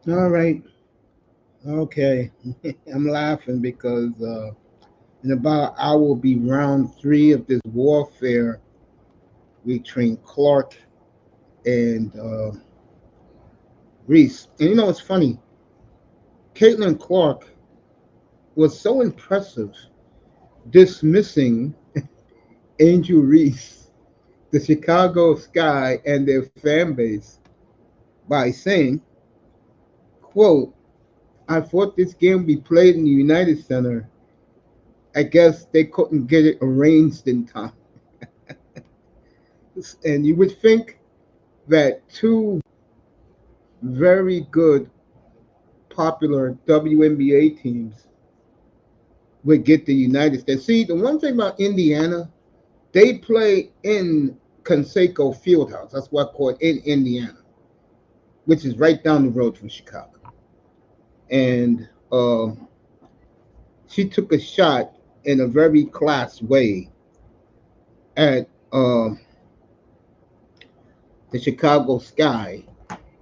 All right. Okay. I'm laughing because in about an hour will be round three of this warfare between Clark and Reese. And it's funny. Caitlin Clark was so impressive dismissing Angel Reese, the Chicago Sky, and their fan base by saying, quote, I thought this game would be played in the United Center. I guess they couldn't get it arranged in time. And you would think that two very good, popular WNBA teams would get the United States. See, the one thing about Indiana, they play in Conseco Fieldhouse. That's what I call it, in Indiana, which is right down the road from Chicago. And she took a shot in a very class way at the Chicago Sky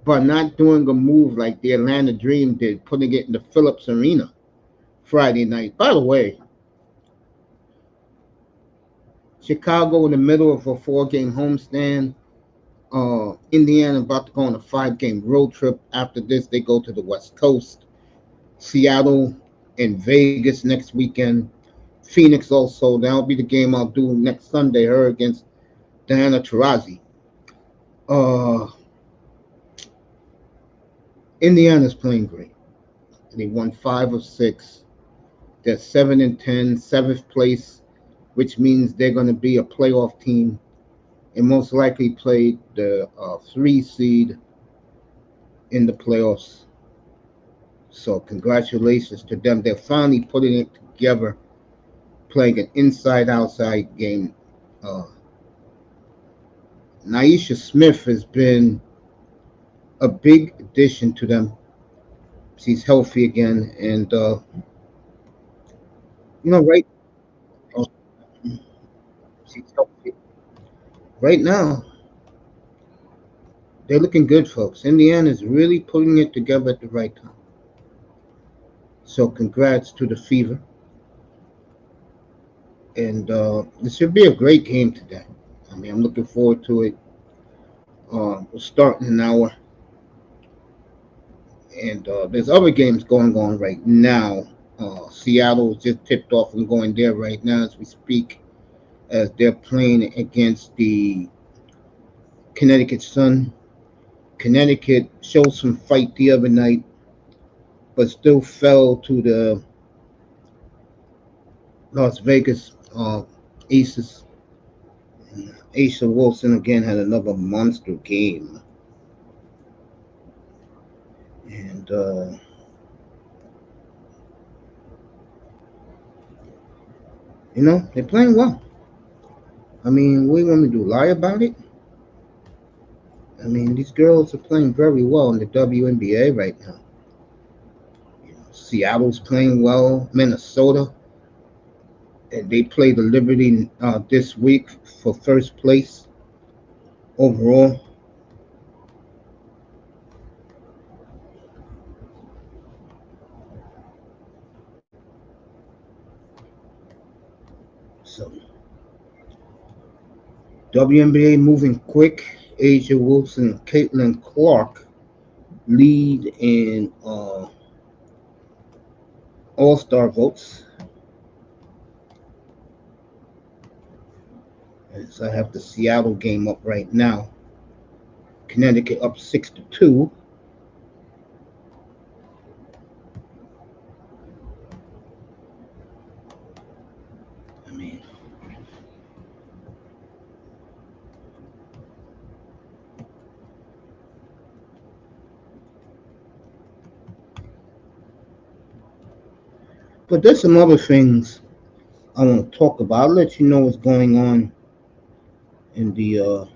by not doing a move like the Atlanta Dream did, putting it in the Phillips Arena Friday night. By the way, Chicago in the middle of a four-game homestand. Indiana about to go on a five-game road trip. After this, they go to the West Coast, Seattle, and Vegas next weekend. Phoenix also. That'll be the game I'll do next Sunday. Her against Diana Taurasi. Uh, Indiana's playing great. They won 5 of 6. They're 7-10, seventh place, which means they're going to be a playoff team and most likely play the 3 seed in the playoffs. So congratulations to them. They're finally putting it together, playing an inside-outside game. Uh, Naisha Smith has been a big addition to them. She's healthy again, and right, uh, she's healthy right now. They're looking good, folks. Indiana's really putting it together at the right time. So congrats to the Fever, and this should be a great game today. I mean, I'm looking forward to it. We'll start in an hour, and there's other games going on right now. Seattle just tipped off and going there right now as we speak, as they're playing against the Connecticut Sun. Connecticut showed some fight the other night, but still fell to the Las Vegas Aces. Asa Wilson again had another monster game, and they're playing well. I mean, we want to do lie about it. I mean, these girls are playing very well in the WNBA right now. Seattle's playing well. Minnesota, and they play the Liberty this week for first place overall. So WNBA moving quick. Asia Wilson and Caitlin Clark lead in All-Star votes. As I have the Seattle game up right now. Connecticut up 6-2. I mean, but there's some other things I want to talk about. I'll let you know what's going on in the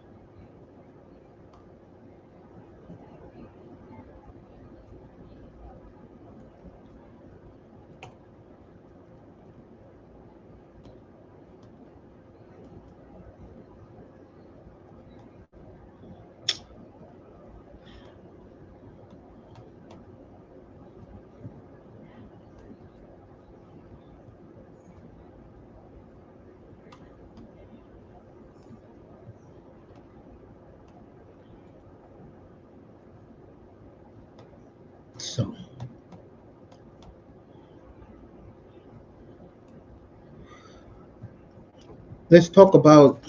So let's talk about,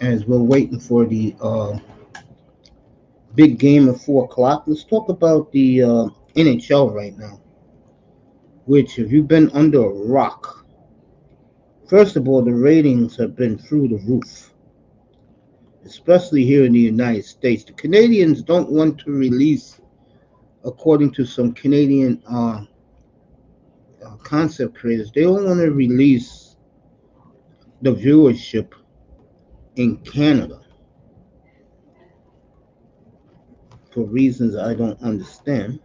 as we're waiting for the big game at 4 o'clock. Let's talk about the NHL right now. Which, if you've been under a rock, first of all, the ratings have been through the roof, especially here in the United States. The Canadians don't want to release, according to some Canadian concept creators, they don't want to release the viewership in Canada for reasons I don't understand.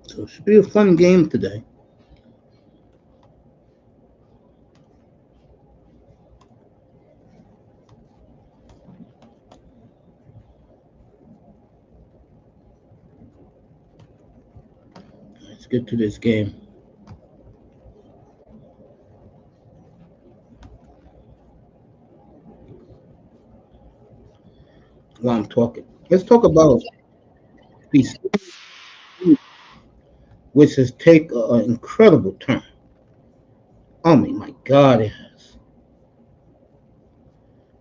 So it should be a fun game today. Let's get to this game. While I'm talking, let's talk about these, which has taken an incredible turn. Oh my God, it has.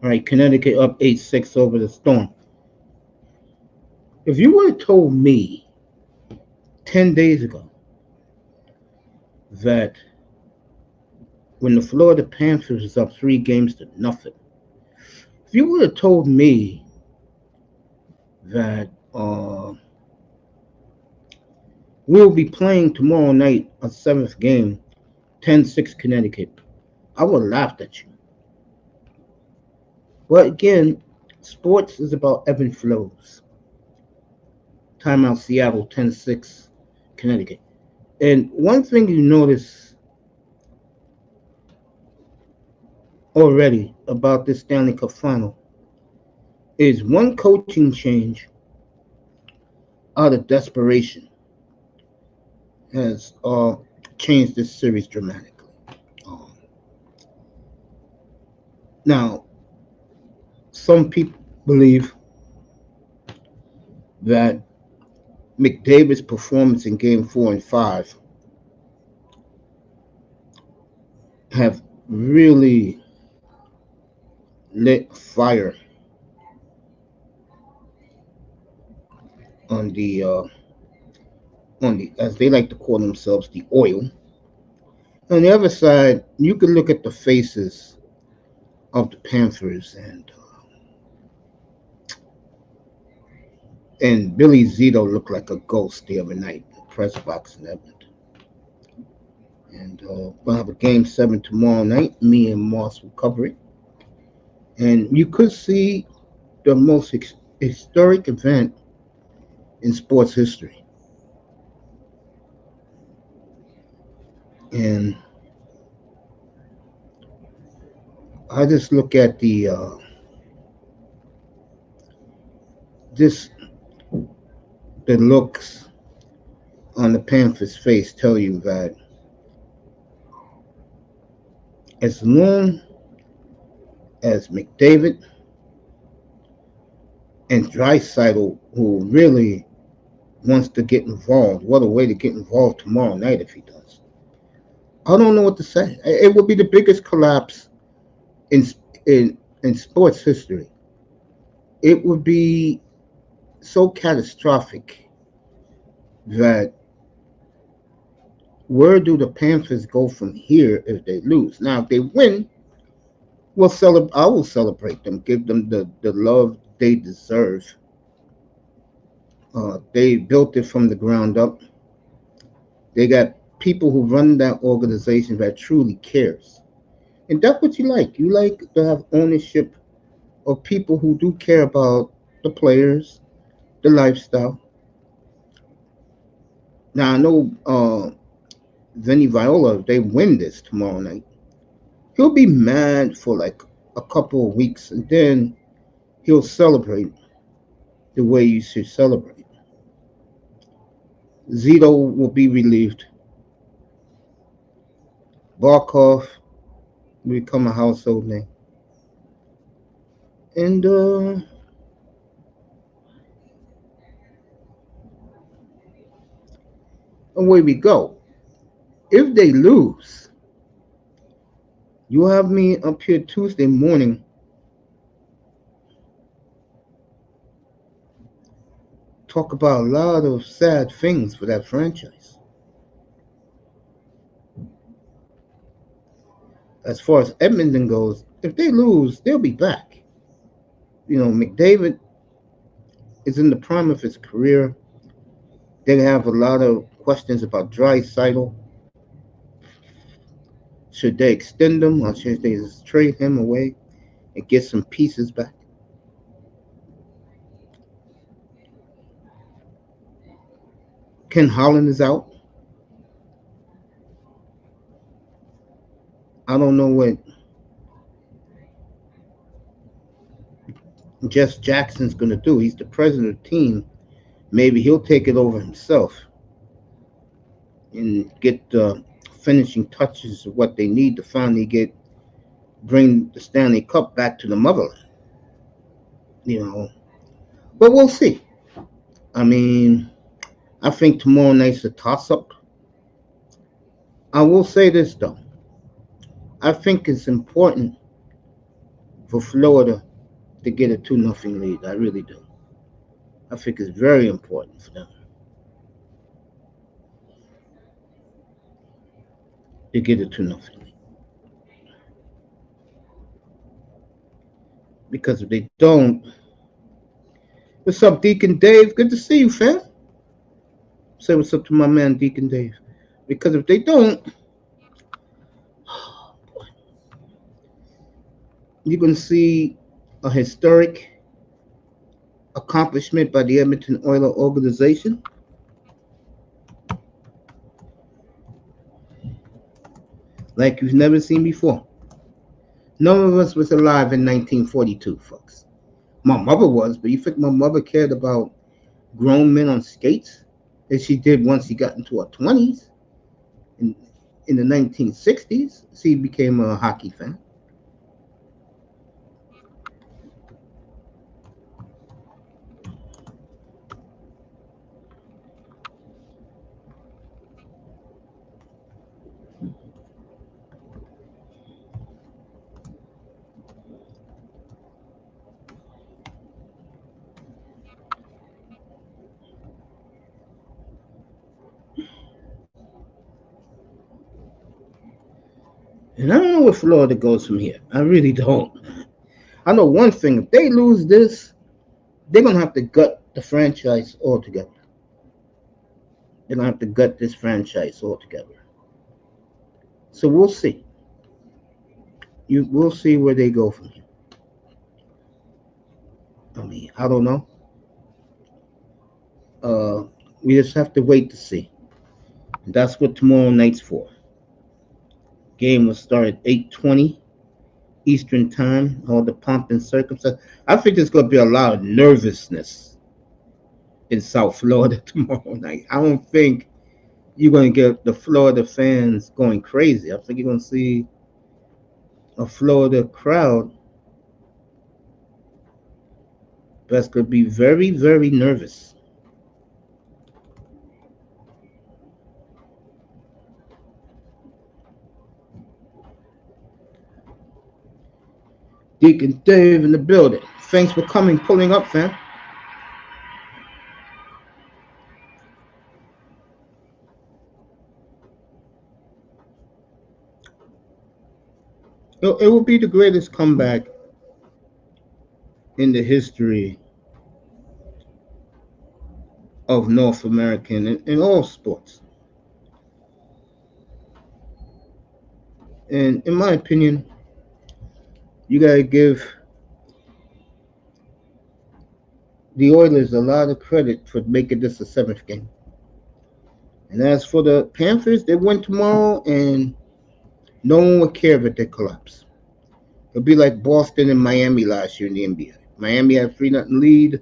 All right, Connecticut up 8-6 over the Storm. If you would have told me 10 days ago that when the Florida Panthers was up 3 games to nothing, if you would have told me that we'll be playing tomorrow night a seventh game, 10-6 Connecticut, I would have laughed at you. But again, sports is about ebb and flows. Timeout Seattle, 10-6 Connecticut. And one thing you notice already about this Stanley Cup final is one coaching change out of desperation has changed this series dramatically. Um, Now, some people believe that McDavid's performance in Game 4 and 5 have really lit fire on the, as they like to call themselves, the oil. On the other side, you can look at the faces of the Panthers, and Billy Zito looked like a ghost the other night in the press box in Edmonton. And we'll have a Game 7 tomorrow night. Me and Moss will cover it. And you could see the most historic event in sports history. And I just look at just the looks on the Panthers' face tell you that as long as McDavid and Draisaitl, who really wants to get involved, what a way to get involved tomorrow night if he does. I don't know what to say. It will be the biggest collapse in in sports history. It would be so catastrophic that where do the Panthers go from here if they lose? Now, if they win, I will celebrate them, give them the love they deserve. They built it from the ground up. They got people who run that organization that truly cares. And that's what you like. You like to have ownership of people who do care about the players, the lifestyle. Now I know Vinny Viola, if they win this tomorrow night, he'll be mad for like a couple of weeks, and then he'll celebrate the way you should celebrate. Zito will be relieved. Barkov will become a household name. And away we go. If they lose, you'll have me up here Tuesday morning talk about a lot of sad things for that franchise. As far as Edmonton goes, if they lose, they'll be back. You know, McDavid is in the prime of his career. They have a lot of questions about Draisaitl. Should they extend him or should they just trade him away and get some pieces back? Ken Holland is out. I don't know what Jess Jackson's going to do. He's the president of the team. Maybe he'll take it over himself and get the finishing touches of what they need to finally bring the Stanley Cup back to the motherland. You know, but we'll see. I mean, I think tomorrow night's a toss-up. I will say this though. I think it's important for Florida to get a 2-0 lead. I really do. I think it's very important for them to get a 2-0 lead. Because if they don't, what's up, Deacon Dave? Good to see you, fam. Say what's up to my man, Deacon Dave. Because if they don't, you're going to see a historic accomplishment by the Edmonton Oilers organization. Like you've never seen before. None of us was alive in 1942, folks. My mother was, but you think my mother cared about grown men on skates as she did once she got into her 20s? In, in the 1960s, she became a hockey fan. And I don't know where Florida goes from here. I really don't. I know one thing: if they lose this, they're gonna have to gut the franchise altogether. They're gonna have to gut this franchise altogether. So we'll see. We'll see where they go from here. I mean, I don't know. Uh, we just have to wait to see. That's what tomorrow night's for. Game will start at 8:20 Eastern Time. All the pomp and circumstance. I think there's gonna be a lot of nervousness in South Florida tomorrow night. I don't think you're going to get the Florida fans going crazy. I think you're going to see a Florida crowd that's going to be very, very nervous. Deacon Dave in the building. Thanks for coming, pulling up, fam. It will be the greatest comeback in the history of North American in all sports. And in my opinion, you gotta give the Oilers a lot of credit for making this a seventh game. And as for the Panthers, they win tomorrow, and no one would care if they collapse. It'll be like Boston and Miami last year in the NBA. Miami had 3-0 lead.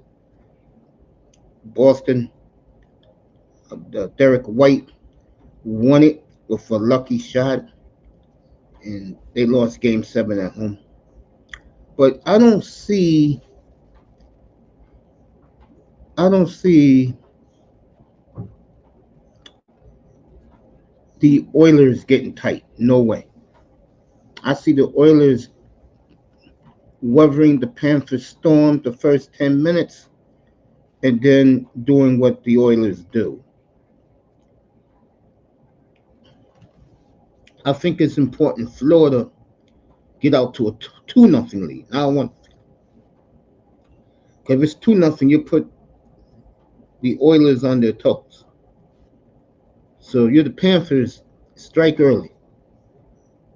Boston, Derek White won it with a lucky shot, and they lost Game 7 at home. But I don't see the Oilers getting tight. No way. I see the Oilers weathering the Panthers storm the first 10 minutes and then doing what the Oilers do. I think it's important Florida get out to a 2-0 lead. I don't want, if it's 2-0, you put the Oilers on their toes. So you're the Panthers, strike early.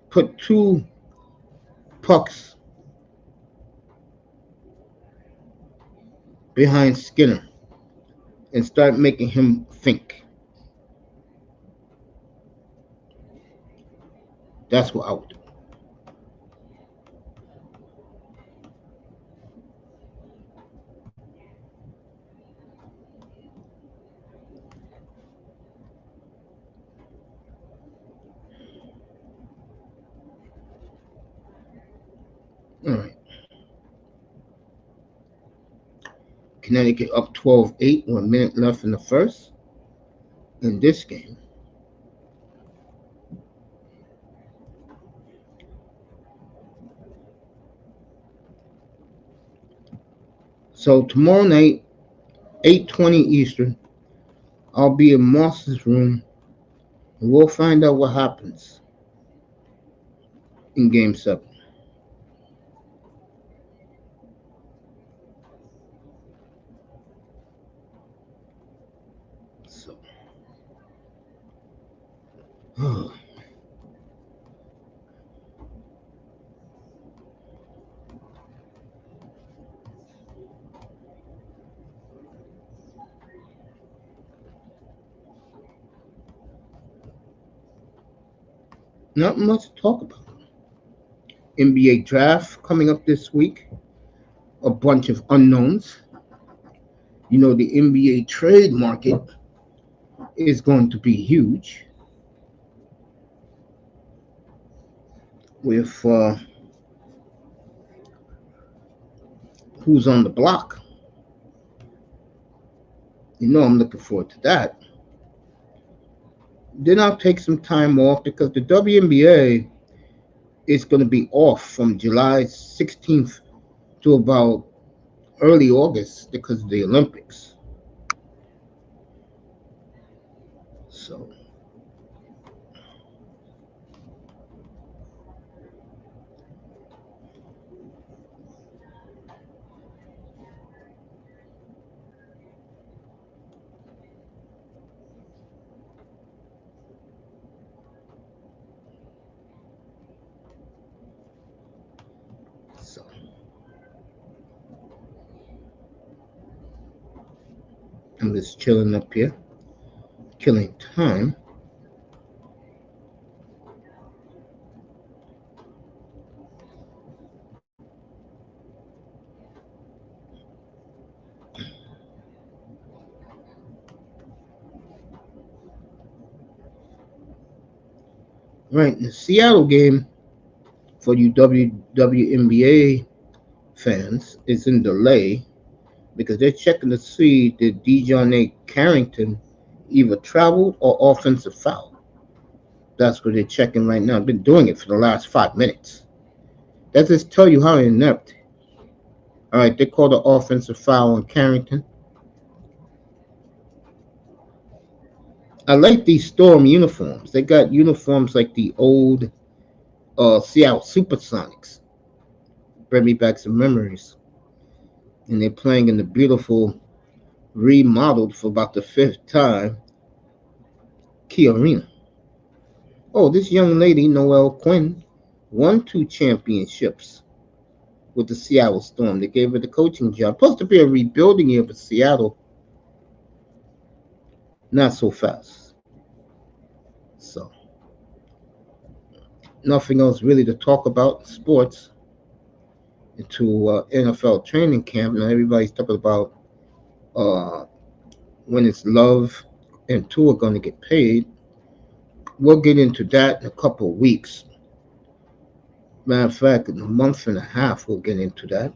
Put 2 pucks behind Skinner and start making him think. That's what I would do. All right. Connecticut up 12-8, 1 minute left in the first in this game. So tomorrow night, 8:20 Eastern, I'll be in Moss's room, and we'll find out what happens in Game 7. So, not much to talk about. NBA draft coming up this week. A bunch of unknowns. You know, the NBA trade market is going to be huge with who's on the block. You know, I'm looking forward to that. Then I'll take some time off because the WNBA is going to be off from July 16th to about early August because of the Olympics. So, I'm just chilling up here, killing time. Right, the Seattle game for you WNBA fans is in delay because they're checking to see did DeJounte Carrington either travel or offensive foul. That's what they're checking right now. I've been doing it for the last 5 minutes. That just tell you how inept. All right, they called the offensive foul on Carrington. I like these Storm uniforms. They got uniforms like the old Seattle Supersonics. Bring me back some memories. And they're playing in the beautiful, remodeled for about the fifth time, Key Arena. Oh, this young lady, Noelle Quinn, won 2 championships with the Seattle Storm. They gave her the coaching job. Supposed to be a rebuilding year for Seattle. Not so fast. So, nothing else really to talk about in sports into NFL training camp. Now everybody's talking about uh, when it's Love and Tua going to get paid. We'll get into that in a couple of weeks. Matter of fact, in a month and a half, we'll get into that.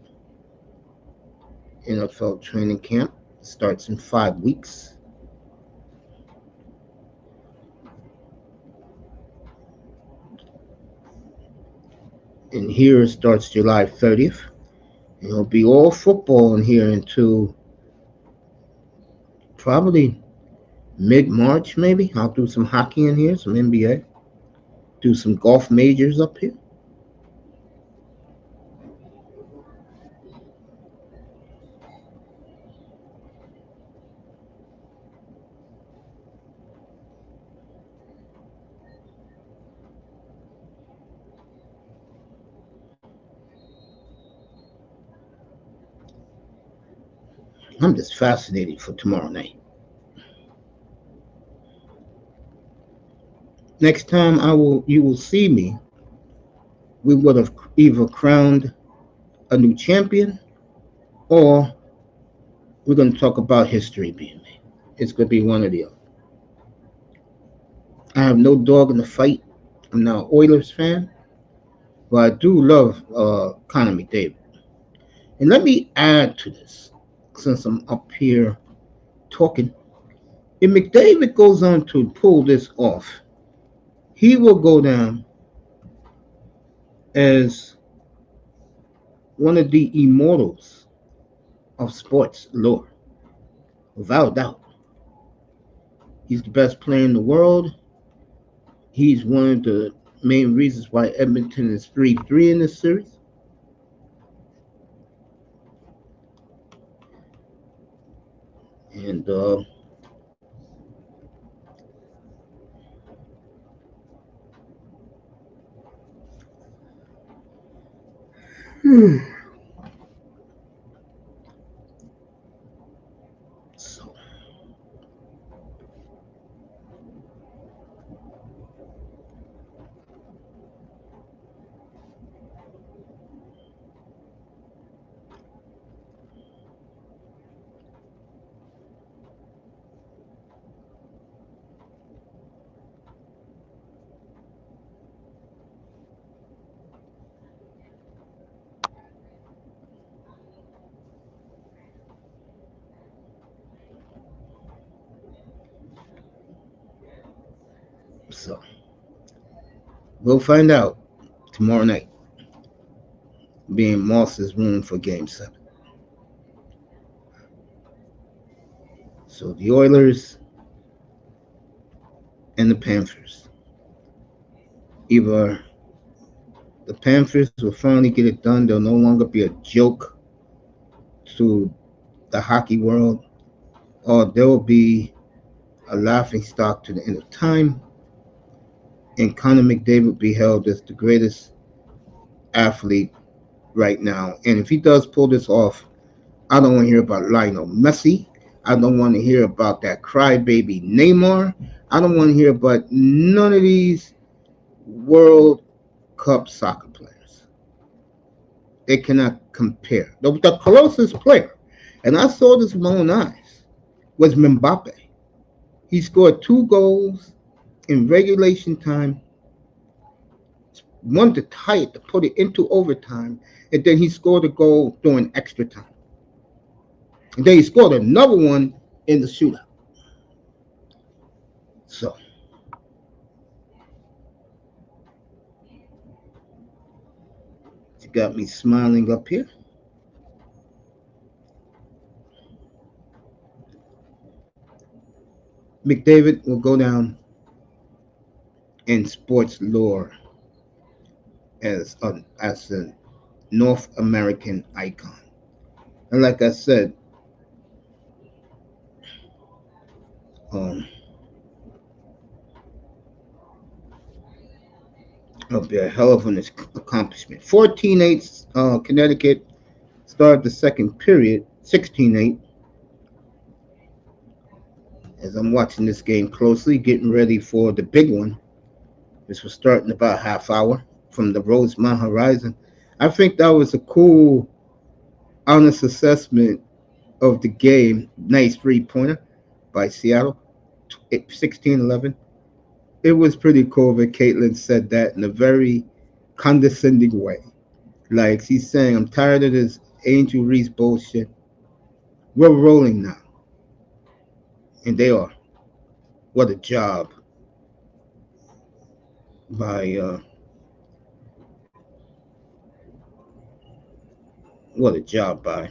NFL training camp starts in 5 weeks. And here it starts July 30th. It'll be all football in here until probably mid-March, maybe. I'll do some hockey in here, some NBA. Do some golf majors up here. I'm just fascinated for tomorrow night. Next time you will see me, we would have either crowned a new champion or we're going to talk about history being made. It's going to be one or the other. I have no dog in the fight. I'm not an Oilers fan, but I do love Connor McDavid. And let me add to this, since I'm up here talking. If McDavid goes on to pull this off, he will go down as one of the immortals of sports lore, without a doubt. He's the best player in the world. He's one of the main reasons why Edmonton is 3-3 in this series. And so so we'll find out tomorrow night. Be in Moss's room for Game 7. So the Oilers and the Panthers. Either the Panthers will finally get it done. They'll no longer be a joke to the hockey world, or they'll be a laughing stock to the end of time. And Connor McDavid will be held as the greatest athlete right now. And if he does pull this off, I don't want to hear about Lionel Messi. I don't want to hear about that crybaby Neymar. I don't want to hear about none of these World Cup soccer players. They cannot compare. The closest player, and I saw this with my own eyes, was Mbappe. He scored 2 goals in regulation time, one to tie it, to put it into overtime, and then he scored a goal during extra time. And then he scored another one in the shootout. So, you got me smiling up here. McDavid will go down in sports lore as a North American icon. And like I said, um, it'll be a hell of an accomplishment. 14-8, Connecticut started the second period, 16-8. As I'm watching this game closely, getting ready for the big one, which will start in about a half hour from the Rosemont Horizon. I think that was a cool, honest assessment of the game. Nice three-pointer by Seattle, 16-11. It was pretty cool that Caitlin said that in a very condescending way. Like she's saying, I'm tired of this Angel Reese bullshit. We're rolling now. And they are. What a job by what a job by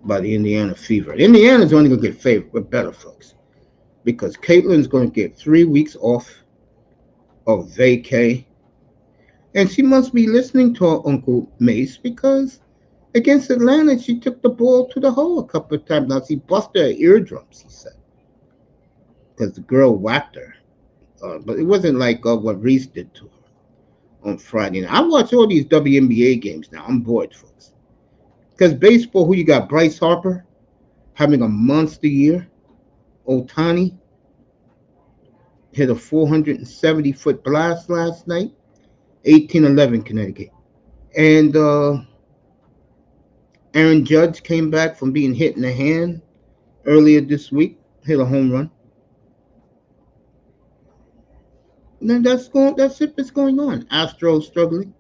the Indiana Fever. Indiana's only gonna get favored with better folks. Because Caitlin's gonna get 3 weeks off of vacay. And she must be listening to her Uncle Mace because against Atlanta she took the ball to the hole a couple of times. Now she busted her eardrums, he said. Because the girl whacked her. But it wasn't like what Reese did to her on Friday night. I watch all these WNBA games now. I'm bored, folks. Because baseball, who you got? Bryce Harper having a monster year. Otani hit a 470-foot blast last night. 18-11 Connecticut. And Aaron Judge came back from being hit in the hand earlier this week. Hit a home run. And then that's it that's going on. Astros struggling.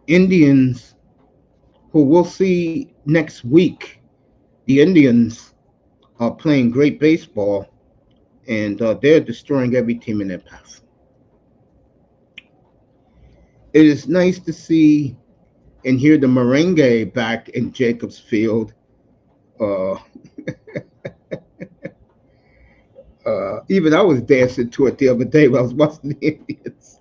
Indians, who we'll see next week. The Indians are playing great baseball, and they're destroying every team in their path. It is nice to see and hear the merengue back in Jacobs Field. Uh, even I was dancing to it the other day when I was watching the Indians.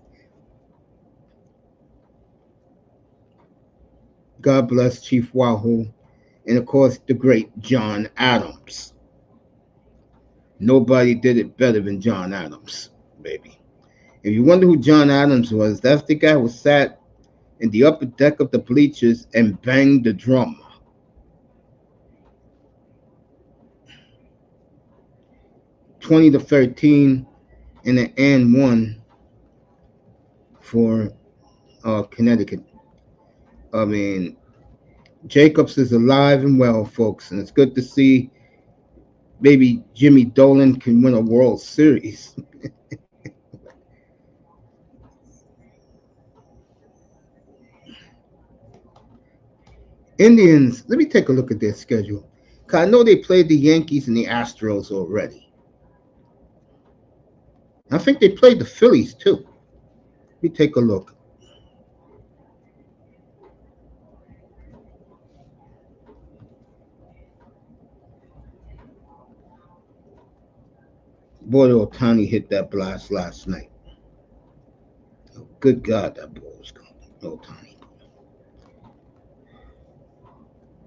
God bless Chief Wahoo, and of course the great John Adams. Nobody did it better than John Adams, baby. If you wonder who John Adams was, that's the guy who sat in the upper deck of the bleachers and banged the drum. 20-13 in the and one for Connecticut. I mean, Jacobs is alive and well, folks, and it's good to see maybe Jimmy Dolan can win a World Series. Indians, let me take a look at their schedule. Cause I know they played the Yankees and the Astros already. I think they played the Phillies too. Let me take a look. Boy, Otani hit that blast last night. Oh, good God, that ball was going. Otani.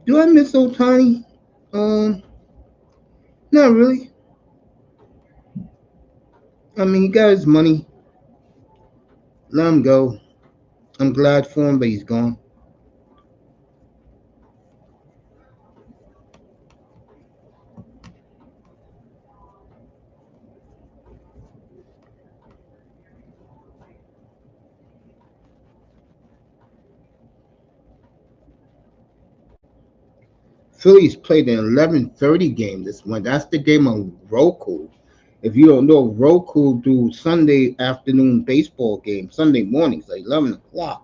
Do I miss Otani? Not really. I mean, he got his money. Let him go. I'm glad for him, but he's gone. Phillies played an 11:30 game this month. That's the game on Roku. If you don't know, Roku do Sunday afternoon baseball game, Sunday mornings at 11 o'clock.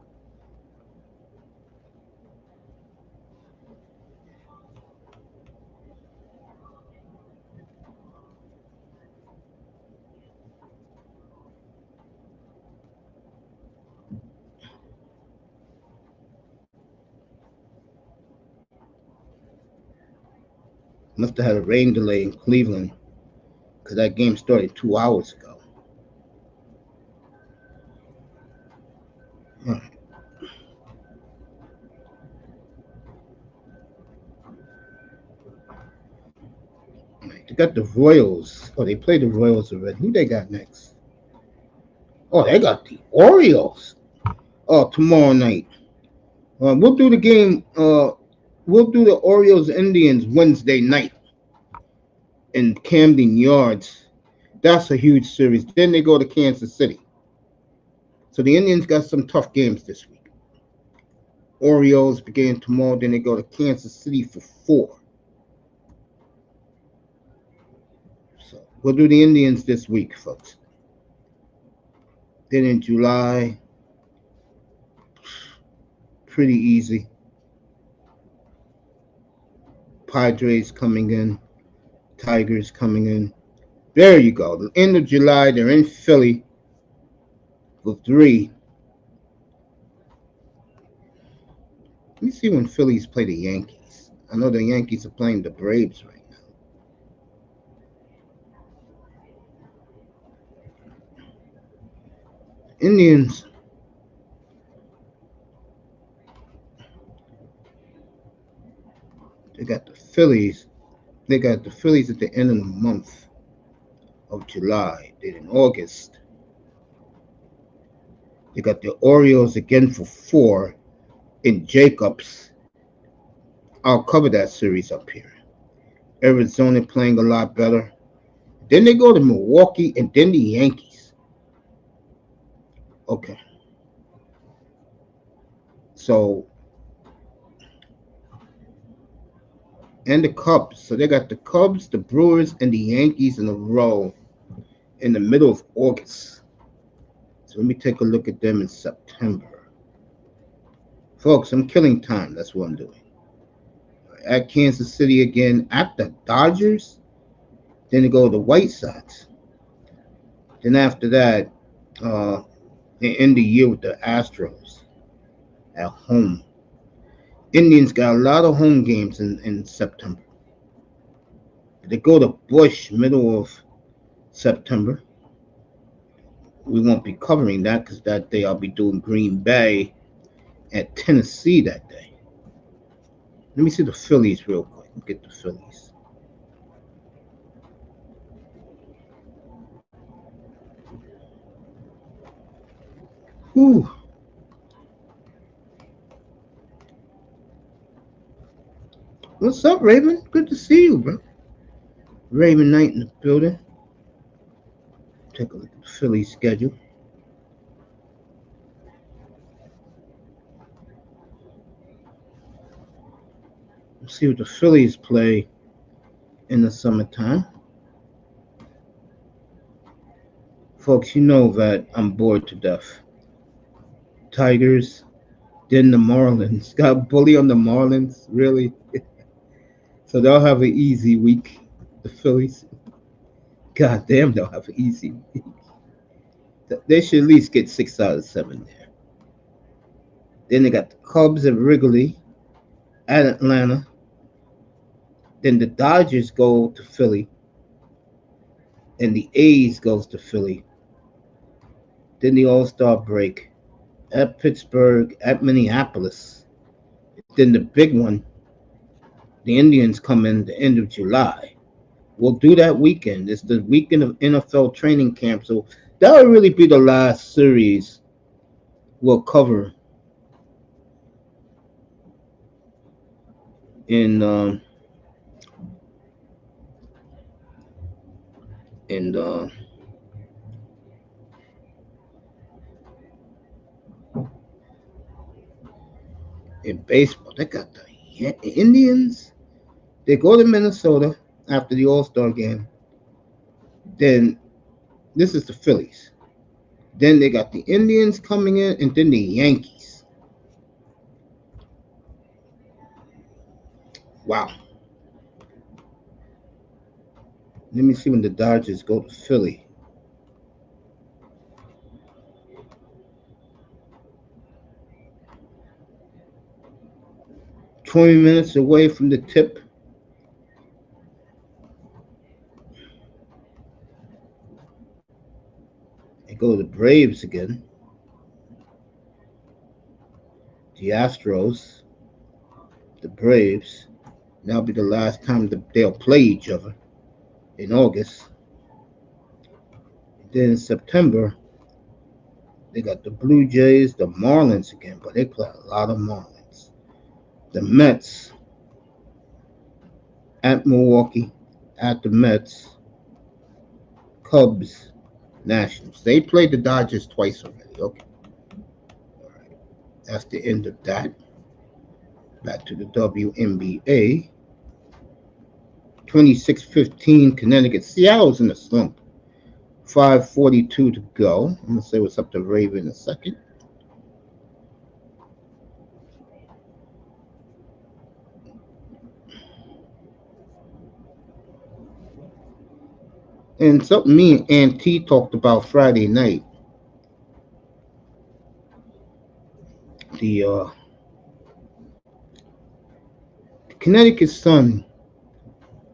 Must have had a rain delay in Cleveland because that game started 2 hours ago. All right. All right. They got the Royals. Oh, they played the Royals already. Who they got next? Oh, they got the Orioles. Oh, tomorrow night. We'll do the game. We'll do the Orioles Indians Wednesday night in Camden Yards. That's a huge series. Then they go to Kansas City. So the Indians got some tough games this week. Orioles begin tomorrow. Then they go to Kansas City for 4. So we'll do the Indians this week, folks. Then in July, pretty easy. Padres coming in. Tigers coming in. There you go. The end of July, they're in Philly for 3. Let me see when Phillies play the Yankees. I know the Yankees are playing the Braves right now. Indians, they got the Phillies. They got the Phillies at the end of the month of July. Then in August, they got the Orioles again for 4 in Jacobs. I'll cover that series up here. Arizona playing a lot better. Then they go to Milwaukee and then the Yankees. Okay. So, and the Cubs. So they got the Cubs, the Brewers, and the Yankees in a row in the middle of August. So let me take a look at them in September. Folks, I'm killing time. That's what I'm doing. At Kansas City again, at the Dodgers. Then they go to the White Sox. Then after that, they end the year with the Astros at home. Indians got a lot of home games in September. They go to Busch middle of September. We won't be covering that because that day I'll be doing Green Bay at Tennessee that day. Let me see the Phillies real quick. Get the Phillies. Whew. What's up, Raven? Good to see you, bro. Raven Knight in the building. Take a look at the Phillies schedule. Let's see what the Phillies play in the summertime. Folks, you know that I'm bored to death. Tigers, then the Marlins. Got bully on the Marlins, really? So they'll have an easy week, the Phillies. God damn, they'll have an easy week. They should at least get 6 out of 7 there. Then they got the Cubs at Wrigley, at Atlanta. Then the Dodgers go to Philly, and the A's goes to Philly. Then the All-Star break at Pittsburgh, at Minneapolis. Then the big one, the Indians come in the end of July. We'll do that weekend. It's the weekend of NFL training camp, so that will really be the last series we'll cover in in in baseball. They got the Indians. They go to Minnesota after the All-Star game. Then this is the Phillies. Then they got the Indians coming in, and then the Yankees. Wow. Let me see when the Dodgers go to Philly. $20 away from the tip. They go to the Braves again. the Astros, the Braves. That'll be the last time they'll play each other in August. Then in September, they got the Blue Jays, the Marlins again, but they play a lot of Marlins. The Mets at Milwaukee, at the Mets, Cubs, Nationals. They played the Dodgers twice already. Okay. All right. That's the end of that. Back to the WNBA. 26-15 Connecticut. Seattle's in a slump. 5:42 to go. I'm going to say what's up to Raven in a second. And something me and Aunt T talked about Friday night. The Connecticut Sun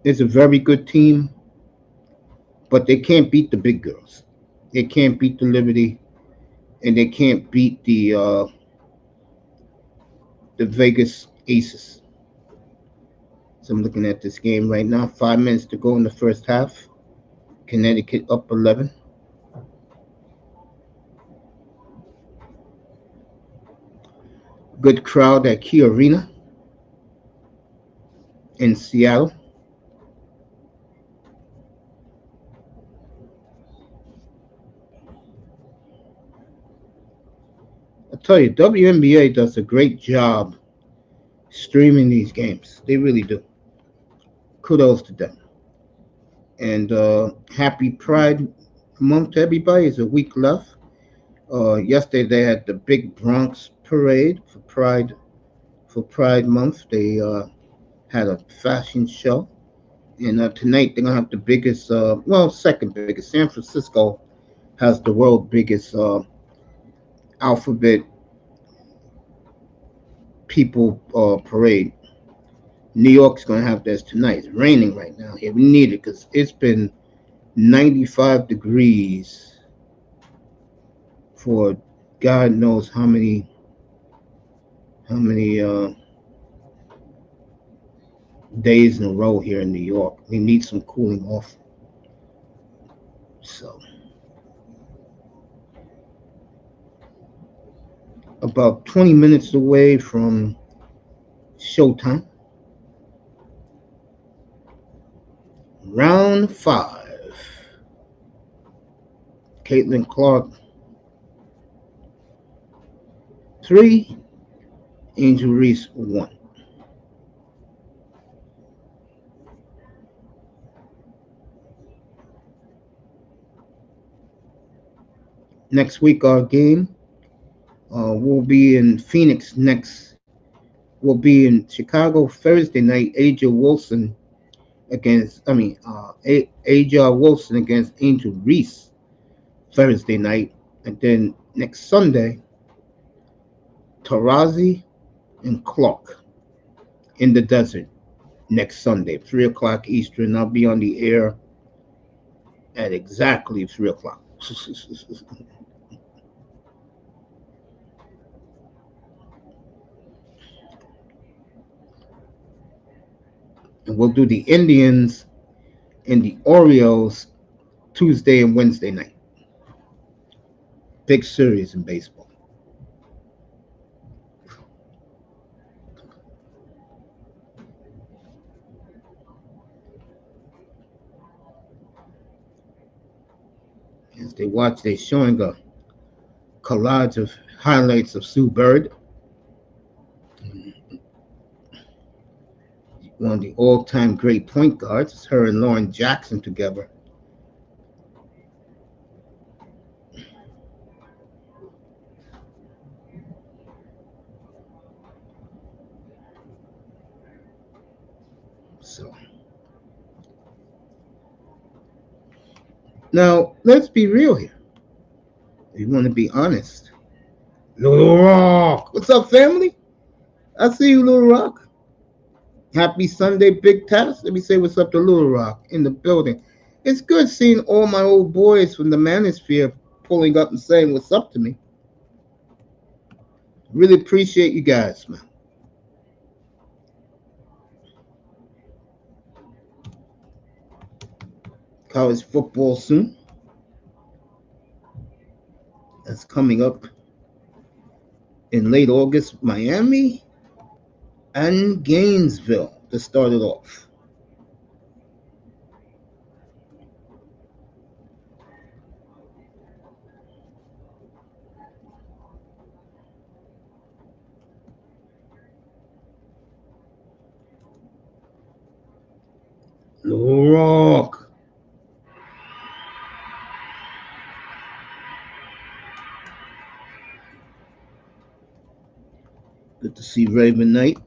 is a very good team, but they can't beat the big girls. They can't beat the Liberty, and they can't beat the Vegas Aces. So I'm looking at this game right now. 5 minutes to go in the first half. Connecticut up 11. Good crowd at Key Arena in Seattle. I tell you, WNBA does a great job streaming these games. They really do. Kudos to them. And happy Pride Month to everybody. It's a week left. Yesterday they had the big Bronx parade for Pride Month. They had a fashion show. And tonight they're going to have the biggest, second biggest. San Francisco has the world's biggest alphabet people parade. New York's going to have this tonight. It's raining right now here. We need it because it's been 95 degrees for God knows how many days in a row here in New York. We need some cooling off. So about 20 minutes away from showtime. Round 5. Caitlin Clark 3. Angel Reese 1. Next week our game will be in Phoenix next. We'll be in Chicago Thursday night. Aja Wilson against Angel Reese Thursday night, and then next Sunday, Tarazi and Clark in the desert next Sunday, 3 o'clock Eastern. I'll be on the air at exactly 3 o'clock. And we'll do the Indians and the Orioles Tuesday and Wednesday night. Big series in baseball. As they watch, they're showing a collage of highlights of Sue Bird, one of the all-time great point guards. It's her and Lauren Jackson together. So now let's be real here. If you want to be honest, Little Rock, what's up, family? I see you, Little Rock. Happy Sunday, Big Task. Let me say what's up to Little Rock in the building. It's good seeing all my old boys from the Manosphere pulling up and saying what's up to me. Really appreciate you guys, man. College football soon. That's coming up in late August. Miami and Gainesville to start it off. Little Rock. Good to see Raven Knight.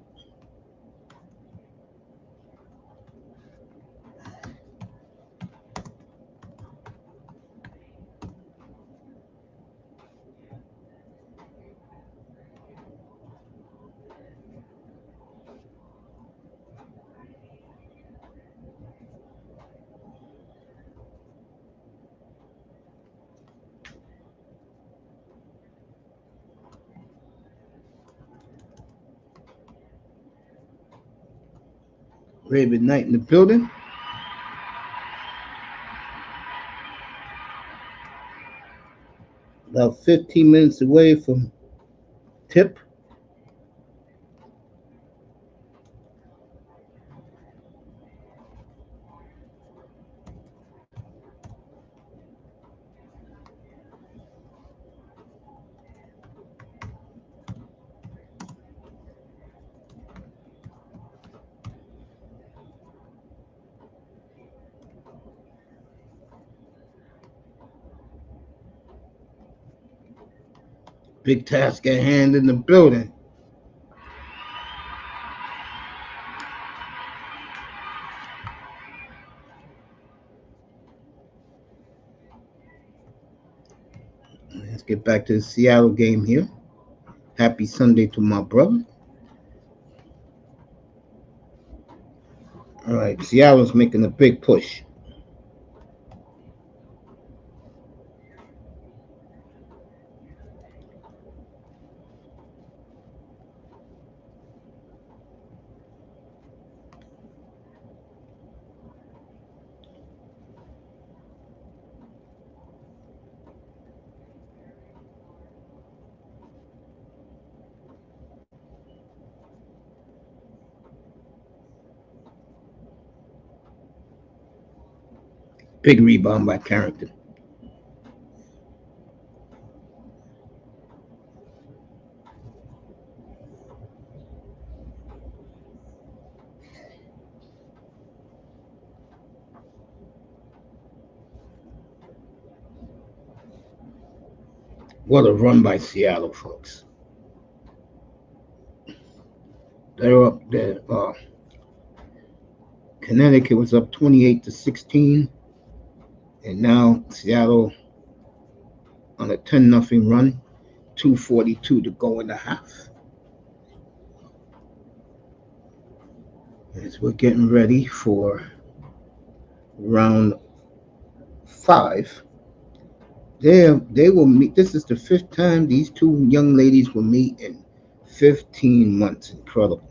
Raven Knight in the building. About 15 minutes away from tip. Big task at hand in the building. Let's get back to the Seattle game here. Happy Sunday to my brother. All right, Seattle's making a big push. Big rebound by Carrington. What a run by Seattle, folks. They're up there. Connecticut was up 28-16. And now Seattle on a 10-0 run. 2:42 to go in the half. As we're getting ready for round 5. They will meet. This is the 5th time these two young ladies will meet in 15 months. Incredible.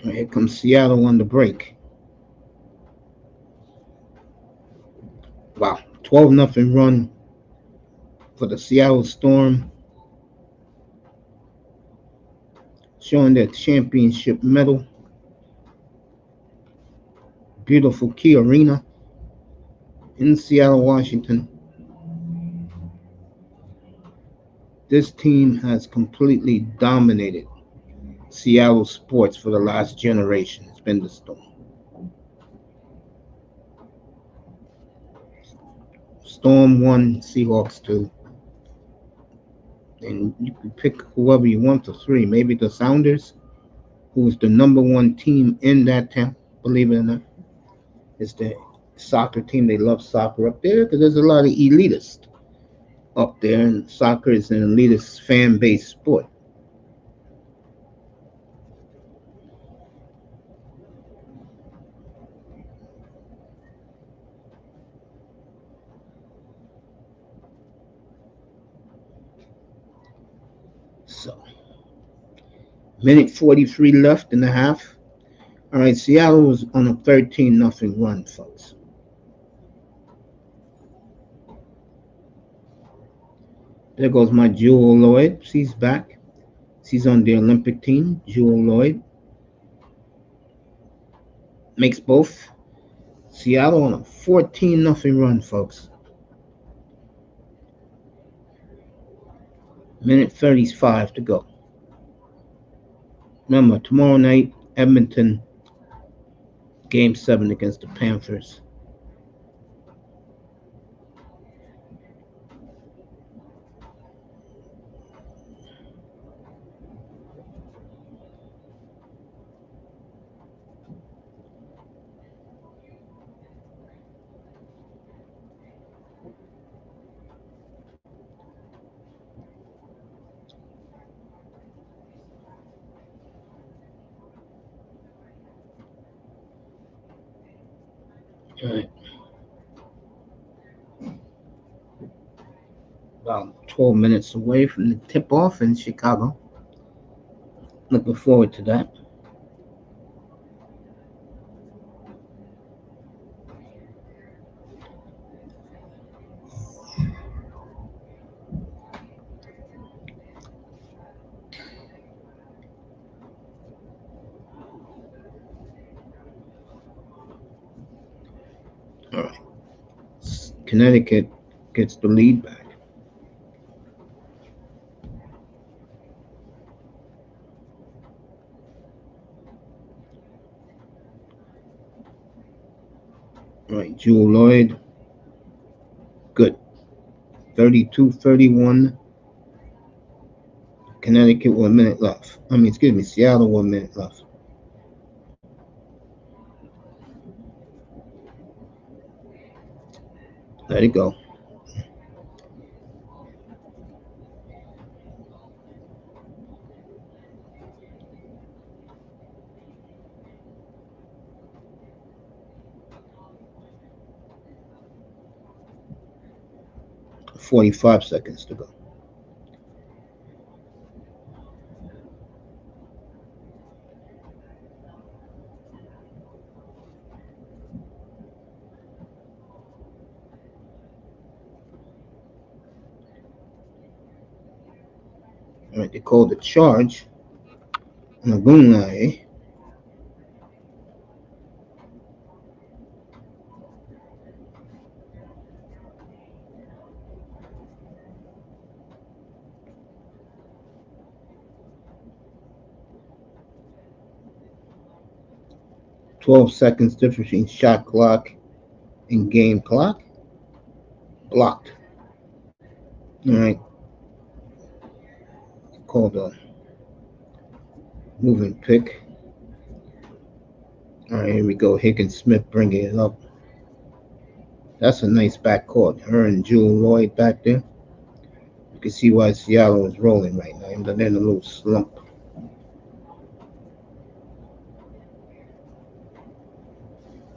Here comes Seattle on the break. Wow, 12-0 run for the Seattle Storm, showing their championship medal. Beautiful Key Arena in Seattle, Washington. This team has completely dominated Seattle sports for the last generation. It's been the Storm. Storm 1, Seahawks 2. And you can pick whoever you want to 3. Maybe the Sounders, who's the number 1 team in that town, believe it or not. It's the soccer team. They love soccer up there because there's a lot of elitists up there, and soccer is an elitist fan-based sport. So, minute 43 left in the half. All right, Seattle was on a 13-0 run, folks. There goes my Jewel Lloyd. She's back. She's on the Olympic team. Jewel Lloyd makes both. Seattle on a 14-0 run, folks. Minute 35 to go. Remember, tomorrow night, Edmonton, Game 7 against the Panthers. All right. About 12 minutes away from the tip-off in Chicago. Looking forward to that. All right. Connecticut gets the lead back. All right, Jewel Lloyd. Good. 32-31. Connecticut with a minute left. Seattle with a minute left. Let it go. $45 seconds to go. All right, they called the charge on Agunlaye. 12 seconds difference between shot clock and game clock. Blocked. All right. Called a moving pick. All right, here we go. Higgins Smith bringing it up. That's a nice backcourt. Her and Jewel Lloyd back there. You can see why Seattle is rolling right now. They're in a little slump.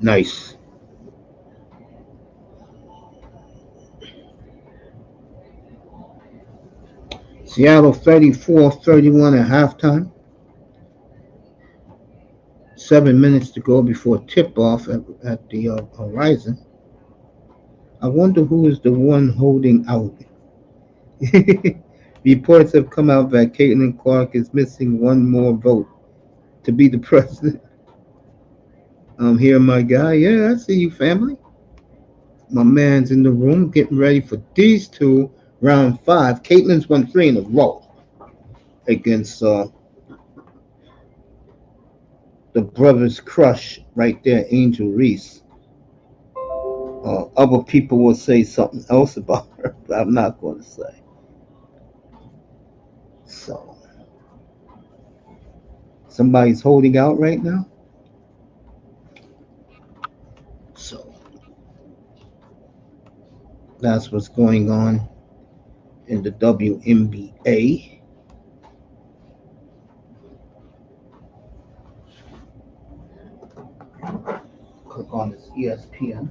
Nice. Seattle 34-31 at halftime. 7 minutes to go before tip-off at the horizon. I wonder who is the one holding out. Reports have come out that Caitlin Clark is missing one more vote to be the president. I'm here, my guy. Yeah, I see you, family. My man's in the room getting ready for these two. Round 5. Caitlin's won 3 in a row against the brothers crush right there, Angel Reese. Other people will say something else about her, but I'm not going to say. So, somebody's holding out right now. So, that's what's going on in the WNBA. Click on this ESPN.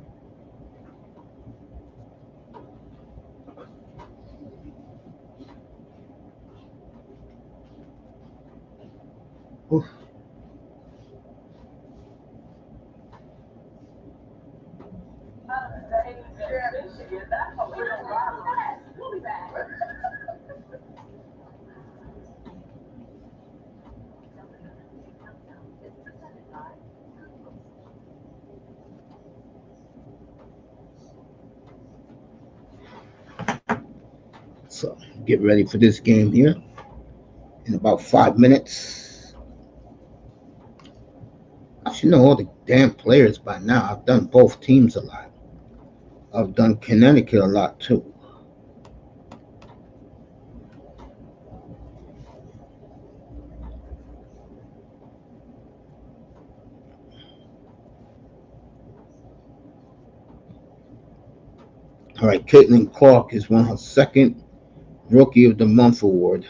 So get ready for this game here in about 5 minutes. I should know all the damn players by now. I've done both teams a lot. I've done Connecticut a lot too. All right, Caitlin Clark has won her second Rookie of the Month award.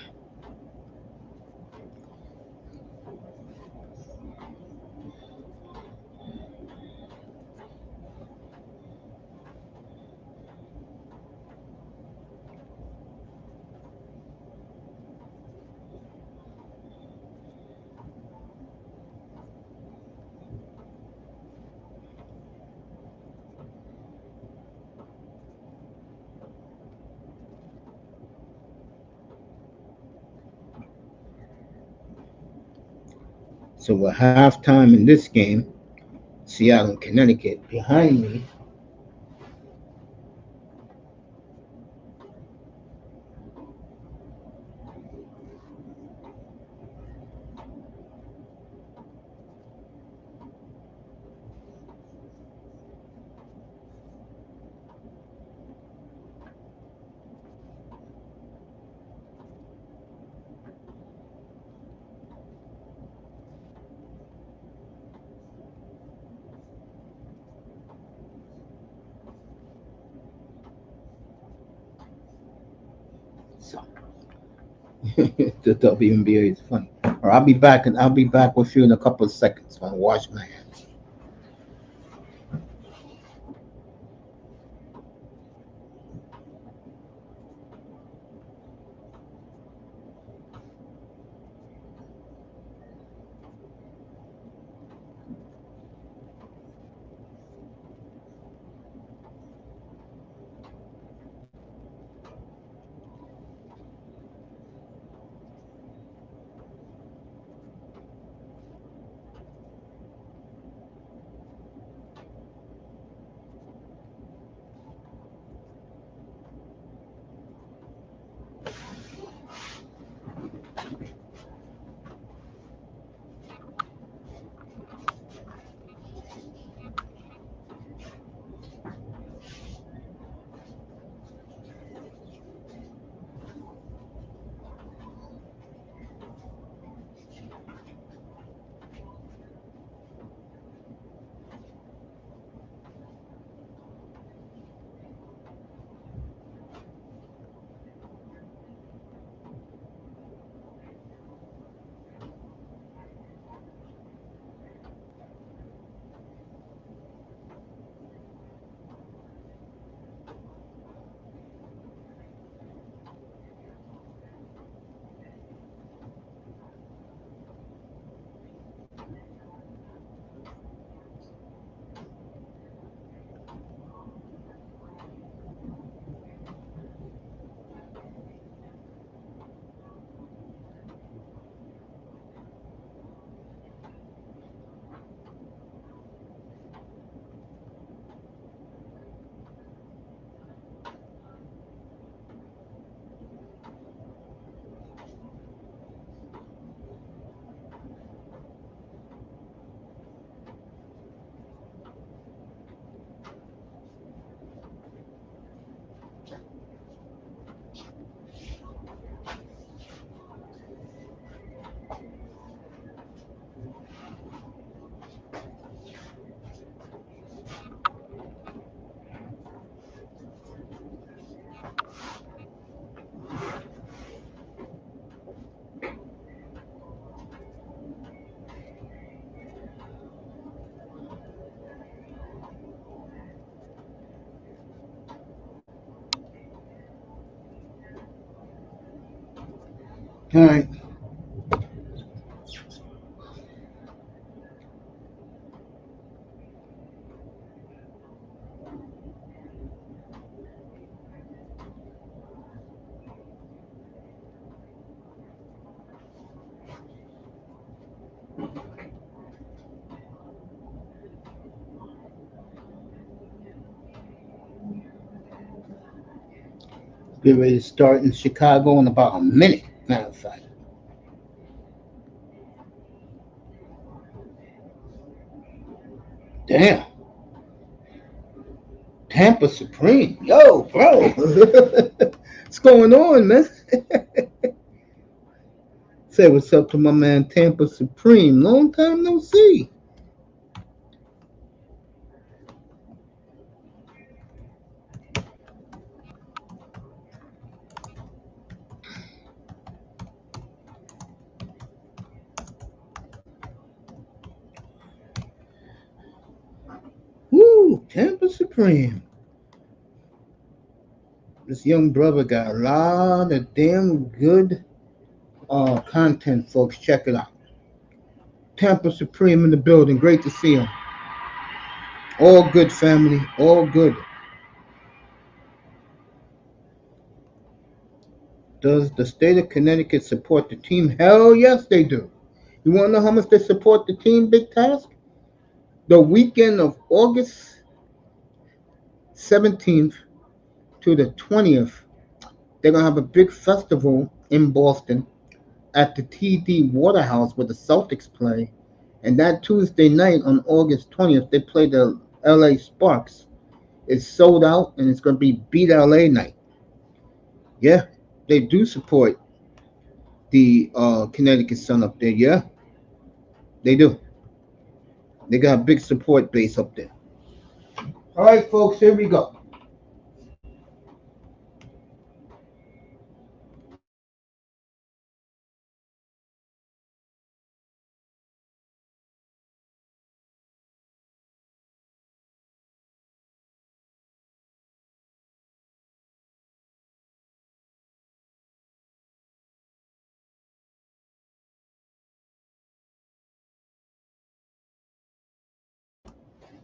So at halftime in this game, Seattle and Connecticut behind me. So the WNBA is funny. Or I'll be back and I'll be back with you in a couple of seconds. I'll wash my hands. All right. Get ready to start in Chicago in about a minute, matter of fact. Damn. Tampa Supreme. Yo, bro. What's going on, man? Say what's up to my man Tampa Supreme. Long time no see. Woo, Tampa Supreme. This young brother got a lot of damn good content, folks. Check it out. Tampa Supreme in the building. Great to see him. All good, family. All good. Does the state of Connecticut support the team? Hell yes, they do. You want to know how much they support the team, Big Task? The weekend of August 17th to the 20th, they're going to have a big festival in Boston at the TD Waterhouse where the Celtics play. And that Tuesday night on August 20th, they play the LA Sparks. It's sold out and it's going to be Beat LA night. Yeah, they do support the Connecticut Sun up there. Yeah, they do. They got a big support base up there. All right, folks, here we go.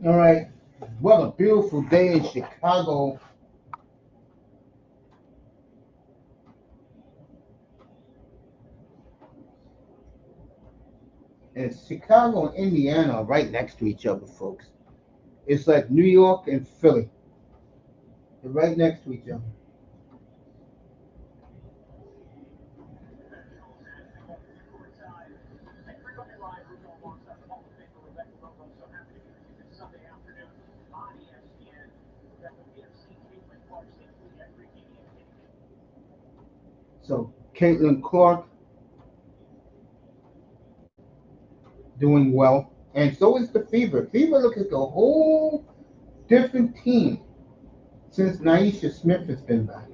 All right. What a beautiful day in Chicago. And Chicago and Indiana are right next to each other, folks. It's like New York and Philly. They're right next to each other. So Caitlin Clark doing well. And so is the Fever. Fever looks like a whole different team since Naisha Smith has been back.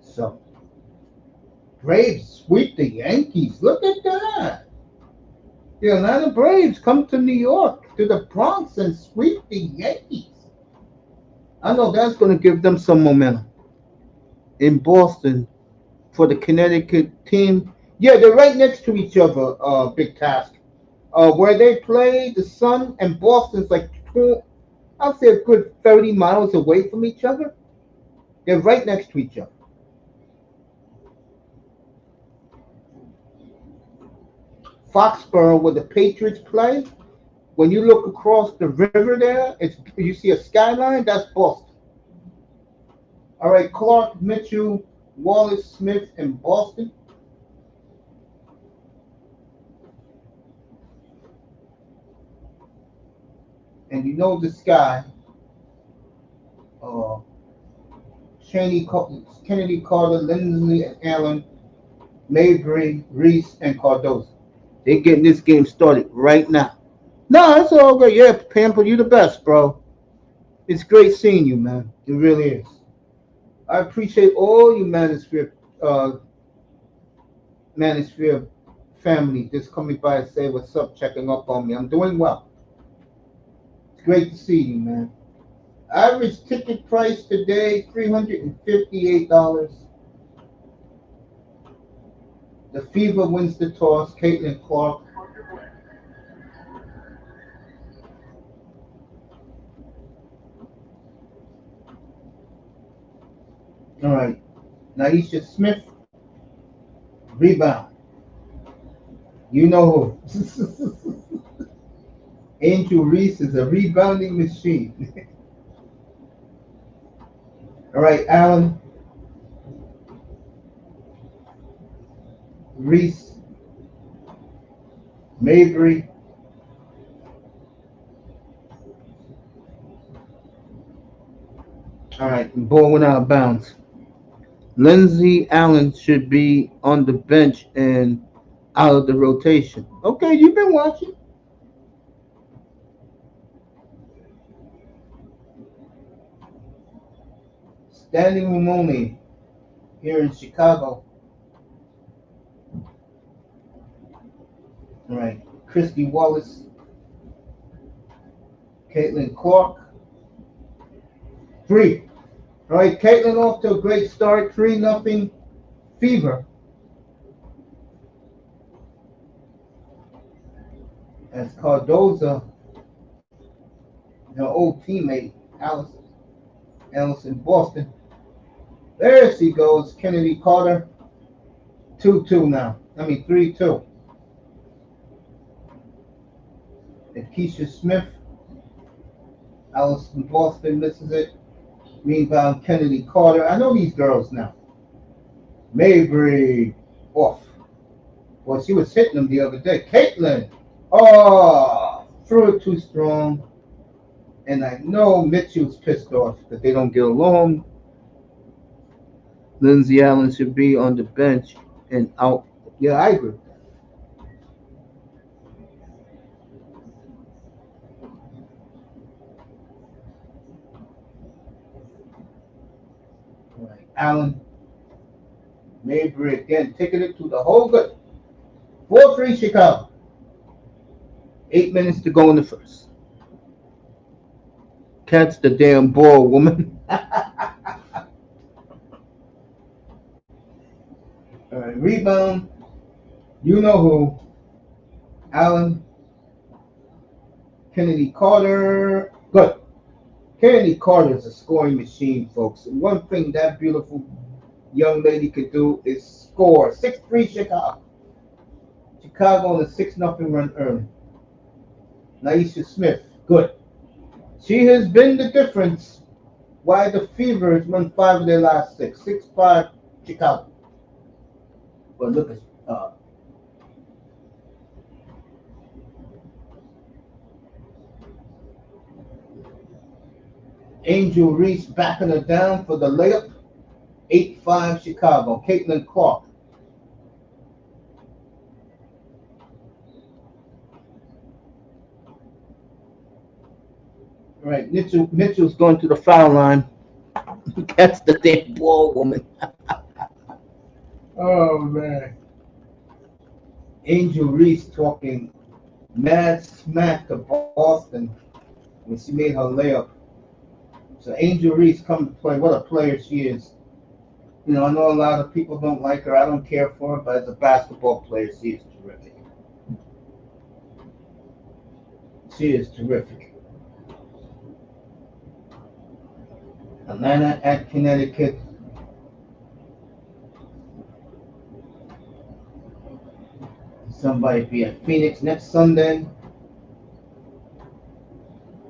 So Braves sweep the Yankees. Look at that. The Atlanta Braves come to New York, to the Bronx, and sweep the Yankees. I know that's going to give them some momentum in Boston for the Connecticut team. Yeah, they're right next to each other, Big Task. Where they play, the Sun and Boston's like, I'll say a good 30 miles away from each other. They're right next to each other. Foxborough, where the Patriots play, when you look across the river there, you see a skyline, that's Boston. All right, Clark, Mitchell, Wallace, Smith, and Boston. And you know this guy, uh, Kennedy Carter, Lindsley, and Allen, Mabry, Reese, and Cardoso. They're getting this game started right now. No, it's all good. Yeah, Pamper, you the best, bro. It's great seeing you, man. It really is. I appreciate all you Manosphere family just coming by and say what's up, checking up on me. I'm doing well. It's great to see you, man. Average ticket price today, $358. The Fever wins the toss. Caitlin Clark. Naisha Smith, rebound. You know who. Angel Reese is a rebounding machine. All right, Allen, Reese, Mabry. All right, ball went out of bounds. Lindsey Allen should be on the bench and out of the rotation. Okay, you've been watching. Stanley Ramone here in Chicago. All right, Christy Wallace, Caitlin Clark. 3. All right, Caitlin off to a great start. 3-0 Fever. As Cardoso, her old teammate, Alice in Boston. There she goes, Kennedy Carter. 2-2 now. 3-2. And Keisha Smith, Alice in Boston misses it. Meanwhile, Kennedy Carter. I know these girls now. Mabry off. Well, she was hitting them the other day. Caitlin. Oh, threw it too strong. And I know Mitchell's pissed off that they don't get along. Lindsey Allen should be on the bench and out. Yeah, I agree. All right, Allen. Mabry again, taking it to the hole. Good. 4-3 Chicago. 8 minutes to go in the first. Catch the damn ball, woman. All right, rebound. You know who. Allen. Kennedy Carter. Good. Kennedy Carter is a scoring machine, folks. And one thing that beautiful young lady could do is score. 6-3 Chicago. Chicago on a 6-0 run early. Naisha Smith. Good. She has been the difference why the Fever has won 5 of their last 6. 6-5 Chicago. But look at Angel Reese backing her down for the layup. 8-5 Chicago. Caitlin Clark. All right, Mitchell's going to the foul line. That's the damn ball, woman. Oh, man. Angel Reese talking mad smack to Boston when she made her layup. So Angel Reese come to play. What a player she is. You know, I know a lot of people don't like her. I don't care for her, but as a basketball player, she is terrific. She is terrific. Atlanta at Connecticut. Somebody be at Phoenix next Sunday.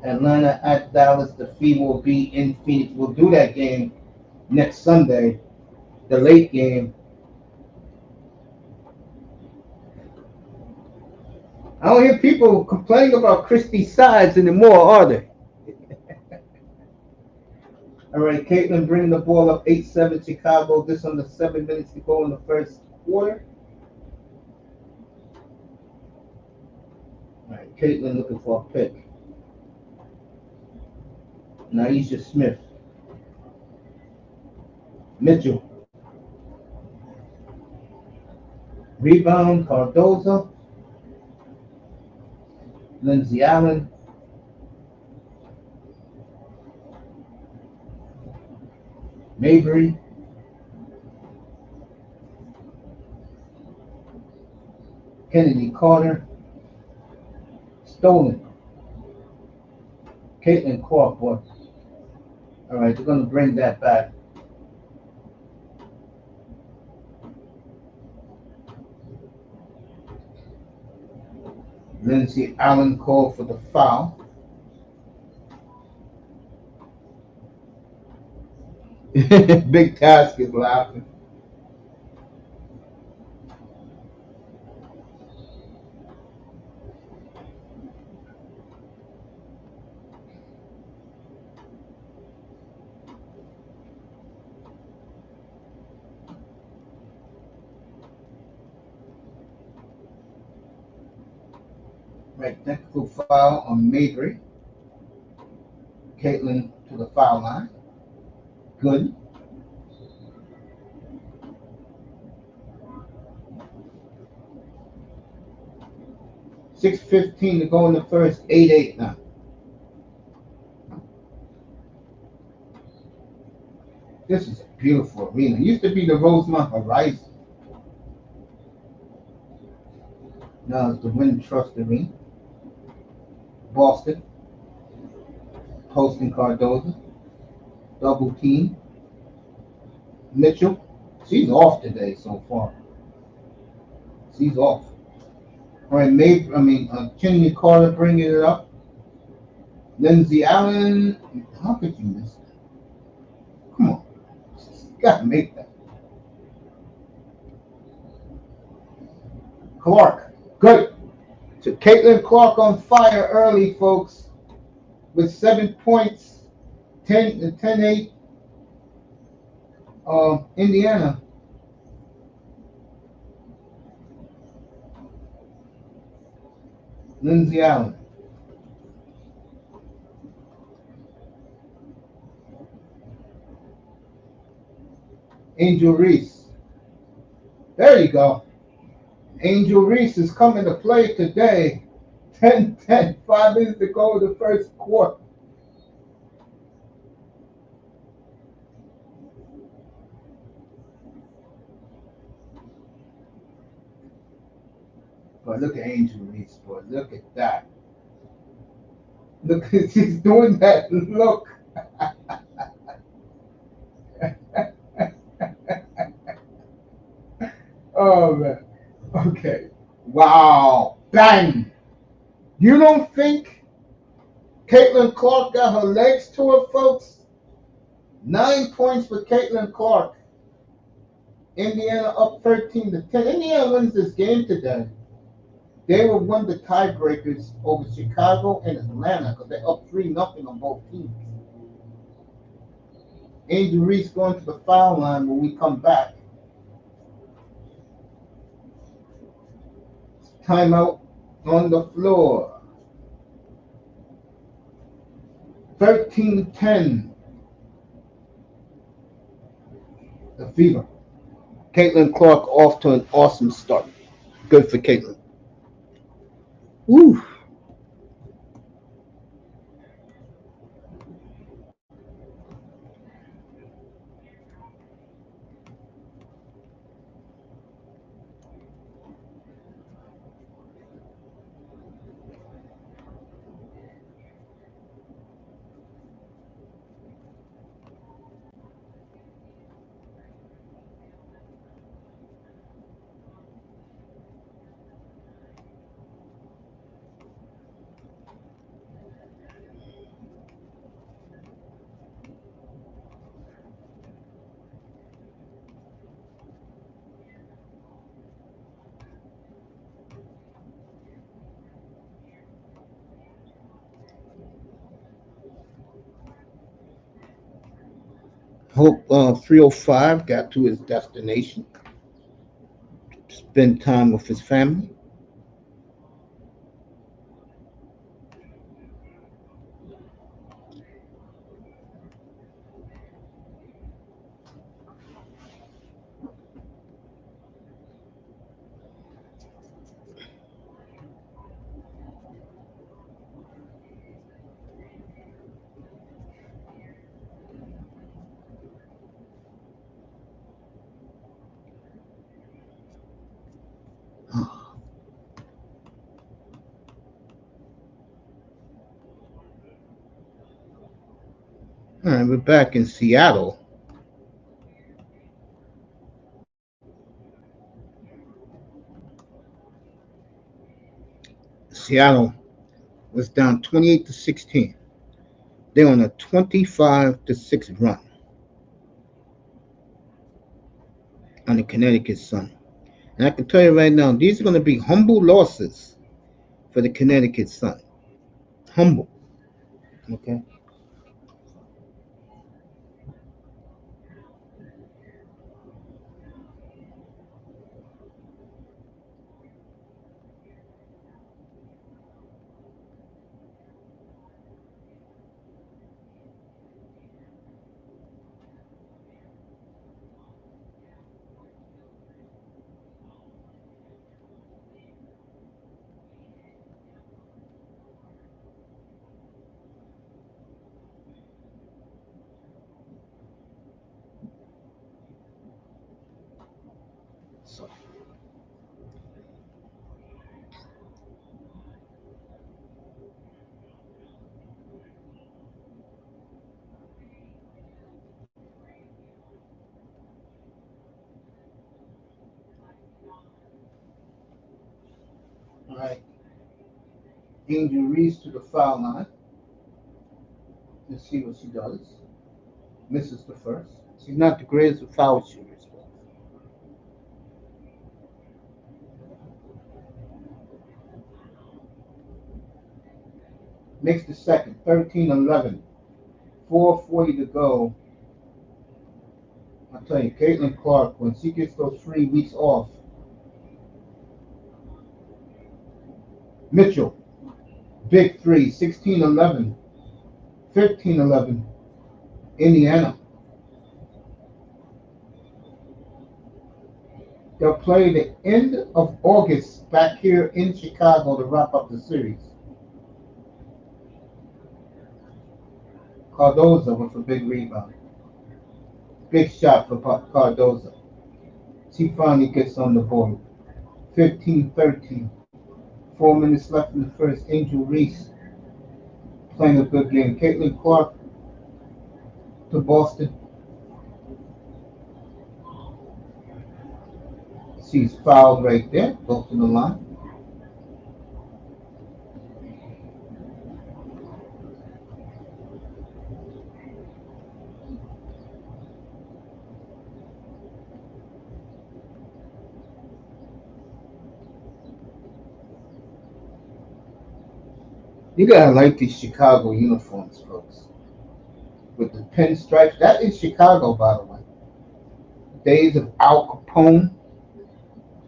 Atlanta at Dallas. The Fever will be in Phoenix. We'll do that game next Sunday, the late game. I don't hear people complaining about Christy Sides anymore, are they? All right, Caitlin bringing the ball up 8-7 Chicago. This under 7 minutes to go in the first quarter. All right, Caitlin looking for a pick. Naisha Smith. Mitchell. Rebound, Cardoso. Lindsey Allen. Mabry. Kennedy Carter. Stolen. Caitlin Clark. All right, they're going to bring that back. Lindsey Allen called for the foul. Big Task is laughing. Right, technical foul on Mabry. Caitlin to the foul line. Good. $6:15 to go in the first. 8-8 now. This is a beautiful arena. It used to be the Rosemont Horizon. Now it's the Wintrust Arena. Boston. Posting Cardoso. Double team. Mitchell. She's off today so far. She's off. All right, Chinny Carter bringing it up. Lindsey Allen. How could you miss that? Come on. You got to make that. Clark. Good. So Caitlin Clark on fire early, folks, with 7 points, 10-8. Indiana. Lindsey Allen. Angel Reese. There you go. Angel Reese is coming to play today. 10-10. 5 minutes to go in the first quarter. But look at Angel Reese, boy. Look at that. Look at she's doing that look. Oh man. Okay. Wow. Bang. You don't think Caitlin Clark got her legs to her, folks? 9 points for Caitlin Clark. Indiana up 13-10. Indiana wins this game today. They will win the tiebreakers over Chicago and Atlanta because they're up 3-0 on both teams. Angel Reese going to the foul line when we come back. Timeout on the floor. 13-10. The Fever. Caitlin Clark off to an awesome start. Good for Caitlin. Woo. Hope 305 got to his destination. Spend time with his family. All right, we're back in Seattle. Seattle was down 28-16. They're on a 25-6 run on the Connecticut Sun. And I can tell you right now, these are going to be humble losses for the Connecticut Sun. Humble. Okay. So, all right. Angel Reese to the foul line. Let's see what she does. Misses the first. She's not the greatest of foul shooters, but makes the second. 13-11. 4:40 to go. I'll tell you, Caitlin Clark, when she gets those 3 weeks off, Mitchell, big three, 16-11, 15-11, Indiana. They'll play the end of August back here in Chicago to wrap up the series. Cardoso with a big rebound. Big shot for Cardoso. She finally gets on the board. 15-13. 4 minutes left in the first. Angel Reese playing a good game. Caitlin Clark to Boston. She's fouled right there. Goes to the line. You gotta like these Chicago uniforms, folks. With the pinstripes. That is Chicago, by the way. Days of Al Capone,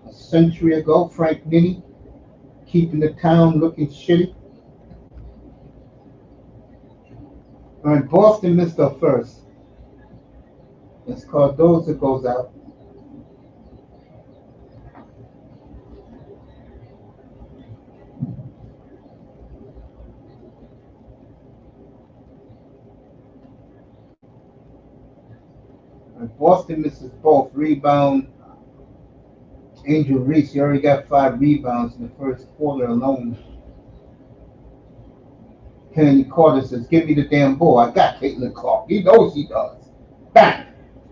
a century ago. Frank Nitti keeping the town looking shitty. All right, Boston missed her first. As Cardoso goes out. And Boston misses both. Rebound. Angel Reese, he already got 5 rebounds in the first quarter alone. Kennedy Carter says, give me the damn ball. I got Caitlin Clark. He knows he does. Bang!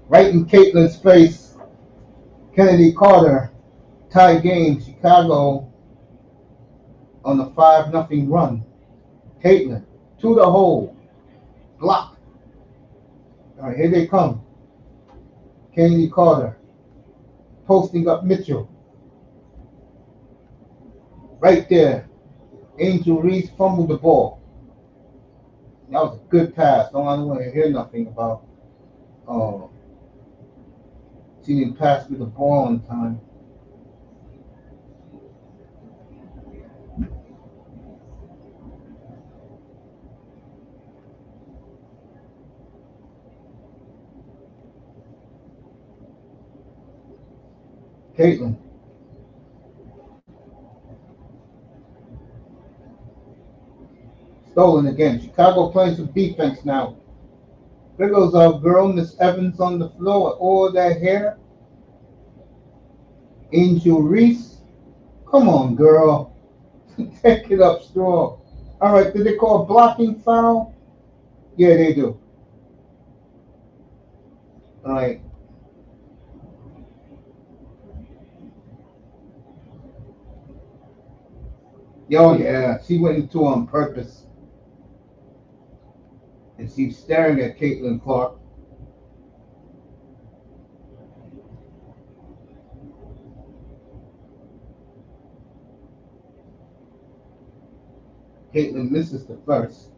Right in Caitlin's face. Kennedy Carter, tie game. Chicago on a 5-0 run. Caitlin, to the hole. Block. All right, here they come. Kennedy Carter posting up Mitchell. Right there. Angel Reese fumbled the ball. That was a good pass. Don't want to hear nothing about she didn't pass me the ball on time. Caitlin. Stolen again. Chicago playing some defense now. There goes our girl, Miss Evans, on the floor with all that hair. Angel Reese. Come on, girl. Take it up strong. All right, did they call a blocking foul? Yeah, they do. All right. Oh yeah, she went into on purpose, and she's staring at Caitlin Clark. Caitlin misses the first.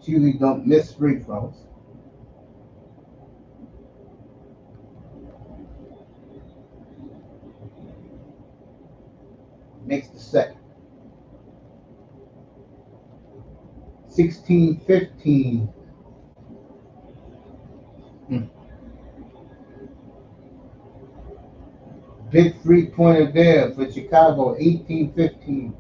She usually don't miss free throws. Makes the second. 16-15. Big three-pointer there for Chicago, 18-15.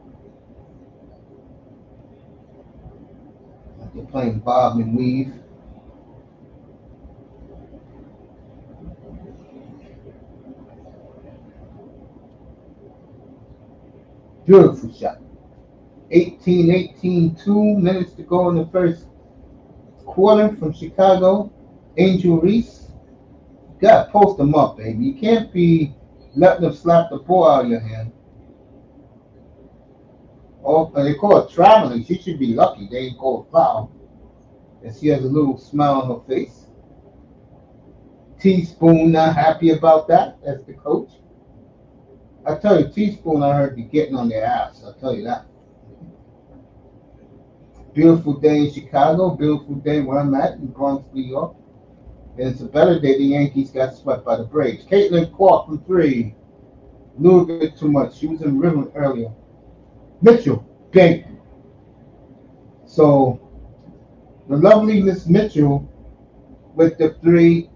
They're playing bob and weave. Beautiful shot. 18-18, 2 minutes to go in the first quarter from Chicago. Angel Reese. Got to post them up, baby. You can't be letting them slap the ball out of your hand. Oh, they call it traveling. She should be lucky. They ain't called foul. And she has a little smile on her face. Teaspoon not happy about that as the coach. I tell you, Teaspoon, I heard, be getting on their ass. I'll tell you that. Beautiful day in Chicago. Beautiful day where I'm at in Bronx, New York. And it's a better day the Yankees got swept by the Braves. Caitlin Clark from three. A little bit too much. She was in rhythm earlier. Mitchell, big. So the lovely Miss Mitchell with the three.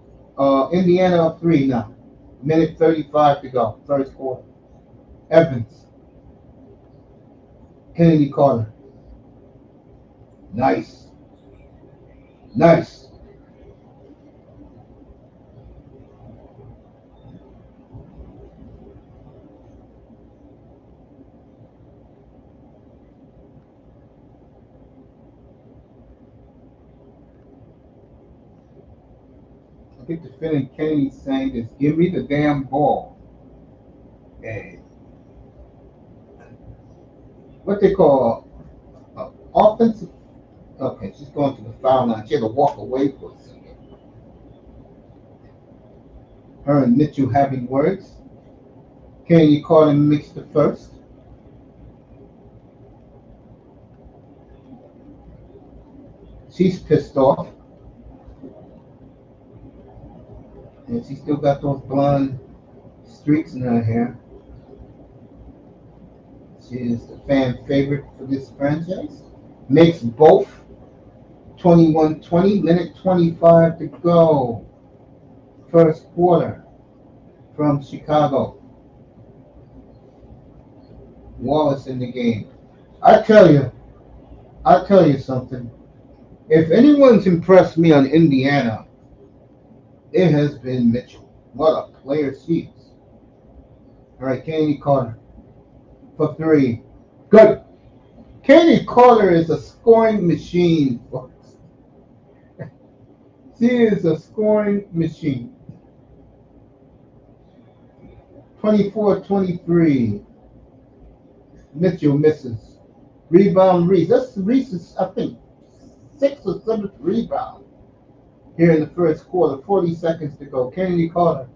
Indiana up three now. Minute 35 to go. First quarter. Evans. Kennedy Carter. Nice. Nice. I get the feeling Kennedy's saying this, give me the damn ball. And what they call offensive. Okay, she's going to the foul line. She had to walk away for a second. Her and Mitchell having words. Kennedy Carter mixed the first. She's pissed off. And she still got those blonde streaks in her hair. She is the fan favorite for this franchise. Makes both. 21-20, minute 25 to go. First quarter from Chicago. Wallace in the game. I tell you something. If anyone's impressed me on Indiana, it has been Mitchell. What a player she is. All right, Kennedy Carter for three. Good. Kennedy Carter is a scoring machine, folks. She is a scoring machine. 24-23. Mitchell misses. Rebound Reese. That's Reese's, I think, 6th or 7th rebound here in the first quarter. 40 seconds to go. Kennedy Carter.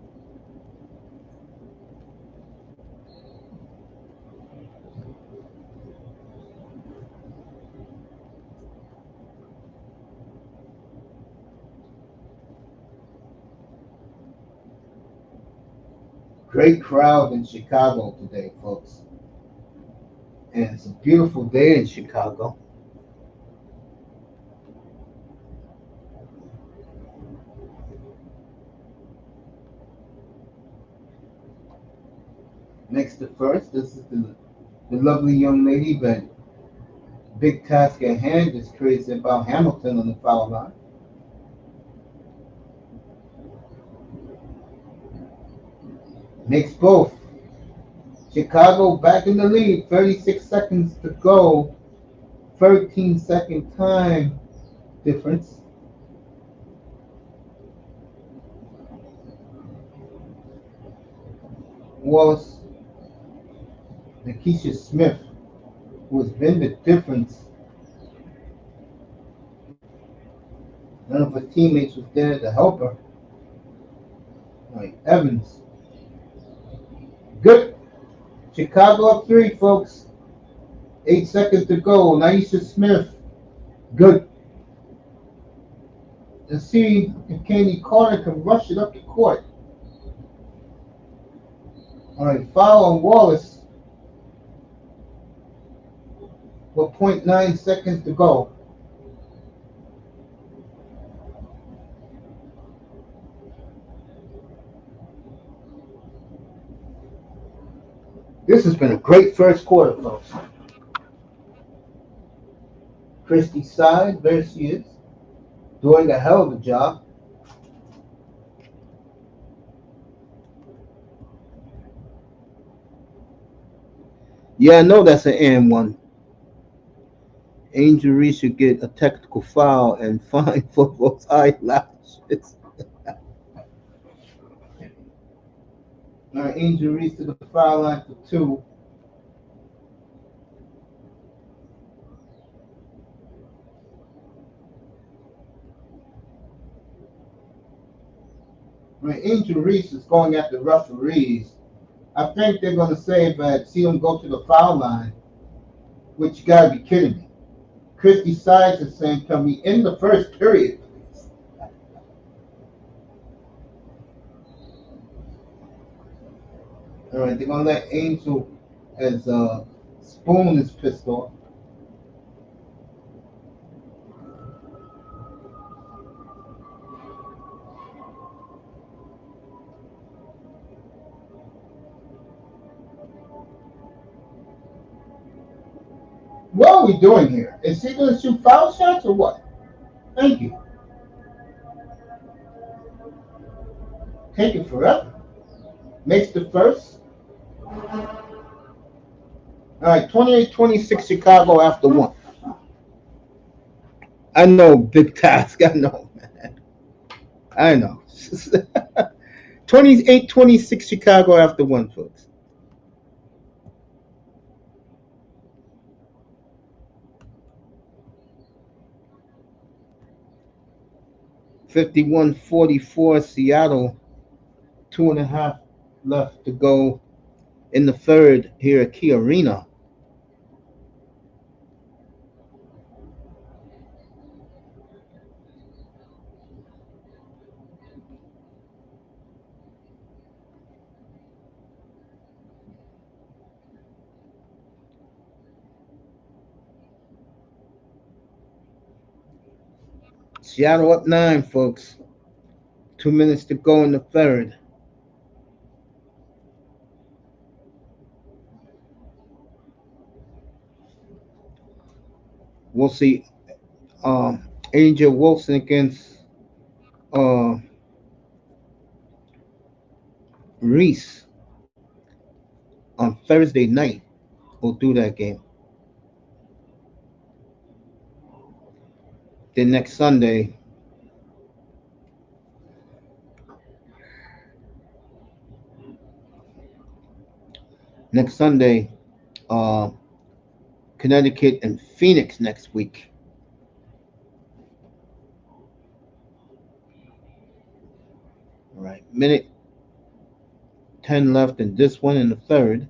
Great crowd in Chicago today, folks. And it's a beautiful day in Chicago. Next to first, this is the lovely young lady, but big task at hand is crazy about Hamilton on the foul line. Makes both. Chicago back in the lead. 36 seconds to go. 13-second time difference. Wallace. Nikisha Smith who has been the difference. None of her teammates was there to help her. Like Evans. Good. Chicago up 3, folks. 8 seconds to go. Naisha Smith. Good. Let's see if Candy Carter can rush it up the court. All right, foul on Wallace. With .9 seconds to go. This has been a great first quarter, folks. Christy Side, there she is, doing a hell of a job. Yeah, I know that's an and one. Angel Reese should get a technical foul and fine for those eyelashes. All right, Angel Reese to the foul line for 2. All right, Angel Reese is going at the referees. I think they're going to say that see him go to the foul line, which you got to be kidding me. Christy Sides is saying, can we end the first period, please? All right, they're going to let Angel as Spoon is pissed off. What are we doing here? Is he going to shoot foul shots or what? Thank you. Taking forever. Makes the first. All right, 28-26 Chicago after 1. I know, big task. I know, man. I know. 28-26 Chicago after 1, folks. (51-44) Seattle. 2.5 left to go in the third here at Key Arena. Seattle up 9, folks. 2 minutes to go in the third. We'll see Angel Wilson against uh, Reese on Thursday night. We'll do that game. Then next Sunday, uh, Connecticut and Phoenix next week. All right, minute 10 left in this one in the third.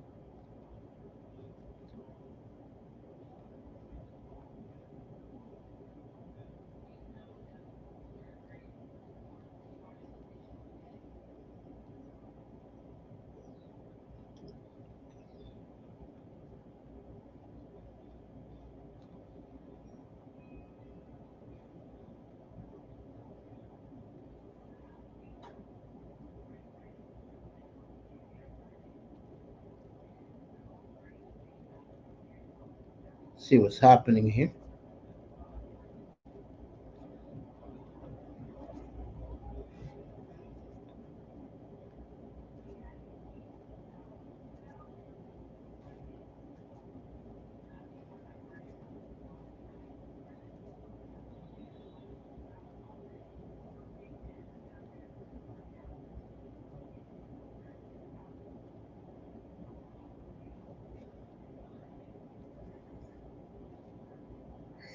See what's happening here.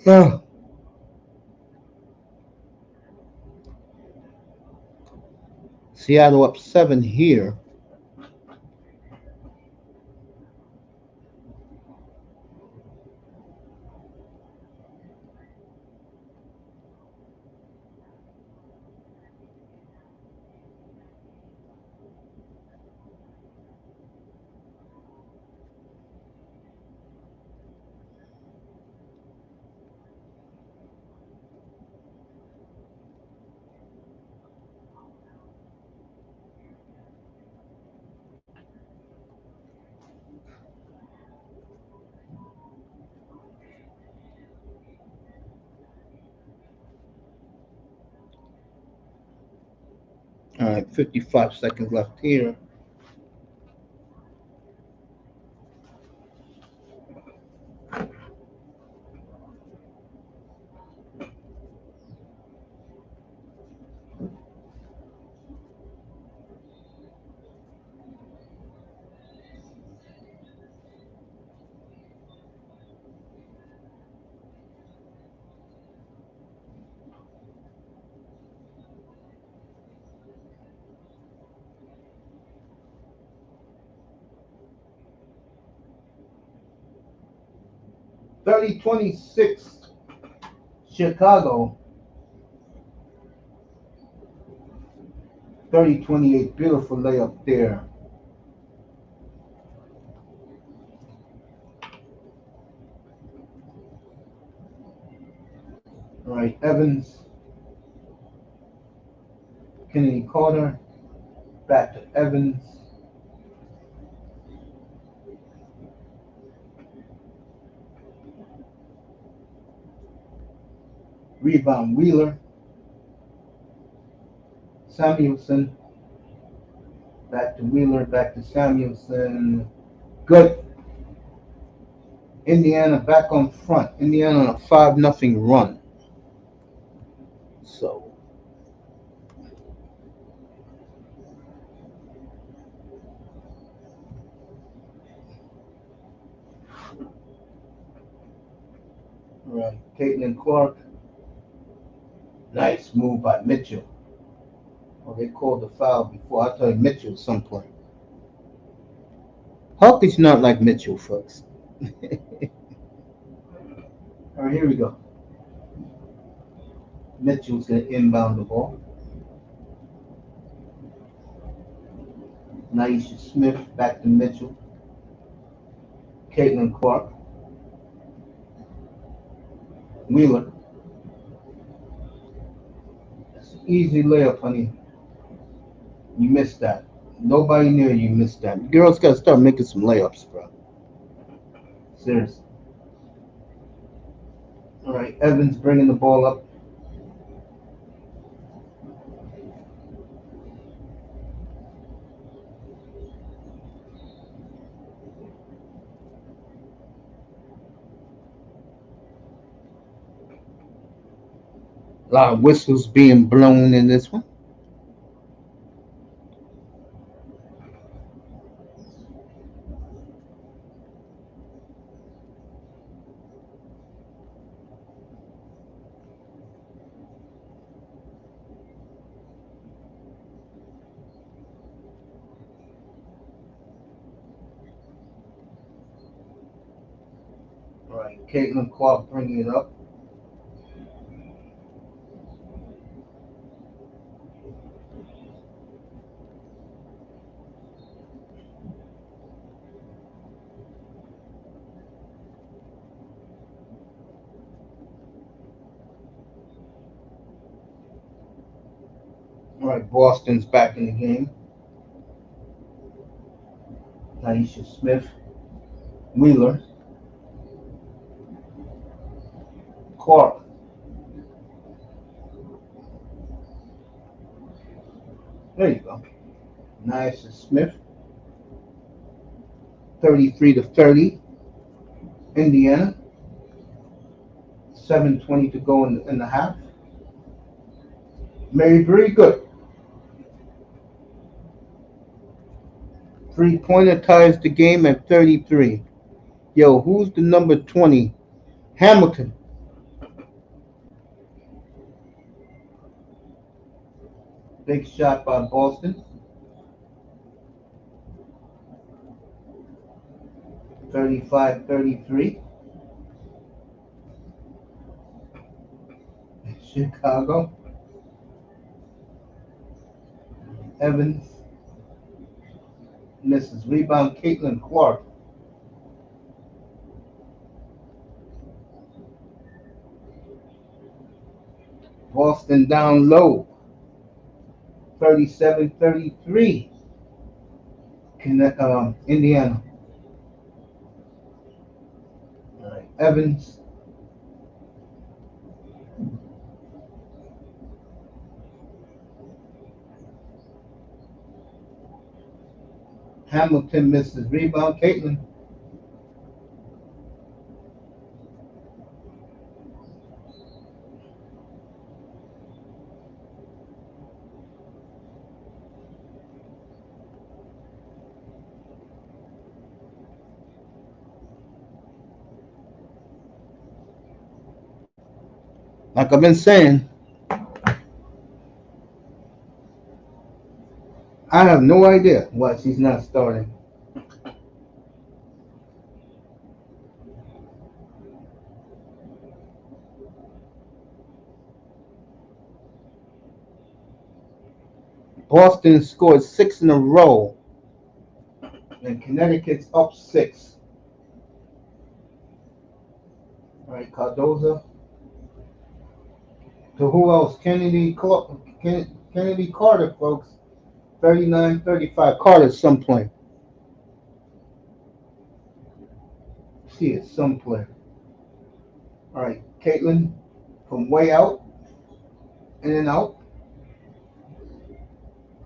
Oh. Seattle up 7 here. All right, 55 seconds left here. $30-26 Chicago. 30-28. Beautiful layup there. All right, Evans. Kennedy Carter. Back to Evans. Rebound Wheeler. Samuelson. Back to Wheeler. Back to Samuelson. Good. Indiana back on front. Indiana on a 5-0 run. So, right. Caitlin Clark. Nice move by Mitchell. Oh, they called the foul before. I tell you, Mitchell someplace. Huck is not like Mitchell, folks. All right, here we go. Mitchell's going to inbound the ball. Naisha Smith back to Mitchell. Caitlin Clark. Wheeler. That's an easy layup, honey. You missed that. Nobody near you missed that. Girls got to start making some layups, bro. Seriously. All right, Evans bringing the ball up. A lot of whistles being blown in this one. All right, Caitlin Clark bringing it up. All right, Boston's back in the game. Naisha Smith. Wheeler. Clark. There you go. Naisha Smith. 33-30. Indiana. 7:20 to go in the half. Mary Bree, good. 3-pointer ties the game at 33. Yo, who's the number 20? Hamilton. Big shot by Boston. 35-33. Chicago. Evans misses. Rebound, Caitlin Clark. Boston down low. 37-33. Indiana. All right. Evans. Hamilton misses. Rebound, Caitlin. Like I've been saying, I have no idea why she's not starting. Boston scored 6 in a row, and Connecticut's up 6. All right, Cardoso. To who else? Kennedy Carter, folks. 39-35. Carter's some player. She is some player. All right, Caitlin from way out, in and out.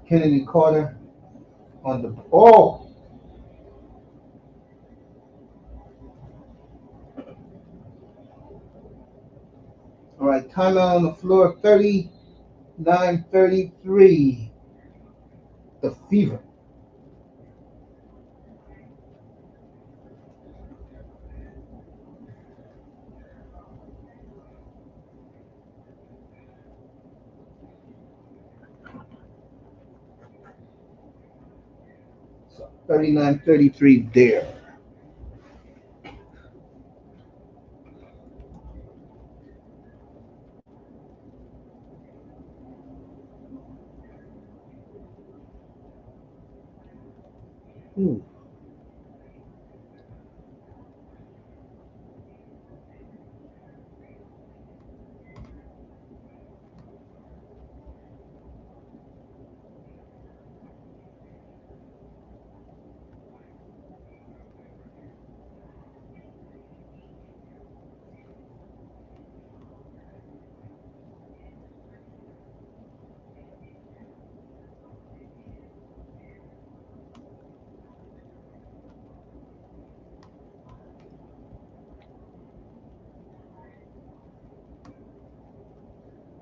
Kennedy Carter on the ball. All right, timeout on the floor. 39-33. The Fever. So 39-33 there. Ooh.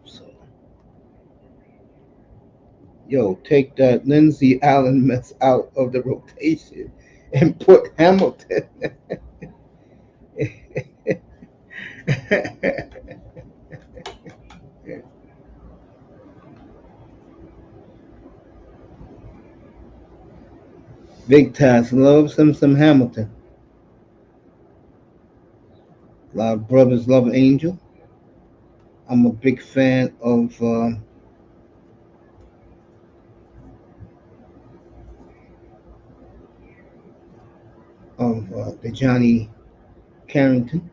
So, yo, take that Lindsay Allen mess out of the rotation and put Hamilton. Big Task loves him some Hamilton. A lot of brothers love Angel. I'm a big fan of the Johnny Carrington.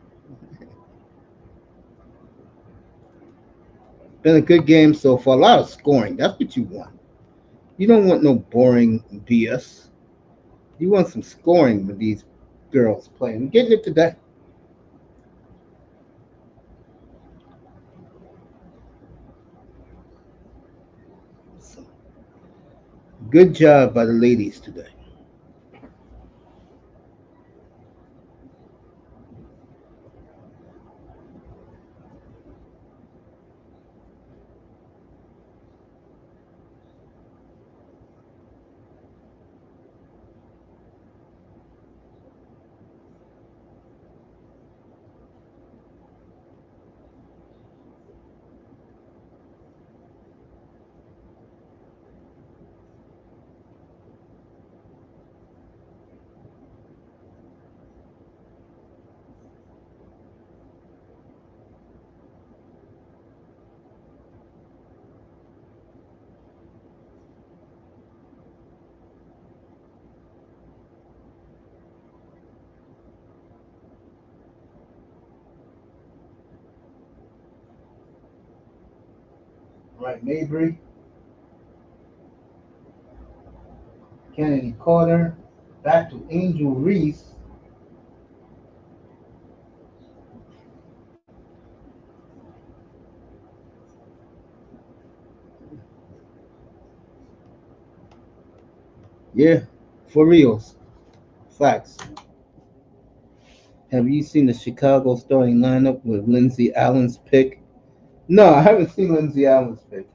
Been a good game so far. A lot of scoring. That's what you want. You don't want no boring BS. You want some scoring with these girls playing. Getting it today. So, good job by the ladies today. Right, Mabry, Kennedy Carter, back to Angel Reese. Yeah, for reals. Facts. Have you seen the Chicago starting lineup with Lindsey Allen's pick? No, I haven't seen Lindsey Allen's pick.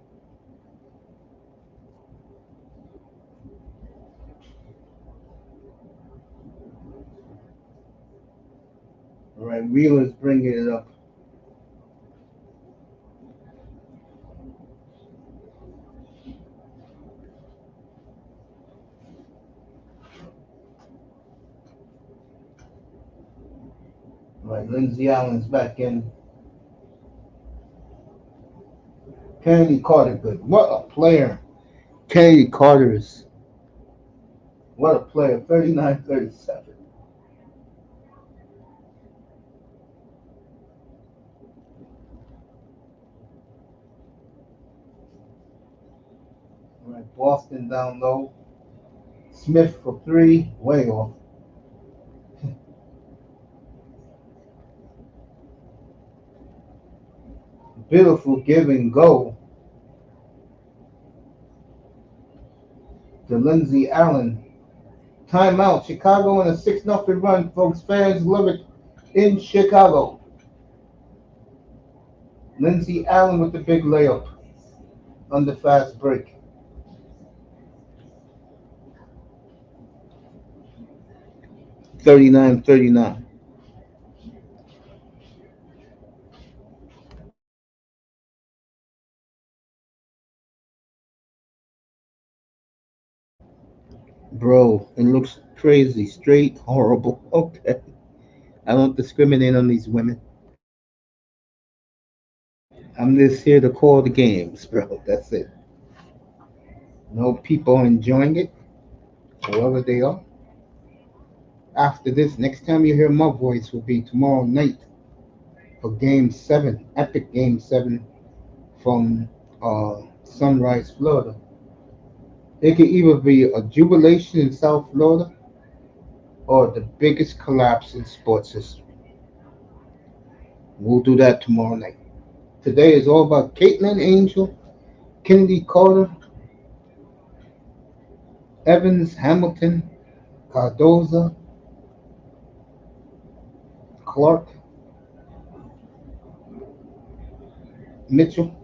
All right, Wheeler's bringing it up. All right, Lindsey Allen's back in. Kennedy Carter, good. What a player. Kennedy Carter is. What a player. 39-37. All right, Boston down low. Smith for three, way off. Beautiful give and go to Lindsey Allen. Timeout. Chicago on a 6-0 run. Folks, fans love it in Chicago. Lindsey Allen with the big layup on the fast break. 39-39. Bro, it looks crazy. Straight horrible. Okay. I don't discriminate on these women. I'm just here to call the games, bro. That's it. No people enjoying it, whoever they are. After this, next time you hear my voice will be tomorrow night for Game 7, epic Game 7 from Sunrise, Florida. It could either be a jubilation in South Florida or the biggest collapse in sports history. We'll do that tomorrow night. Today is all about Caitlin Angel, Kennedy Carter, Evans, Hamilton, Cardoso, Clark, Mitchell,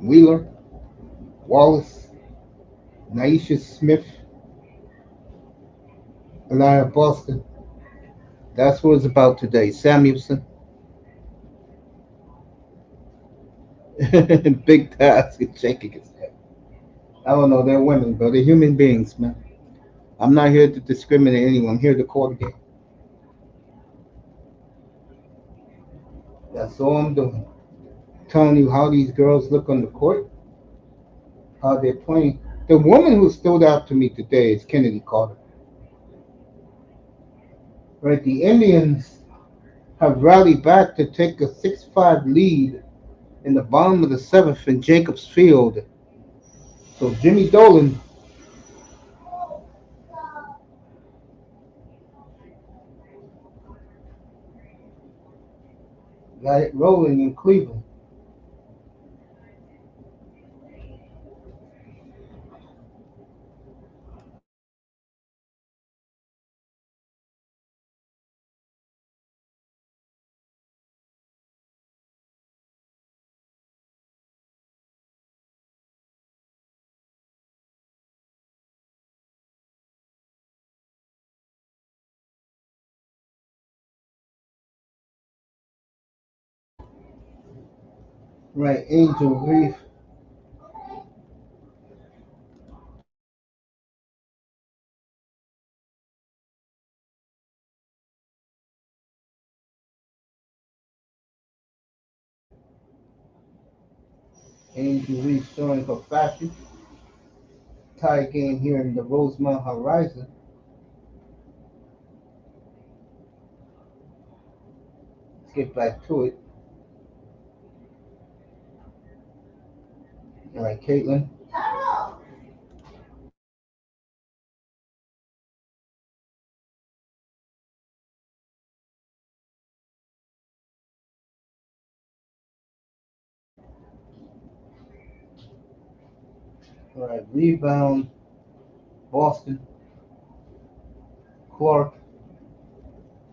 Wheeler, Wallace, Naisha Smith, Elia Boston. That's what it's about today. Samuelson. Big task and shaking his head. I don't know, they're women, but they're human beings, man. I'm not here to discriminate anyone. I'm here to call the game. That's all I'm doing. Telling you how these girls look on the court, how they're playing. The woman who stood out to me today is Kennedy Carter. Right, the Indians have rallied back to take a 6-5 lead in the bottom of the seventh in Jacobs Field. So Jimmy Dolan got it rolling in Cleveland. Right, Angel Reef. Angel Reef showing her fashion. Tie game here in the Rosemont Horizon. Let's get back to it. All right, Caitlin. All right, rebound, Boston, Clark,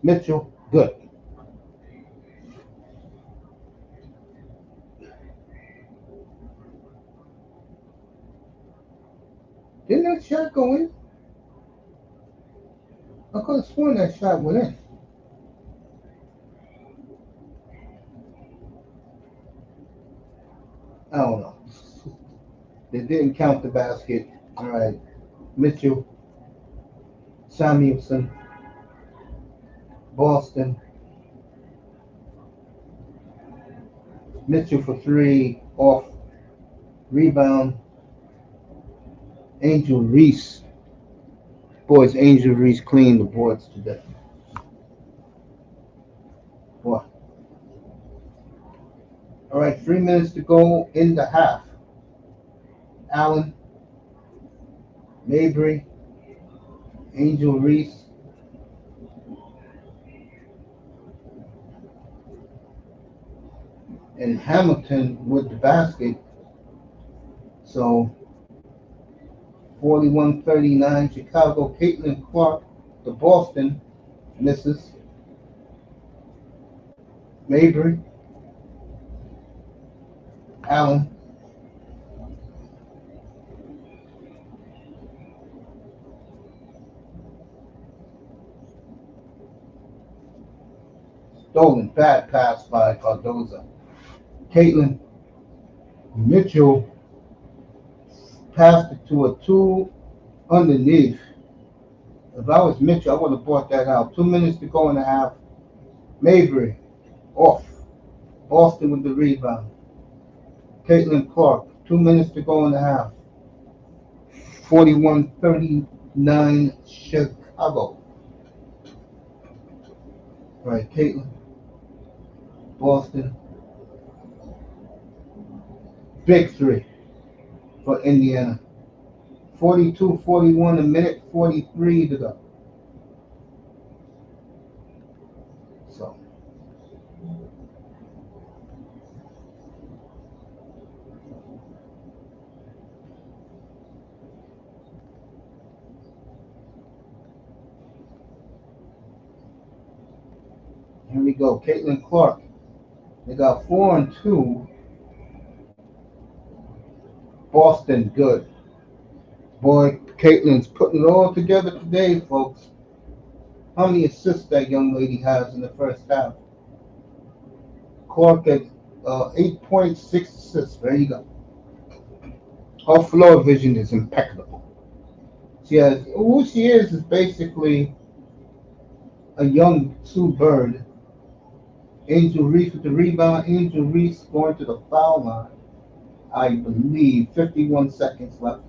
Mitchell, good. Didn't that shot go in? I could have sworn that shot went in. I don't know. They didn't count the basket. All right, Mitchell, Samuelson, Boston, Mitchell for three, off, rebound, Angel Reese. Boys, Angel Reese cleaned the boards today. Boy. All right, 3 minutes to go in the half. Allen, Mabry, Angel Reese, and Hamilton with the basket. So 41-39, Chicago. Caitlin Clark, the Boston, misses. Mabry, Allen, stolen, bad pass by Cardoso. Caitlin Mitchell passed it to a two underneath. If I was Mitchell, I would have brought that out. 2 minutes to go in the half. Mabry, off. Boston with the rebound. Caitlin Clark, 2 minutes to go in the half. 41-39 Chicago. All right, Caitlin, Boston. Big three for Indiana. 42-41, a minute 43 to go. So, here we go. Caitlin Clark. They got 4 and 2. Boston, good. Boy, Caitlin's putting it all together today, folks. How many assists that young lady has in the first half? Clark at 8.6 assists. There you go. Her floor vision is impeccable. Who she is basically a young Sue Bird. Angel Reese with the rebound. Angel Reese going to the foul line. I believe 51 seconds left.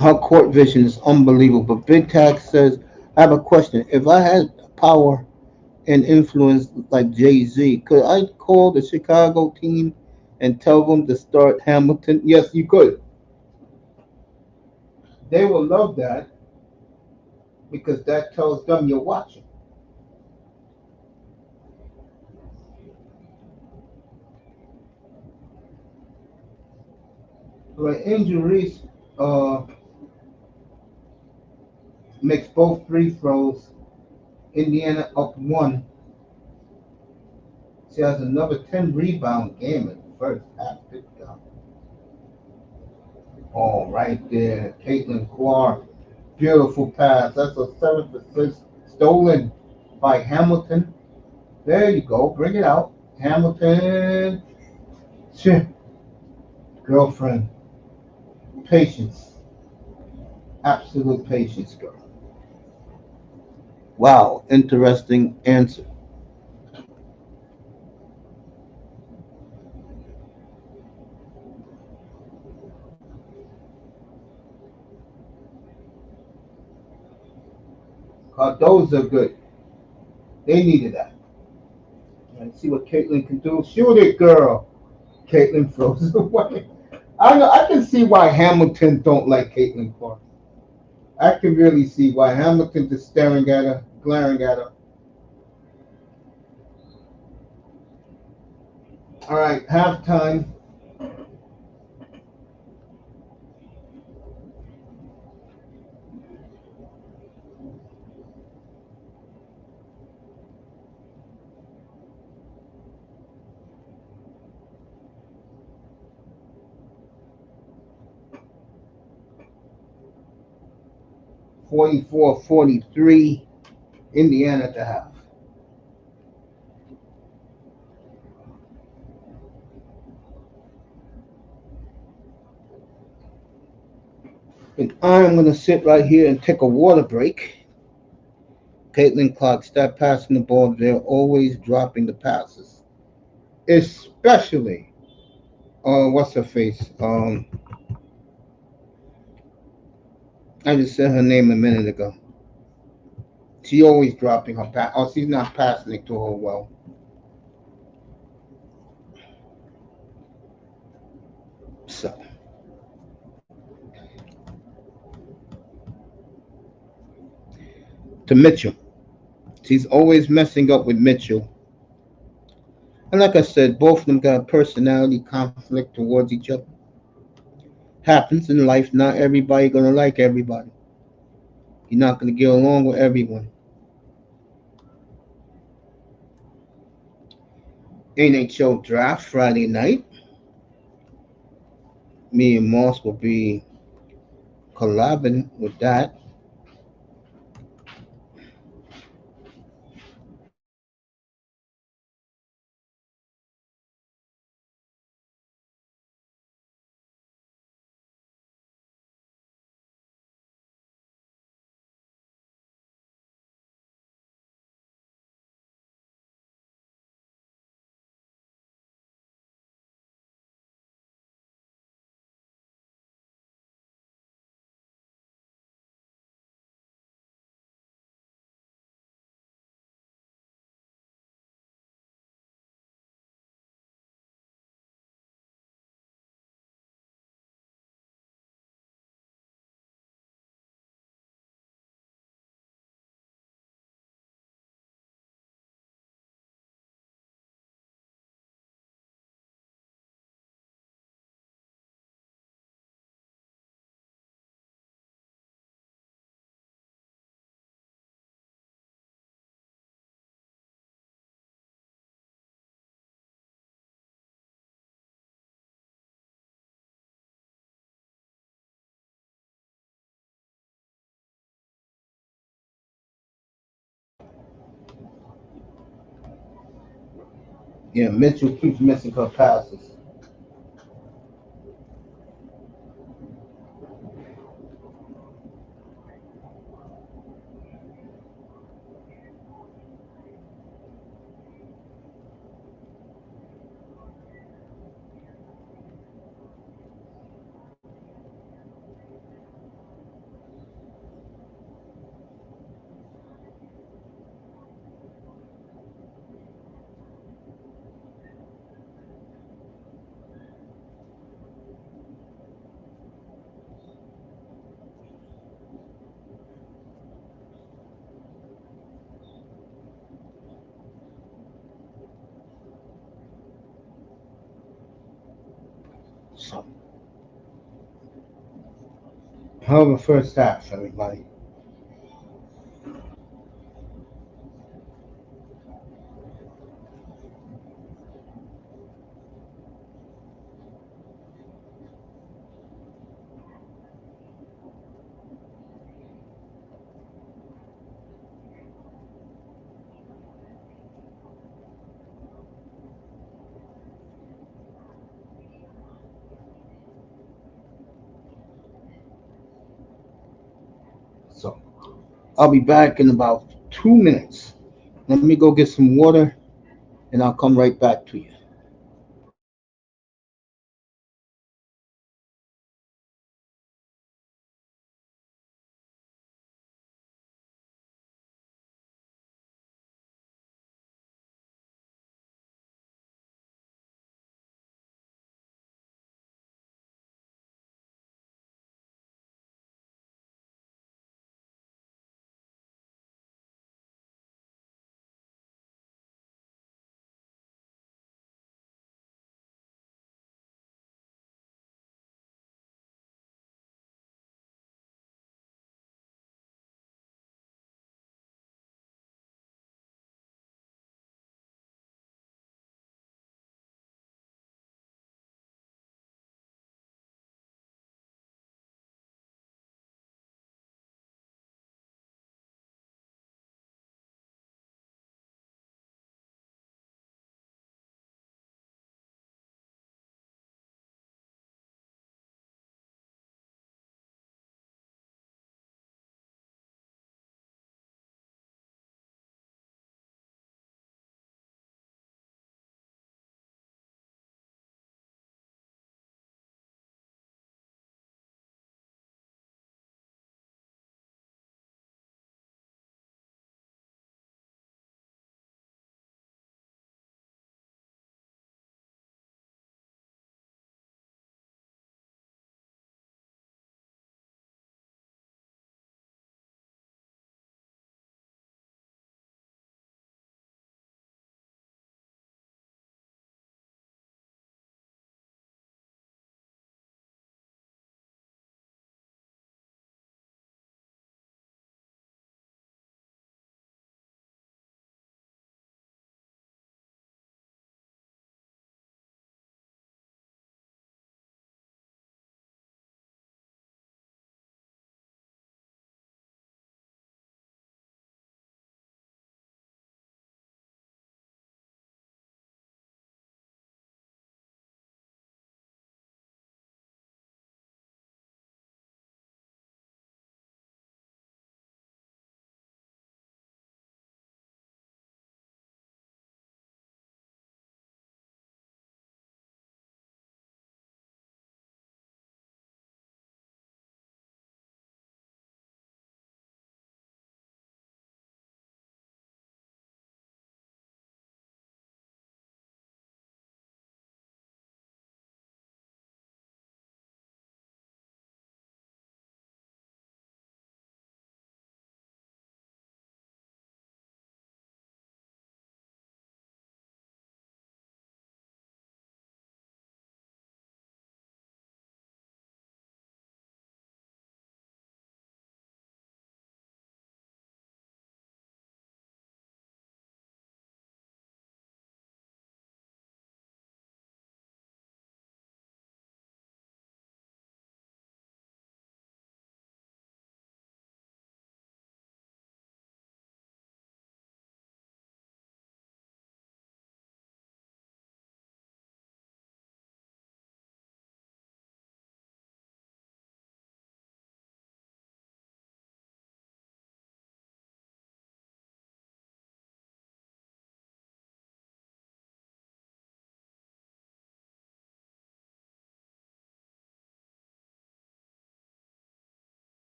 Her court vision is unbelievable. Big Tag says, I have a question. If I had power and influence like Jay-Z, could I call the Chicago team and tell them to start Hamilton? Yes, you could. They will love that because that tells them you're watching. Right, Angel Reese uh, makes both free throws. Indiana up one. She has another 10 rebound game in the first half. Good job. Oh, right there. Caitlin Clark. Beautiful pass. That's a 7th assist stolen by Hamilton. There you go. Bring it out. Hamilton. Girlfriend. Patience. Absolute patience, girl. Wow. Interesting answer. Cardoso good. They needed that. right, see what Caitlin can do. Shoot it, girl. Caitlin throws it away. I know. I can see why Hamilton don't like Caitlin Clark. I can really see why Hamilton just staring at her, glaring at her. All right, halftime. 44-43, Indiana at the half. And I'm going to sit right here and take a water break. Caitlin Clark, start passing the ball. They're always dropping the passes. Especially, what's her face? I just said her name a minute ago. She always dropping her pass. Oh, she's not passing it to her well. So, to Mitchell. She's always messing up with Mitchell. And like I said, both of them got a personality conflict towards each other. Happens in life. Not everybody gonna like everybody. You're not gonna get along with everyone. NHL draft Friday night. Me and Moss will be collabing with that. Yeah, Mitchell keeps missing her passes. So, hell of a first half, everybody. So, I'll be back in about 2 minutes. Let me go get some water, and I'll come right back to you.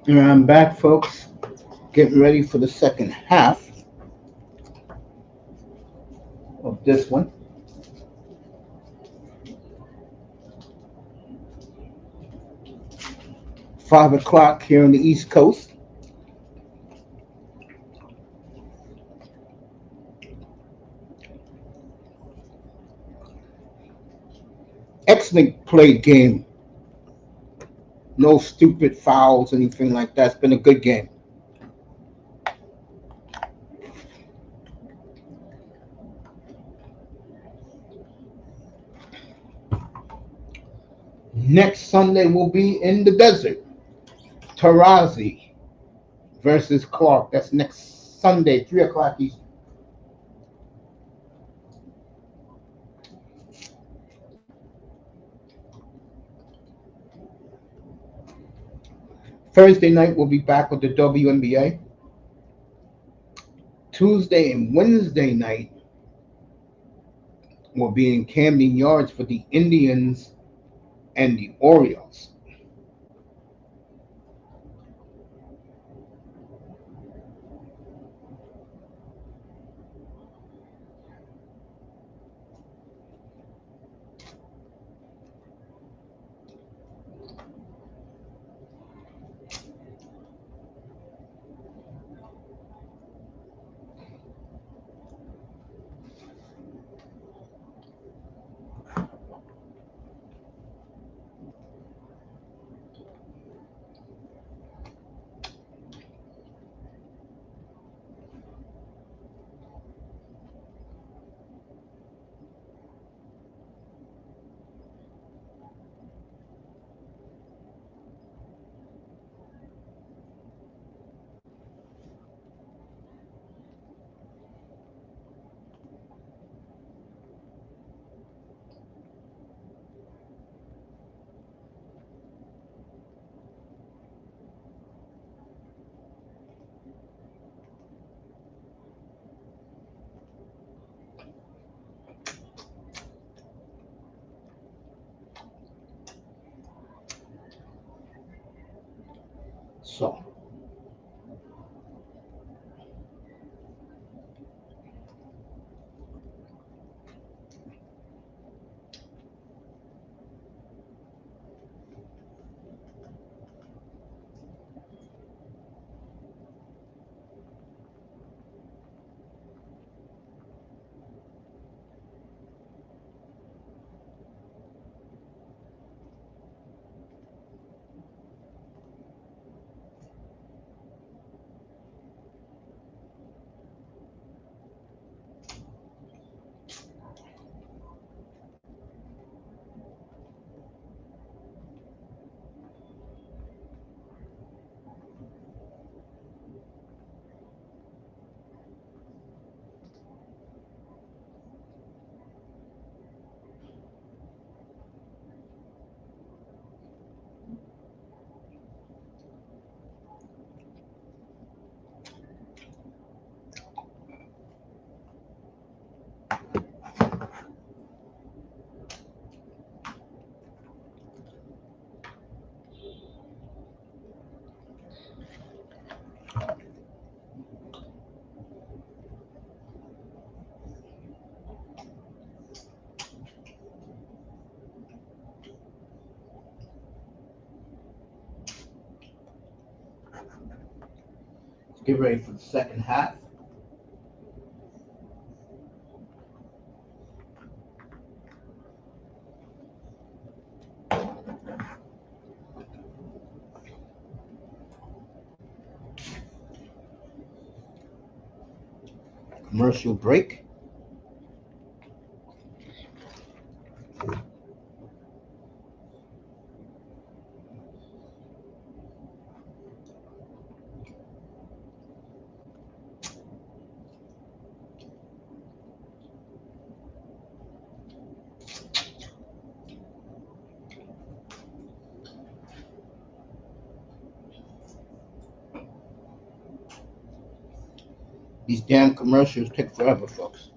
And I'm back, folks, getting ready for the second half of this one. 5 o'clock here on the East Coast. Excellent played game. No stupid fouls, anything like that. It's been a good game. Next Sunday will be in the desert. Tarazi versus Clark. That's next Sunday, 3 o'clock Eastern. Thursday night we'll be back with the WNBA. Tuesday and Wednesday night will be in Camden Yards for the Indians and the Orioles. So get ready for the second half. Commercial break. These damn commercials take forever, folks.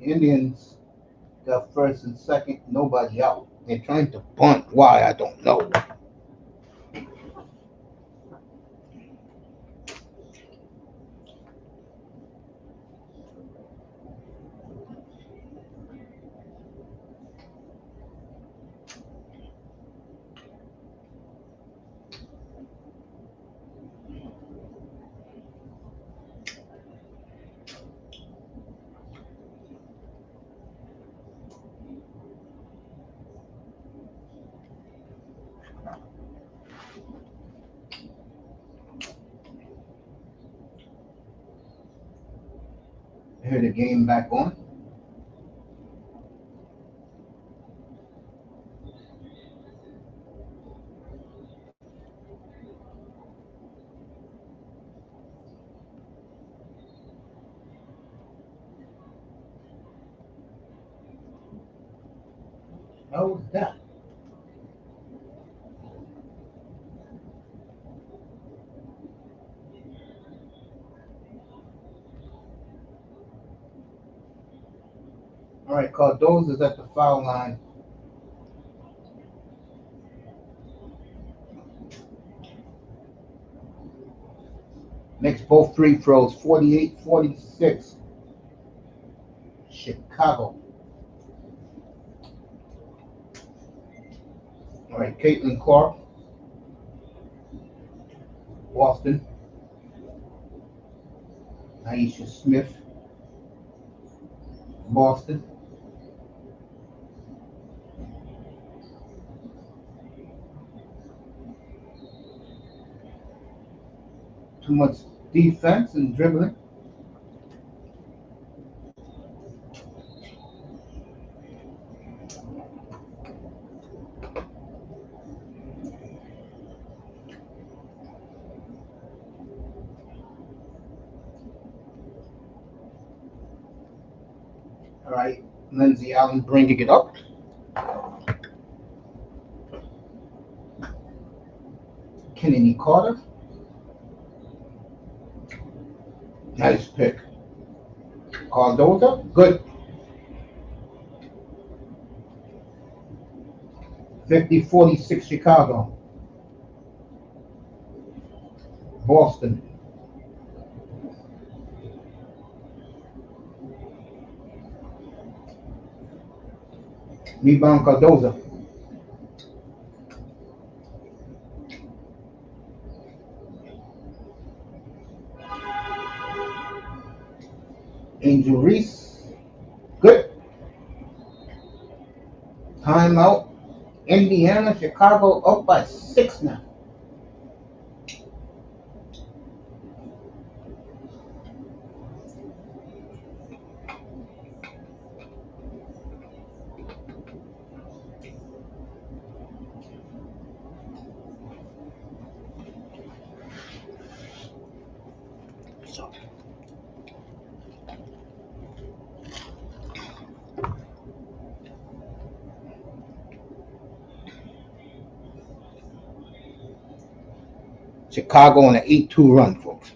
The Indians got first and second, nobody out. They're trying to bunt. Why? I don't know. Here the game back on. How was that? All right, Cardoso is at the foul line. Makes both free throws, 48-46. Chicago. All right, Caitlin Clark. Boston. Aisha Smith. Boston. Too much defense and dribbling. All right, Lindsay Allen bringing it up. Kennedy Carter. Nice pick. Cardoso, good. 50-46 Chicago. Boston. Rebound Cardoso. Angel Reese. Good. Timeout. Indiana, Chicago up by 6 now. Chicago on an 8-2 run, folks.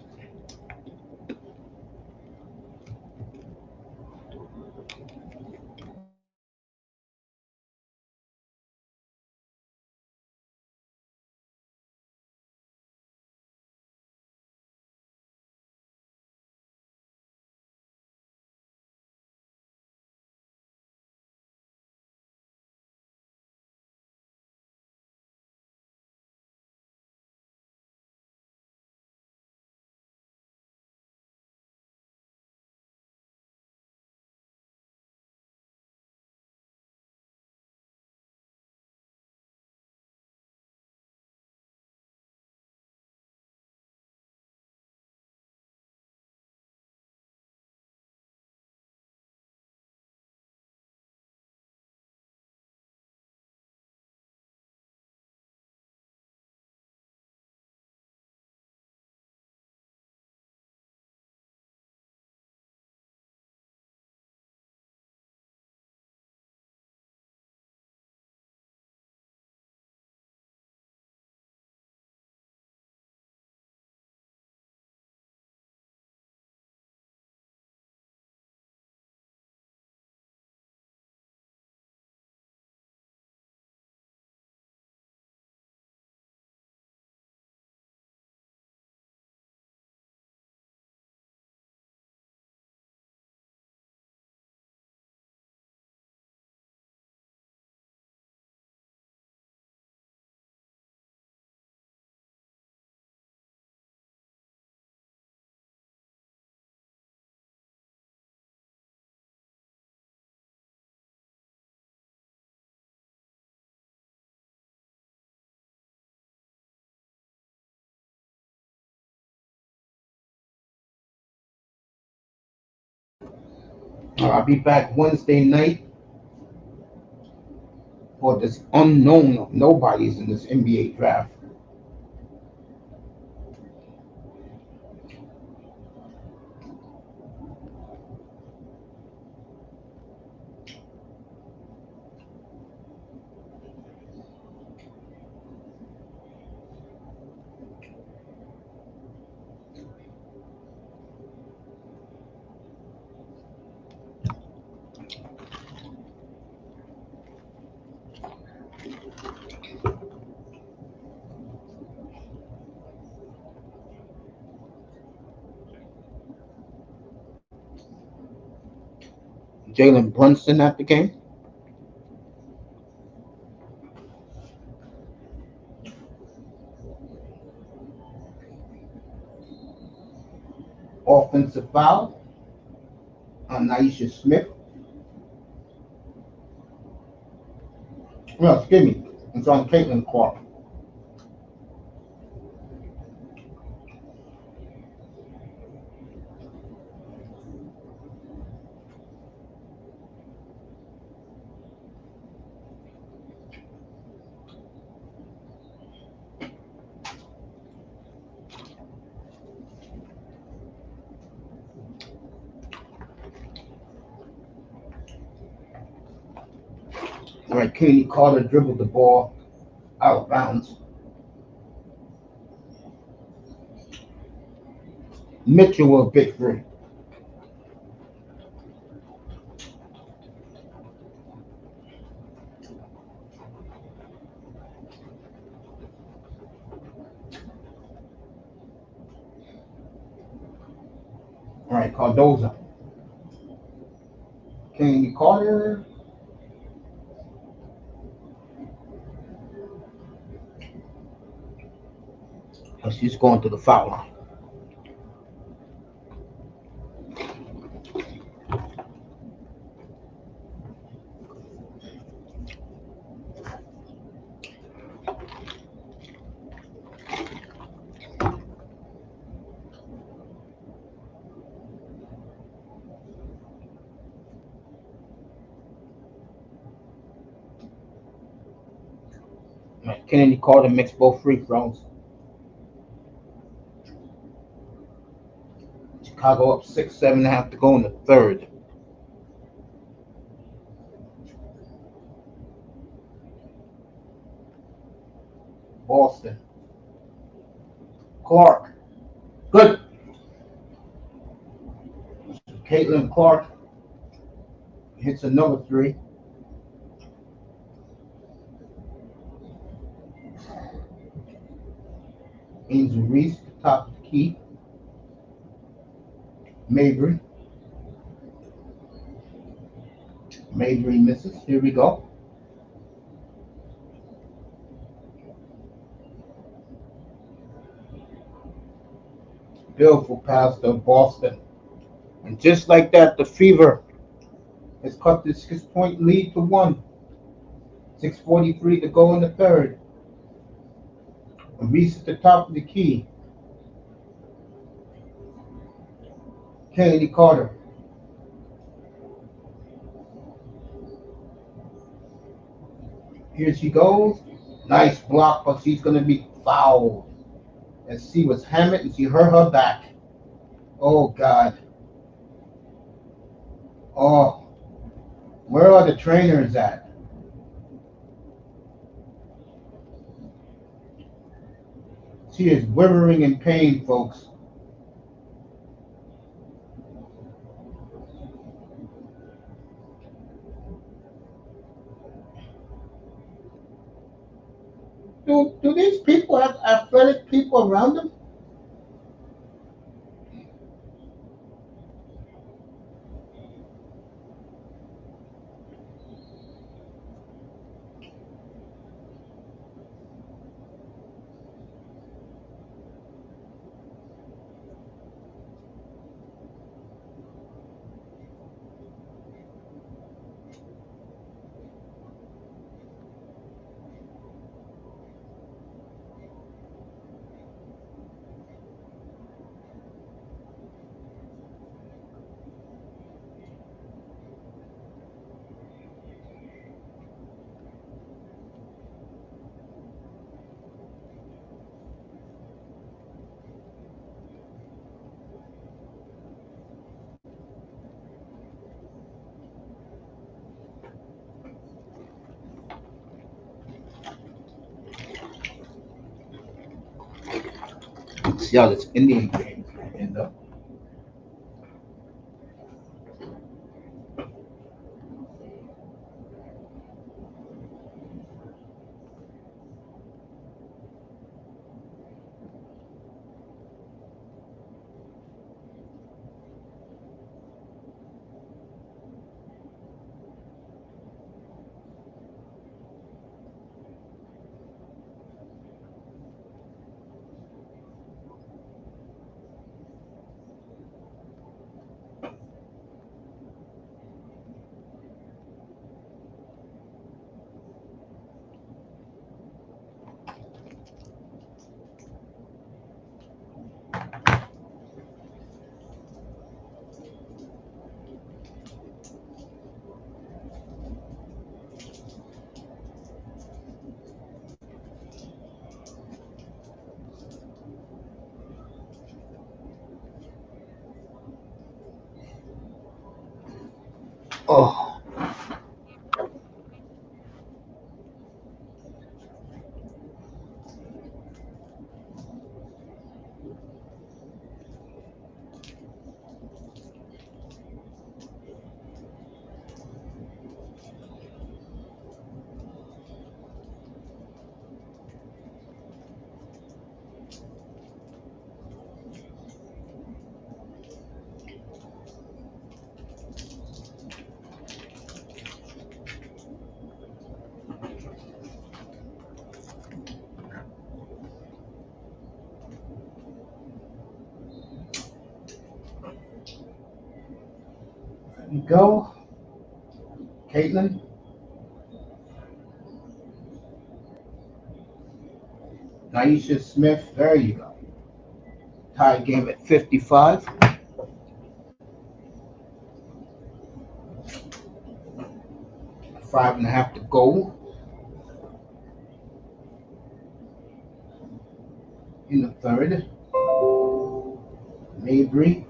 I'll be back Wednesday night for this unknown of nobodies in this NBA draft. Jalen Brunson at the game. Offensive foul on Naisha Smith. No, excuse me. It's on Caitlin Clark. All right, Katie Carter dribbled the ball out of bounds. Mitchell with a big three. All right, Cardoso. Katie Carter. She's going to the foul line. Kennedy Carter makes both free throws. Chicago up 6, 7.5 to go in the third. Boston. Clark. Good. Caitlin Clark hits another three. Angel Reese, top of the key. Mabry. Mabry misses. Here we go. Beautiful pass to Boston. And just like that, the Fever has cut this 6-point lead to 1. 6:43 to go in the third. Reese at the top of the key. Kennedy Carter. Here she goes. Nice block, but she's going to be fouled. And she was hammered and she hurt her back. Oh, God. Oh, where are the trainers at? She is quivering in pain, folks. Do these people have athletic people around them? See how this Indian game end up. Oh. There you go. Caitlin. Naisha Smith. There you go. Tie game at 55. 5.5 to go in the third. Mabry.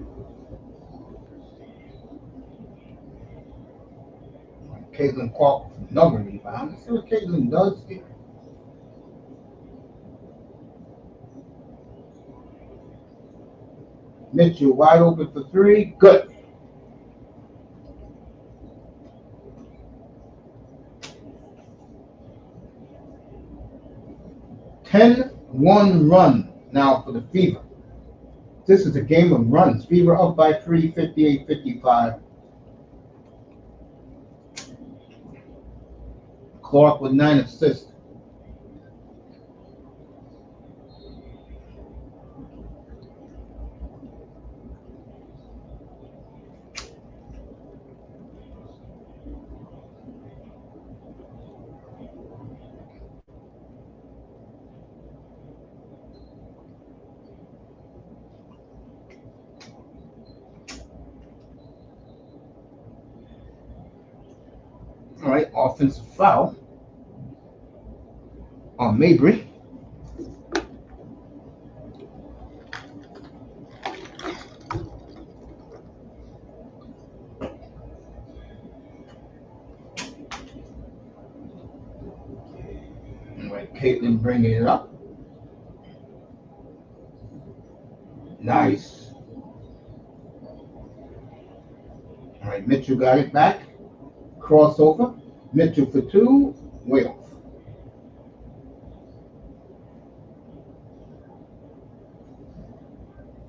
Caitlin Clark with another rebound. Let's see what Caitlin does here. Mitchell wide open for three. Good. (10-1) run now for the Fever. This is a game of runs. Fever up by 3, 58-55. Clark with 9 assists. All right, offensive foul on Mabry. All right, Caitlin bringing it up. Nice. All right, Mitchell got it back. Crossover. Mitchell for two. Way off.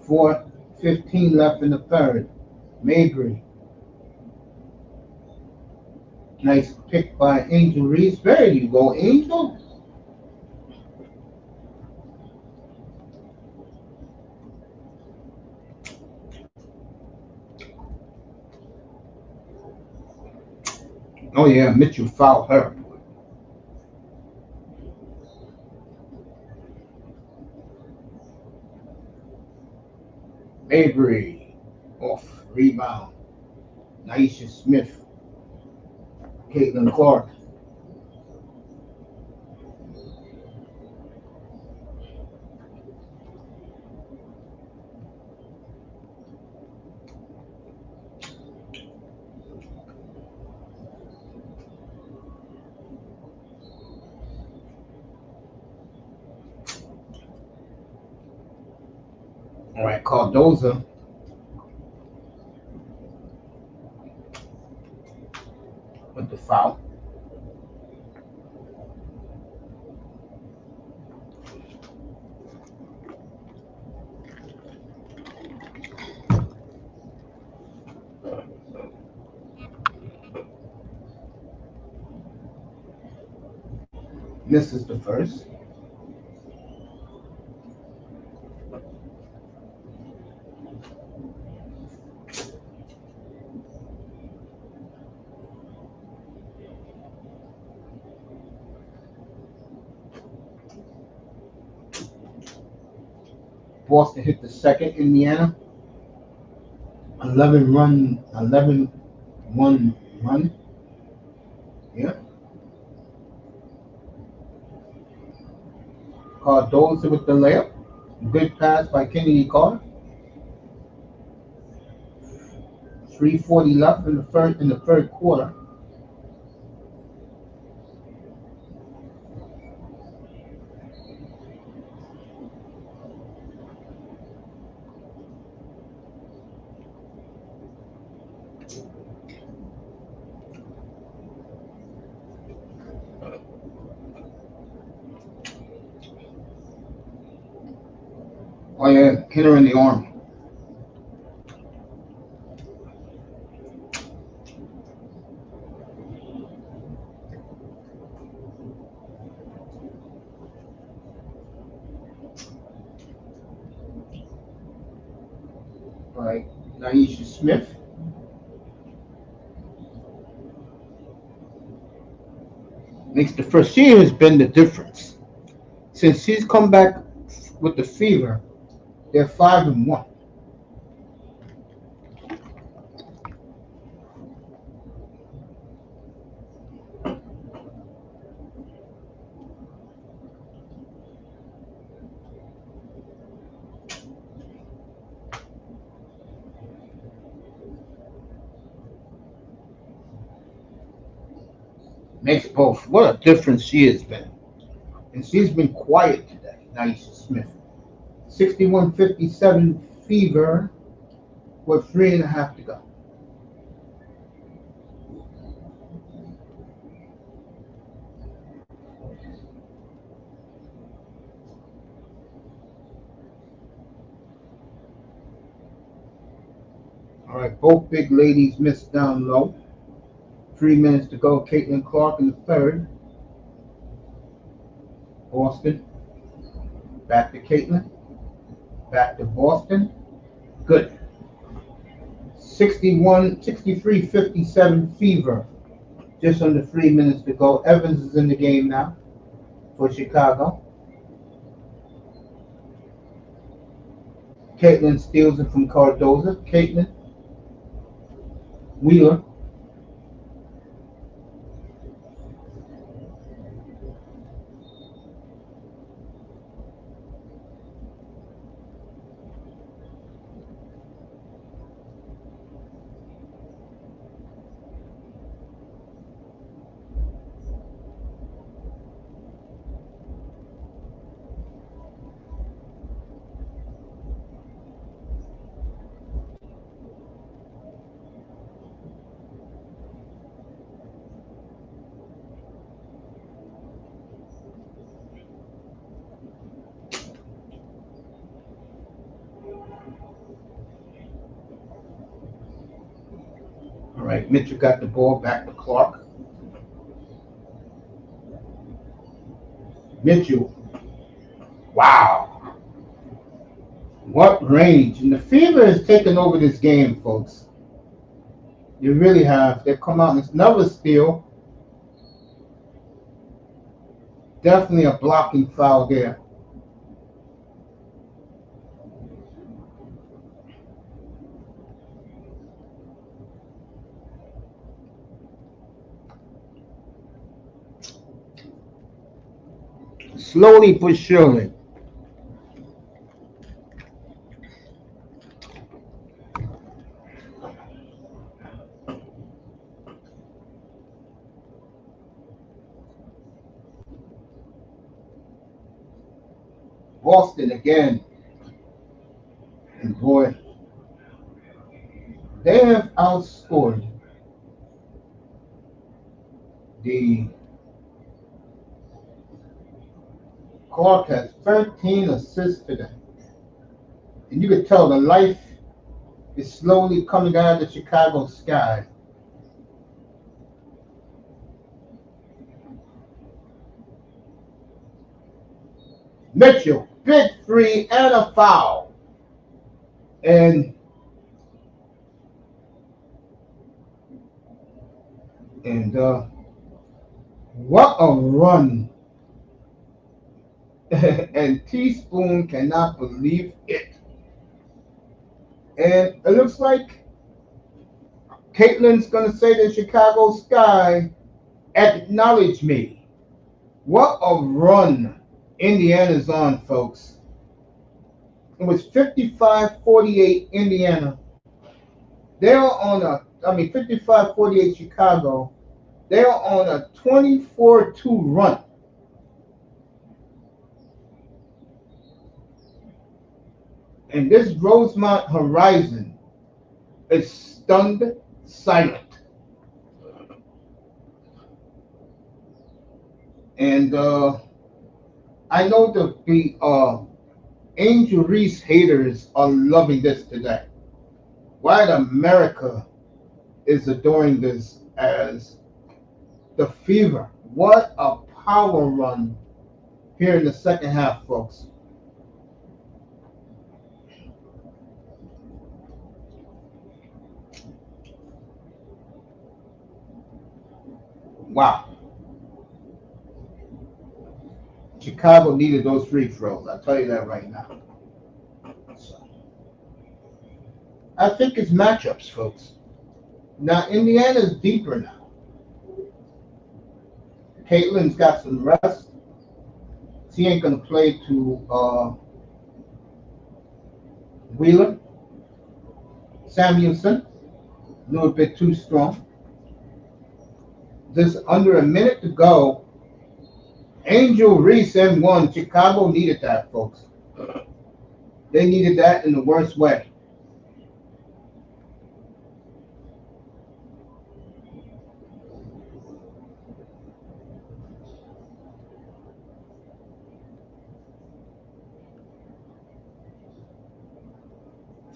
4:15 left in the third. Mabry. Nice pick by Angel Reese. There you go, Angel. Oh yeah, Mitchell fouled her. Mabry off rebound. Naisha Smith. Caitlin Clark. All right, Cardoso with the foul. Misses the first. Boston hit the second. Indiana 11-1 run. Yeah. Cardoso with the layup. Good pass by Kennedy Carter. 3:40 left in the third quarter. Oh yeah, hit her in the arm. All right, Naisha Smith. Makes the first. She has been the difference since she's come back with the fever. They're 5-1. Makes both. What a difference she has been, and she's been quiet today. Naisha Smith. 61-57 fever with 3.5 to go. All right, both big ladies missed down low. 3 minutes to go. Caitlin Clark in the third. Boston. Back to Caitlin. Back to Boston. Good. 63-57 fever. Just under 3 minutes to go. Evans is in the game now for Chicago. Caitlin steals it from Cardoso. Caitlin. Wheeler. All right, Mitchell got the ball back to Clark. Mitchell. Wow. What range. And the Fever has taken over this game, folks. They really have. They've come out and it's another steal. Definitely a blocking foul there. Slowly but surely. Boston again. boy, they have outscored the Clark has 13 assists today. And you could tell the life is slowly coming out of the Chicago sky. Mitchell, big three and a foul. And what a run. And Teaspoon cannot believe it. And it looks like Caitlin's going to say to Chicago Sky, acknowledge me. What a run Indiana's on, folks. It was 55-48 Indiana. They're on 55-48 Chicago. They're on a 24-2 run. And this Rosemont Horizon is stunned silent. And I know the Angel Reese haters are loving this today. White America is adoring this as the fever. What a power run here in the second half, folks. Wow. Chicago needed those free throws. I'll tell you that right now. So, I think it's matchups, folks. Now, Indiana's deeper now. Caitlin's got some rest. She ain't going to play to Wheeler. Samuelson, a little bit too strong. There's under a minute to go. Angel Reese and one. Chicago needed that, folks. They needed that in the worst way.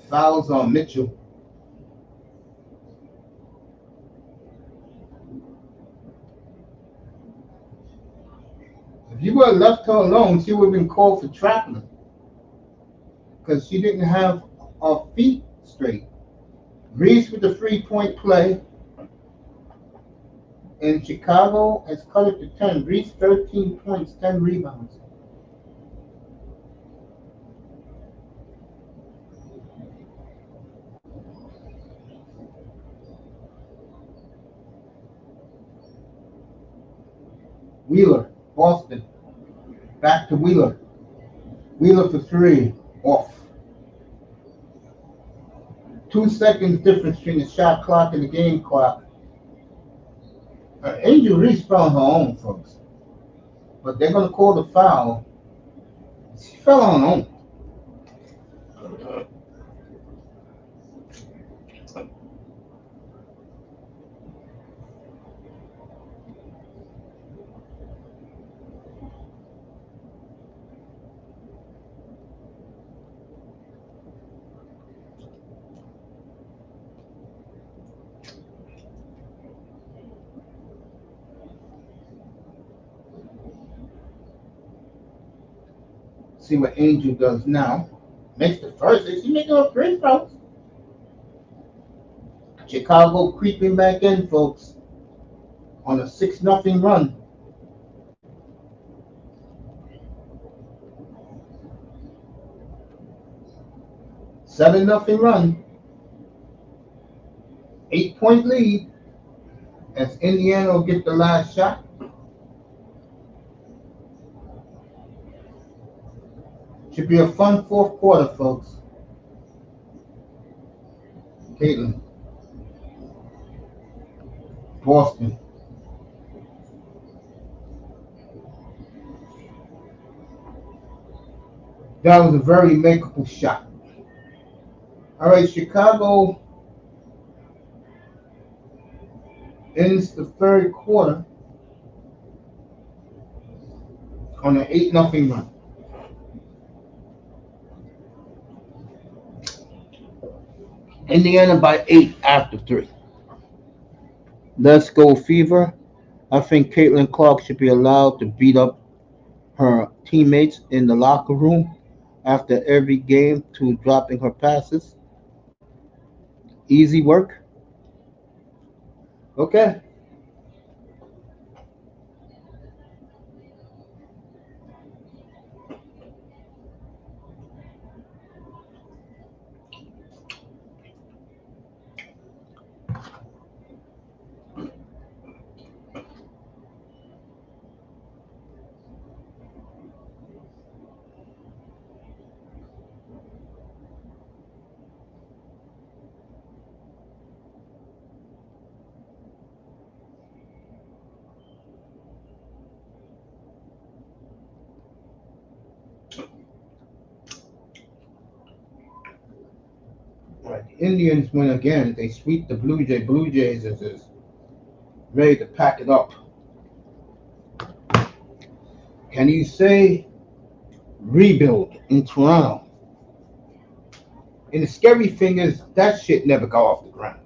Fouls on Mitchell. If you would have left her alone, she would have been called for traveling because she didn't have her feet straight. Reese with the 3-point play. And Chicago has cut it to 10. Reese 13 points, 10 rebounds. Wheeler, Boston. Back to Wheeler. Wheeler for three. Off. 2 seconds difference between the shot clock and the game clock. Angel Reese fell on her own, folks. But they're going to call the foul. She fell on her own. See what Angel does now. Makes the first. Is she making up free throws? Chicago creeping back in, folks, on a 6-0 run. $7-0 run. 8-point lead as Indiana will get the last shot. Should be a fun fourth quarter, folks. Caitlin. Boston. That was a very makeable shot. All right, Chicago ends the third quarter on an 8-0 run. Indiana by 8 after 3. Let's go, Fever. I think Caitlin Clark should be allowed to beat up her teammates in the locker room after every game to dropping her passes. Easy work. Okay. All right. The Indians win again. They sweep the Blue Jays. Blue Jays is ready to pack it up. Can you say rebuild in Toronto? And the scary thing is that shit never got off the ground.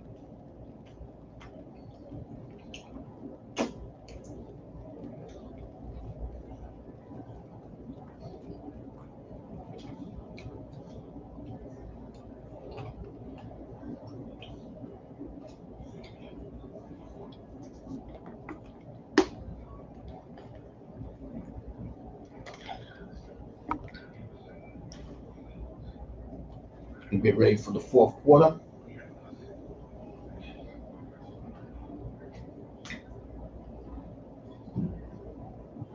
And get ready for the fourth quarter.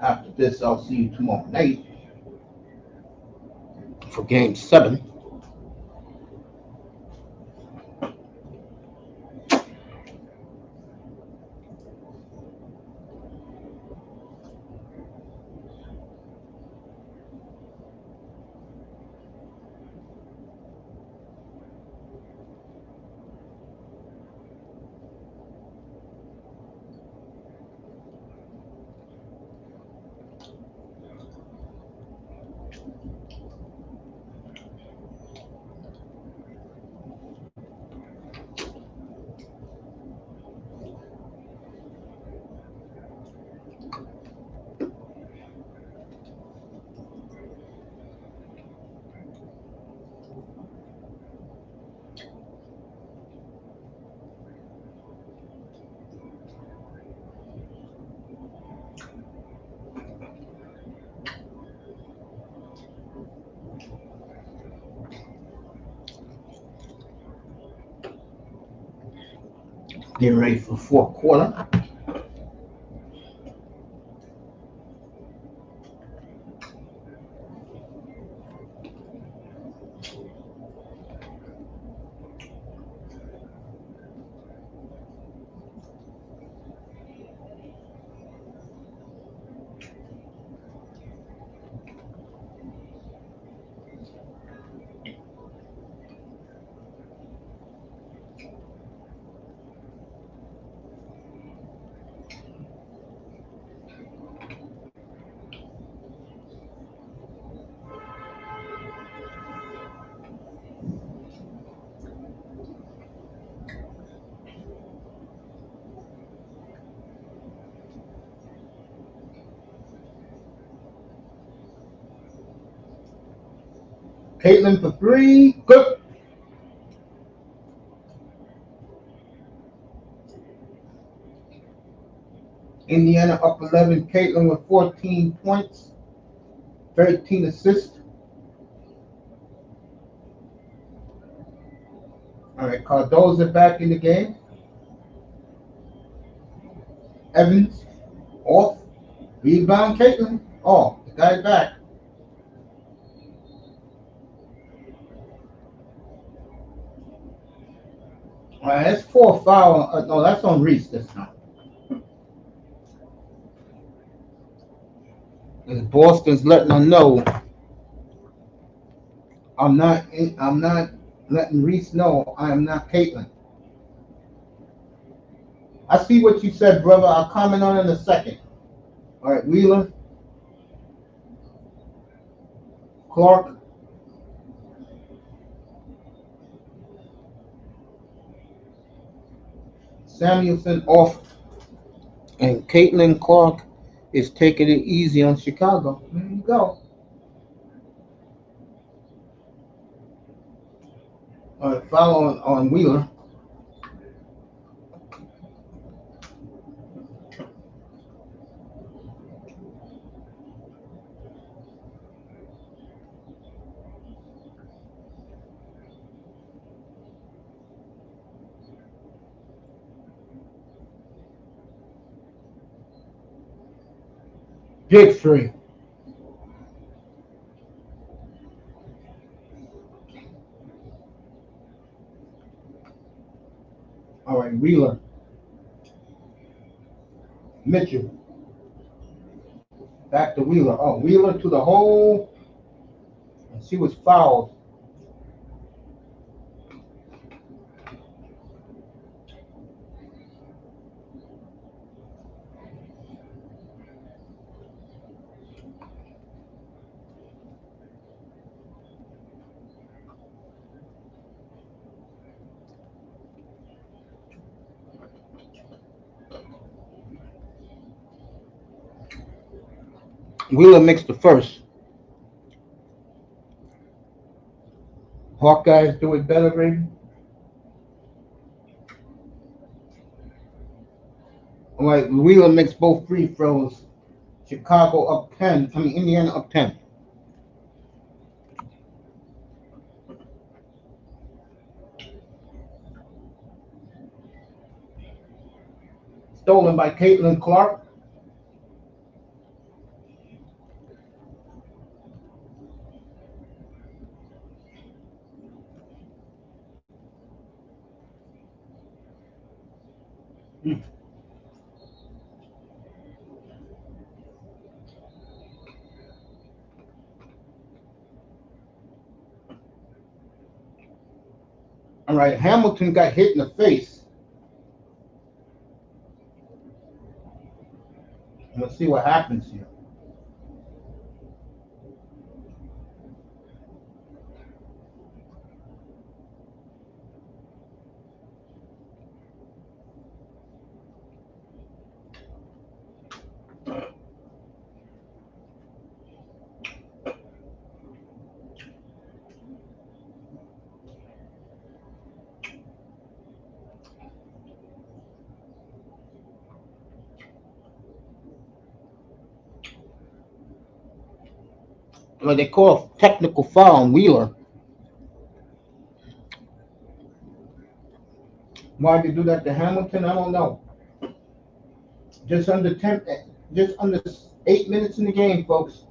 After this, I'll see you tomorrow night for game 7. Getting ready for the fourth quarter. Caitlin for 3. Good. Indiana up 11. Caitlin with 14 points, 13 assists. All right, Cardoso back in the game. Evans off. Rebound, Caitlin. Oh, the guy back. All right, that's 4 foul. No, that's on Reese this time. As Boston's letting them know I'm not letting Reese know I am not Caitlin. I see what you said, brother. I'll comment on it in a second. All right, Wheeler, Clark, Samuelson off, and Caitlin Clark is taking it easy on Chicago. There you go. All right, follow on Wheeler. Big three. All right, Wheeler, Mitchell, back to Wheeler. Oh, Wheeler to the hole, and she was fouled. Wheeler makes the first. Hawkeyes do it better, baby. All right, Wheeler makes both free throws. Chicago up 10. Indiana up 10. Stolen by Caitlin Clark. All right, Hamilton got hit in the face. Let's see what happens here. Well, they call a technical foul on Wheeler. Why they do that to Hamilton, I don't know. Just under 10, just under 8 minutes in the game, folks.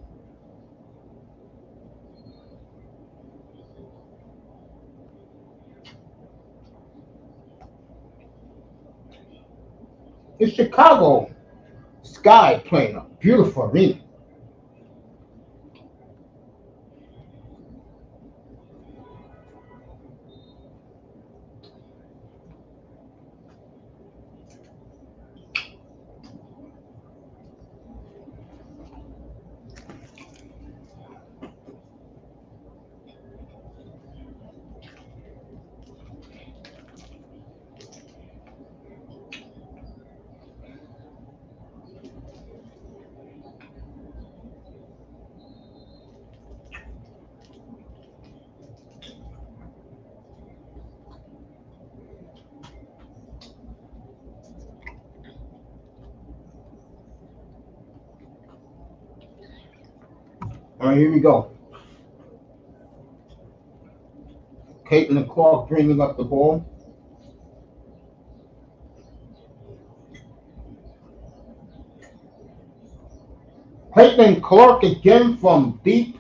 It's Chicago Sky playing a beautiful arena. All right, here we go. Caitlin Clark bringing up the ball. Caitlin Clark again from deep.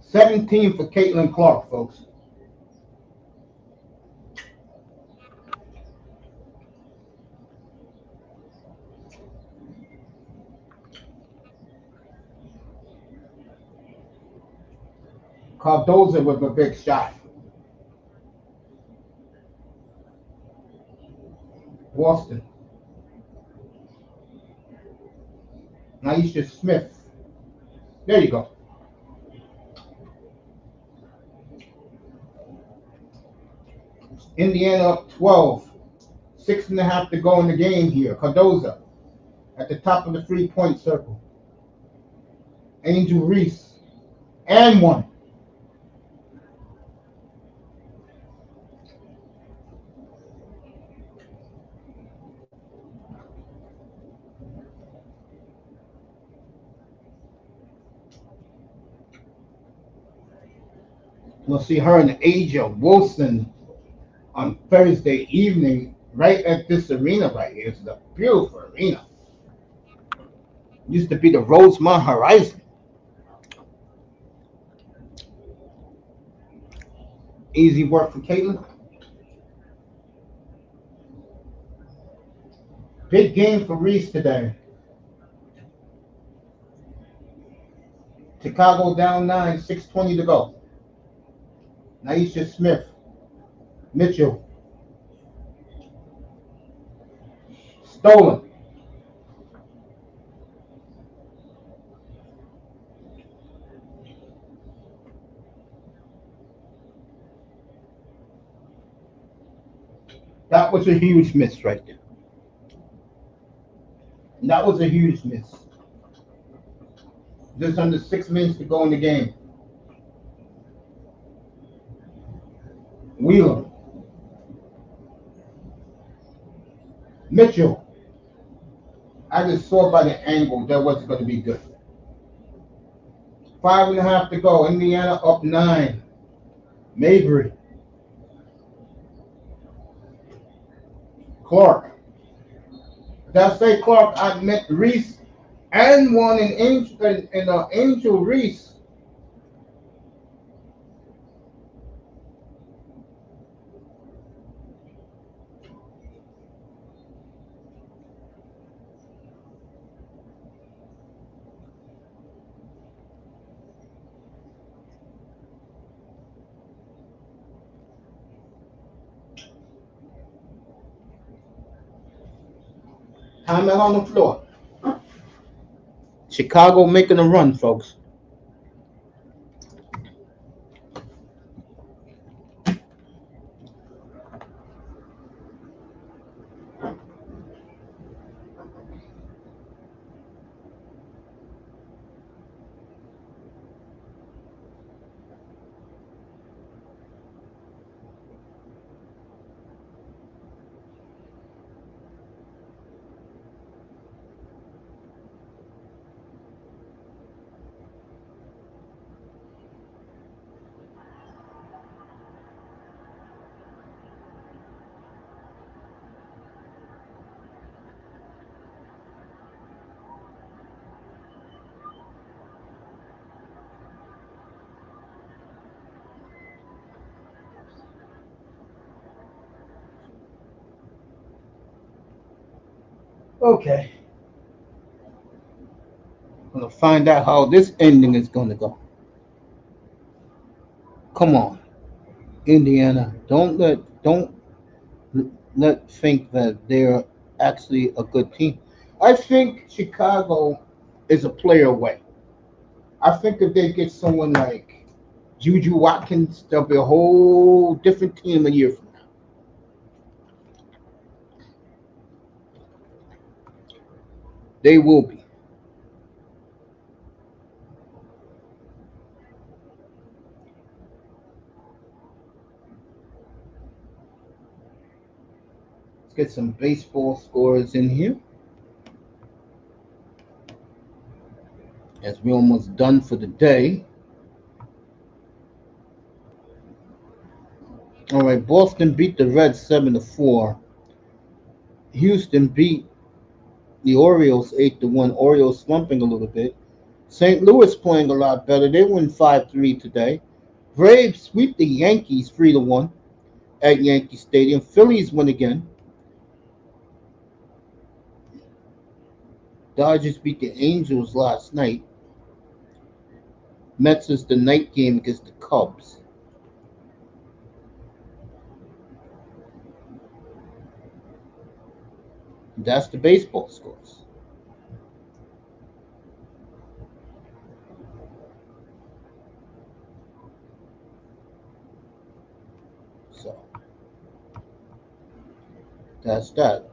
17 for Caitlin Clark, folks. Cardoso with a big shot. Boston. Naisha Smith. There you go. Indiana up 12. 6.5 to go in the game here. Cardoso at the top of the 3-point circle. Angel Reese. And one. We'll see her and Asia Wilson on Thursday evening right at this arena right here. It's a beautiful arena. Used to be the Rosemont Horizon. Easy work for Caitlin. Big game for Reese today. Chicago down 9, 6:20 to go. Naisha Smith. Mitchell. Stolen. That was a huge miss right there. That was a huge miss. Just under 6 minutes to go in the game. Wheeler. Mitchell. I just saw by the angle that wasn't going to be good. 5.5 to go. Indiana up 9. Mabry. Clark. Did I say Clark? I meant Reese and one in Angel Reese. Timeout on the floor. Chicago making a run, folks. Okay. I'm gonna find out how this ending is gonna go. Come on, Indiana. Don't let think that they're actually a good team. I think Chicago is a player away. I think if they get someone like Juju Watkins, they'll be a whole different team a year from now. They will be. Let's get some baseball scores in here as we're almost done for the day. All right, Boston beat the Reds 7-4. Houston beat the Orioles 8-1. Orioles slumping a little bit. St. Louis playing a lot better. They win 5-3 today. Braves sweep the Yankees 3-1 at Yankee Stadium. Phillies win again. Dodgers beat the Angels last night. Mets is the night game against the Cubs. That's the baseball scores. So that's that.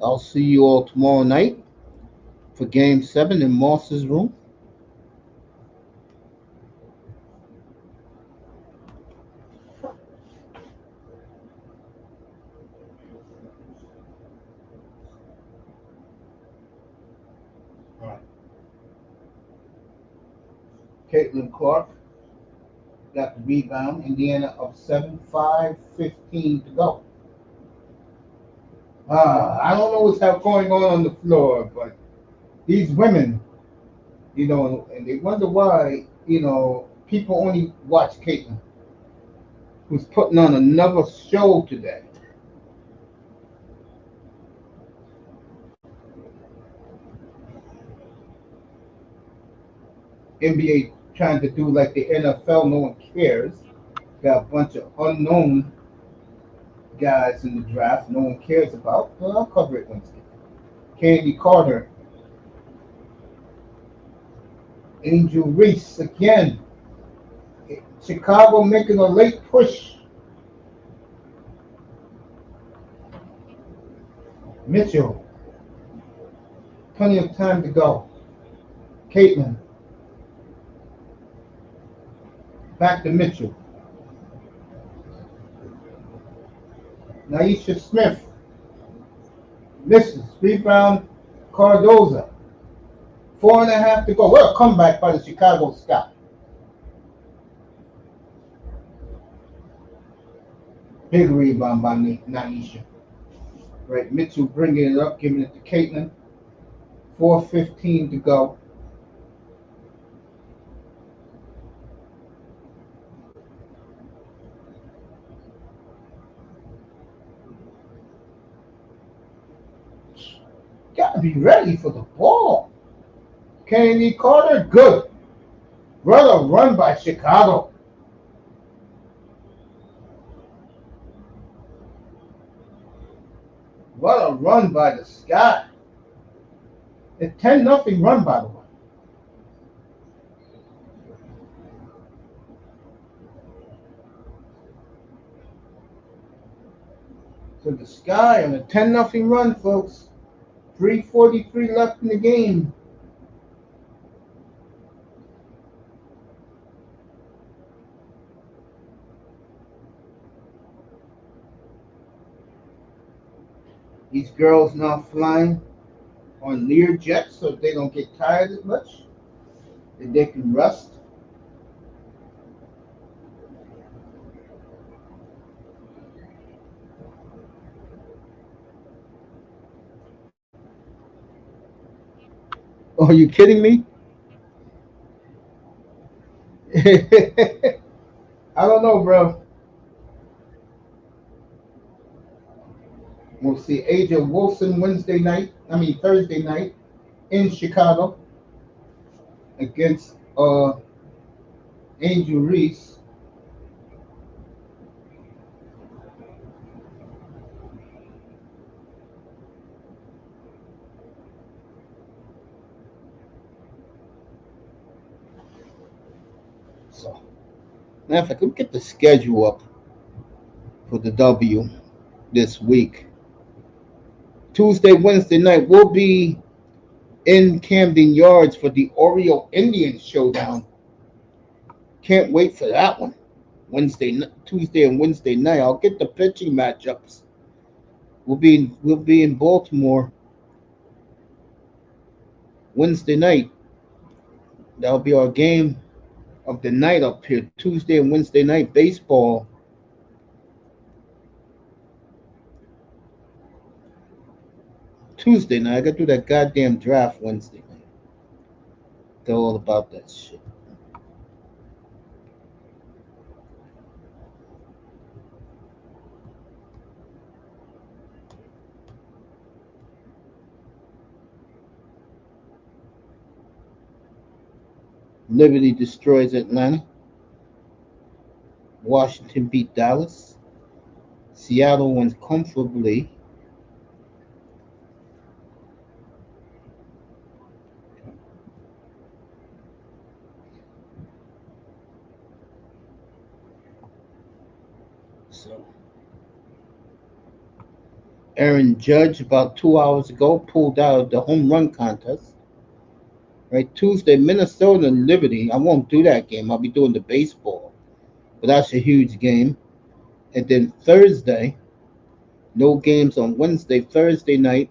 I'll see you all tomorrow night for Game 7 in Moss's room. All right. Caitlin Clark got the rebound. Indiana up 7, 5:15 to go. I don't know what's going on the floor, but these women, and they wonder why, people only watch Caitlin, who's putting on another show today. NBA trying to do like the NFL, no one cares. Got a bunch of unknown guys in the draft no one cares about. Well, I'll cover it Wednesday. Candy Carter, Angel Reese again. Chicago making a late push. Mitchell, plenty of time to go. Caitlin, back to Mitchell. Naisha Smith, misses. Rebound, Cardoso. 4.5 to go. What a comeback by the Chicago Sky. Big rebound by Naisha. Right, Mitchell bringing it up, giving it to Caitlin. 4:15 to go. Gotta be ready for the ball. Kennedy Carter, good. What a run by Chicago. What a run by the Sky. A 10-0 run, by the way. So the Sky on a 10-0 run, folks. 3:43 left in the game. These girls now flying on Lear jets so they don't get tired as much. And they can rest. Oh, are you kidding me? I don't know, bro. We'll see Aja Wilson Thursday night in Chicago against Angel Reese. So, now if I could get the schedule up for the W this week. Tuesday, Wednesday night, we'll be in Camden Yards for the Oriole Indians showdown. Can't wait for that one. Tuesday, and Wednesday night. I'll get the pitching matchups. We'll be in Baltimore Wednesday night. That'll be our game of the night up here. Tuesday and Wednesday night baseball. Tuesday night, I gotta do that goddamn draft Wednesday night. They're all about that shit. Liberty destroys Atlanta. Washington beat Dallas. Seattle wins comfortably. So Aaron Judge about 2 hours ago pulled out of the home run contest. Right, Tuesday, Minnesota and Liberty. I won't do that game. I'll be doing the baseball. But that's a huge game. And then Thursday, no games on Wednesday. Thursday night,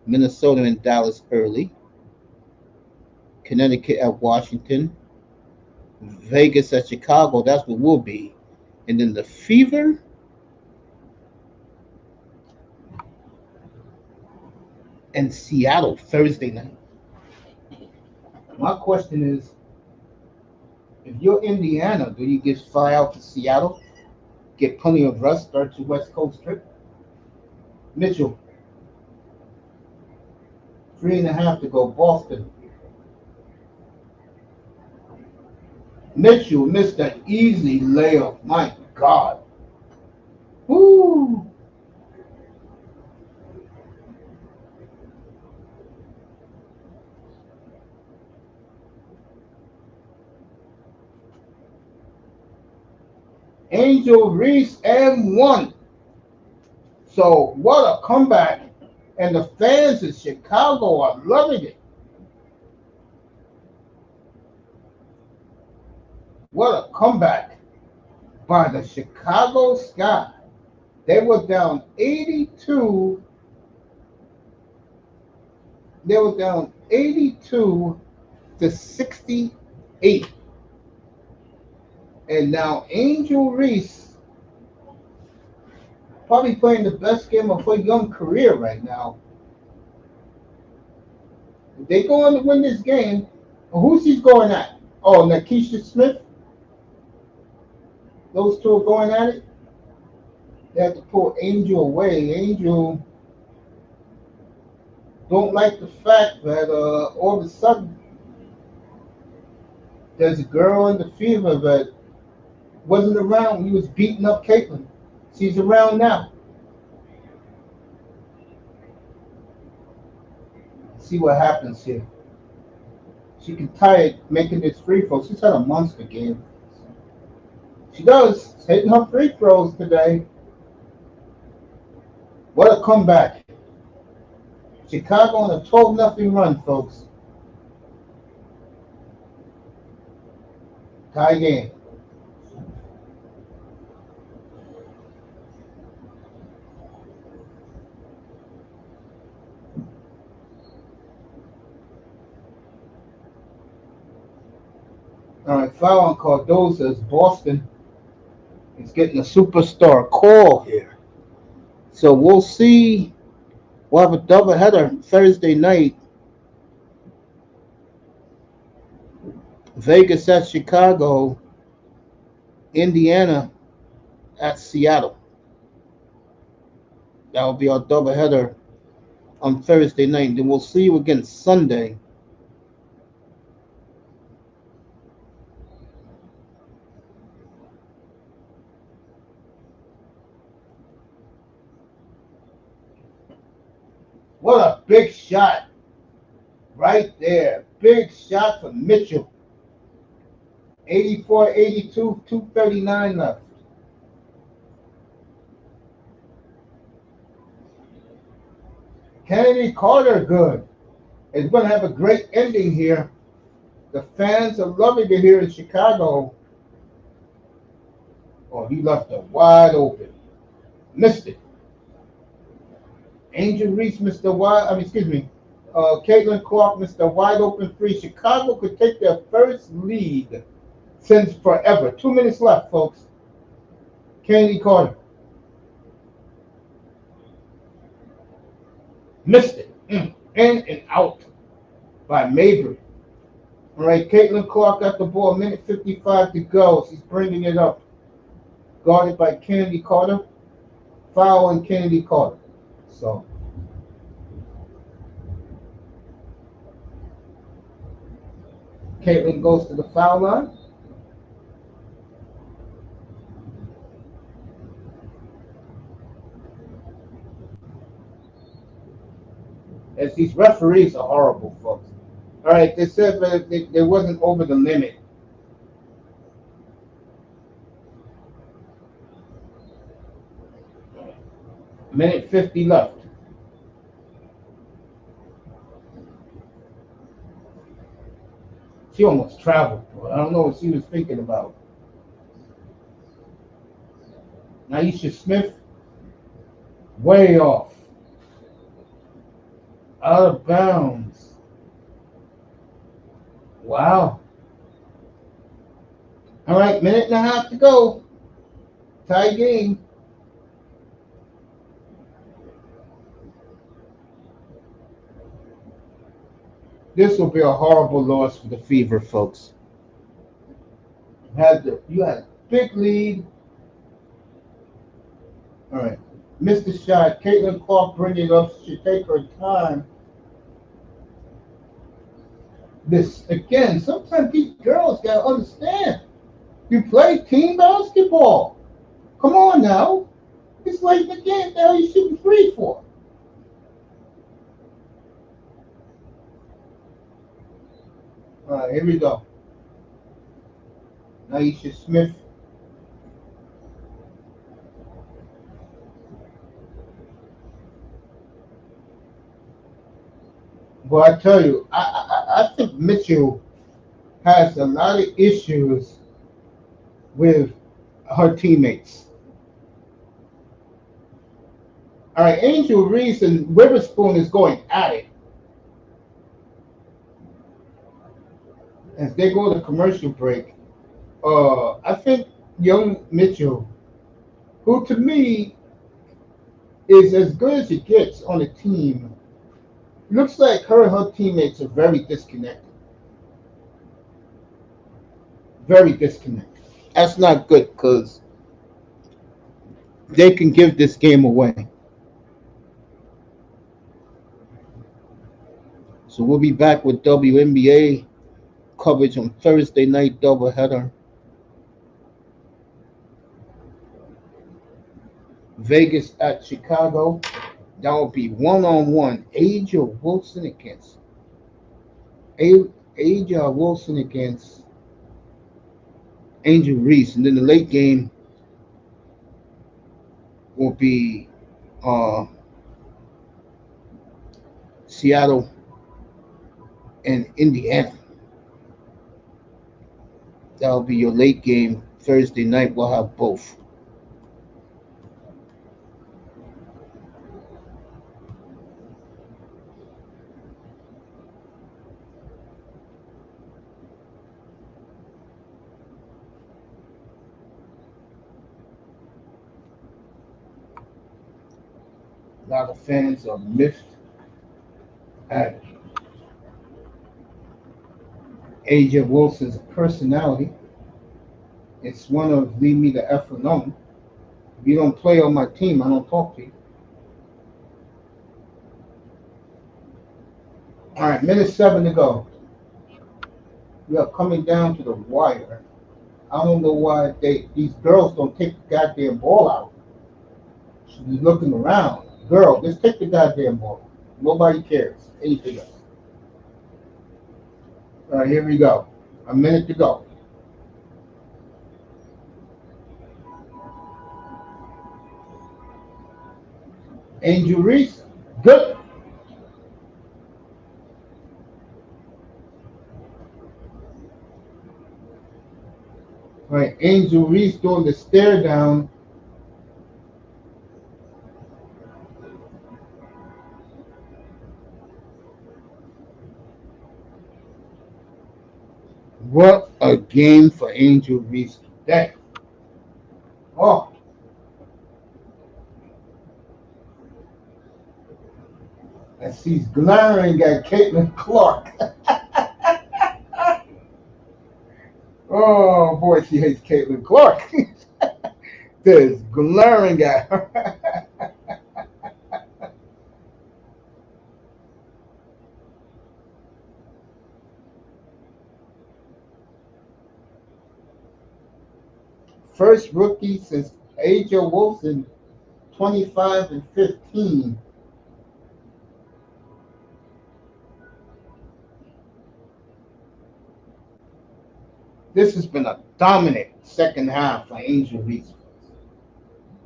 Minnesota and Dallas early. Connecticut at Washington. Vegas at Chicago. That's what we'll be. And then the Fever and Seattle Thursday night. My question is, if you're Indiana, do you just fly out to Seattle, get plenty of rest, start your West Coast trip? Mitchell, 3.5 to go. Boston. Mitchell missed that easy layup. My God. Woo! Angel Reese and one. So what a comeback. And the fans in Chicago are loving it. What a comeback by the Chicago Sky. They were down 82. They were down 82 to 68. And now Angel Reese probably playing the best game of her young career right now. If they go on to win this game, who's he going at? Oh, Nakisha Smith. Those two are going at it. They have to pull Angel away. Angel don't like the fact that all of a sudden there's a girl in the Fever that wasn't around when he was beating up Caitlin. She's around now. See what happens here. She can tie it making this free throw. She's had a monster game. She does. She's hitting her free throws today. What a comeback. Chicago on a 12-0 run, folks. Tie game. All right, foul on Cardoso as Boston is getting a superstar call here. So we'll see. We'll have a doubleheader Thursday night. Vegas at Chicago. Indiana at Seattle. That will be our doubleheader on Thursday night. Then we'll see you again Sunday. What a big shot right there. Big shot from Mitchell. 84-82, 2:39 left. Kennedy Carter, good. It's going to have a great ending here. The fans are loving it here in Chicago. Oh, he left it wide open. Missed it. Angel Reese, Mr. Wide, Caitlin Clark, Mr. Wide Open Three. Chicago could take their first lead since forever. 2 minutes left, folks. Kennedy Carter. Missed it. In and out by Mabry. All right, Caitlin Clark got the ball. 1:55 to go. She's bringing it up. Guarded by Kennedy Carter. Foul on Kennedy Carter. So Caitlin goes to the foul line. As these referees are horrible, folks. All right, they said that they wasn't over the limit. Minute 50 left. She almost traveled. I don't know what she was thinking about. Naisha Smith, way off. Out of bounds. Wow. All right, minute and a half to go. Tie game. This will be a horrible loss for the Fever, folks. You had a big lead. All right. Missed the shot. Caitlin Clark bring it up. Should take her time. This again, sometimes these girls gotta understand. You play team basketball. Come on now. It's like the game. The hell you shooting free for? All right, here we go. Naisha Smith. Well, I tell you, I think Mitchell has a lot of issues with her teammates. All right, Angel Reese and Witherspoon is going at it as they go to commercial break. I think young Mitchell, who to me is as good as it gets on a team, looks like her and her teammates are very disconnected. Very disconnected. That's not good because they can give this game away. So we'll be back with WNBA coverage on Thursday night doubleheader. Vegas at Chicago. That will be one-on-one. Aja Wilson against Angel Reese, and then the late game will be Seattle and Indiana. That'll be your late game Thursday night. We'll have both. A lot of fans are miffed at Aja Wilson's personality. It's one of leave me the F alone. If you don't play on my team, I don't talk to you. All right, minute 7 to go. We are coming down to the wire. I don't know why these girls don't take the goddamn ball out. Should be looking around. Girl, just take the goddamn ball. Nobody cares. Anything else. All right, here we go. A minute to go. Angel Reese, good. All right, Angel Reese doing the stare down. What a game for Angel Reese today. Oh. And she's glaring at Caitlin Clark. Oh boy, she hates Caitlin Clark. Just glaring at her. First rookie since A.J. Wilson, 25 and 15. This has been a dominant second half for Angel Reese.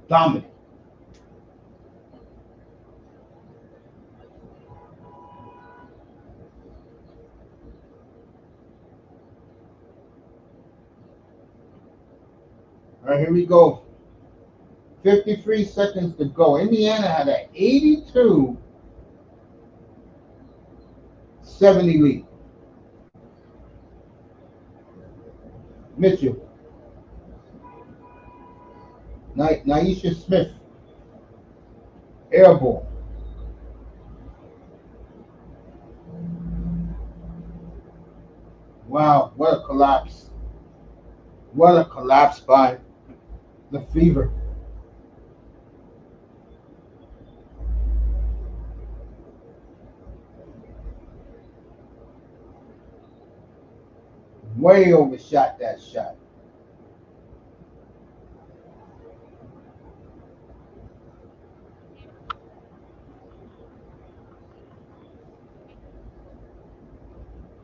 Dominant. All right, here we go. 53 seconds to go. Indiana had an 82-70 lead. Mitchell. Naisha Smith. Air ball. Wow, what a collapse. What a collapse by the Fever. Way overshot that shot.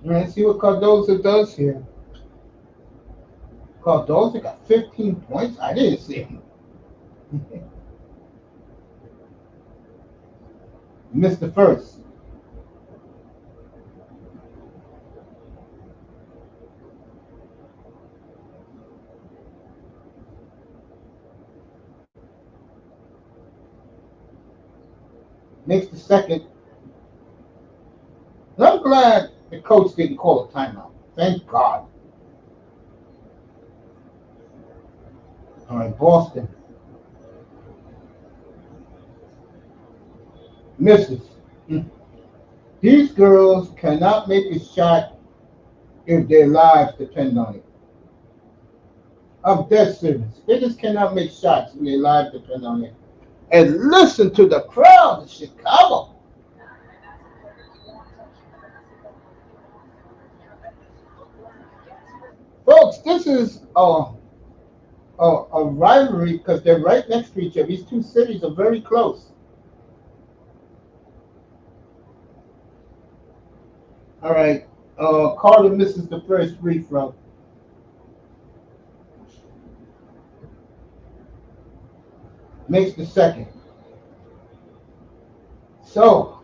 All right, see what Cardoso does here. Cardoso got 15 points. I didn't see him. Missed the first. Makes the second. And I'm glad the coach didn't call a timeout. Thank God. All right, Boston. Misses. These girls cannot make a shot if their lives depend on it. I'm dead serious. They just cannot make shots if their lives depend on it. And listen to the crowd in Chicago. Folks, this is a rivalry because they're right next to each other. These two cities are very close. All right. Carter misses the first free throw. Makes the second. So,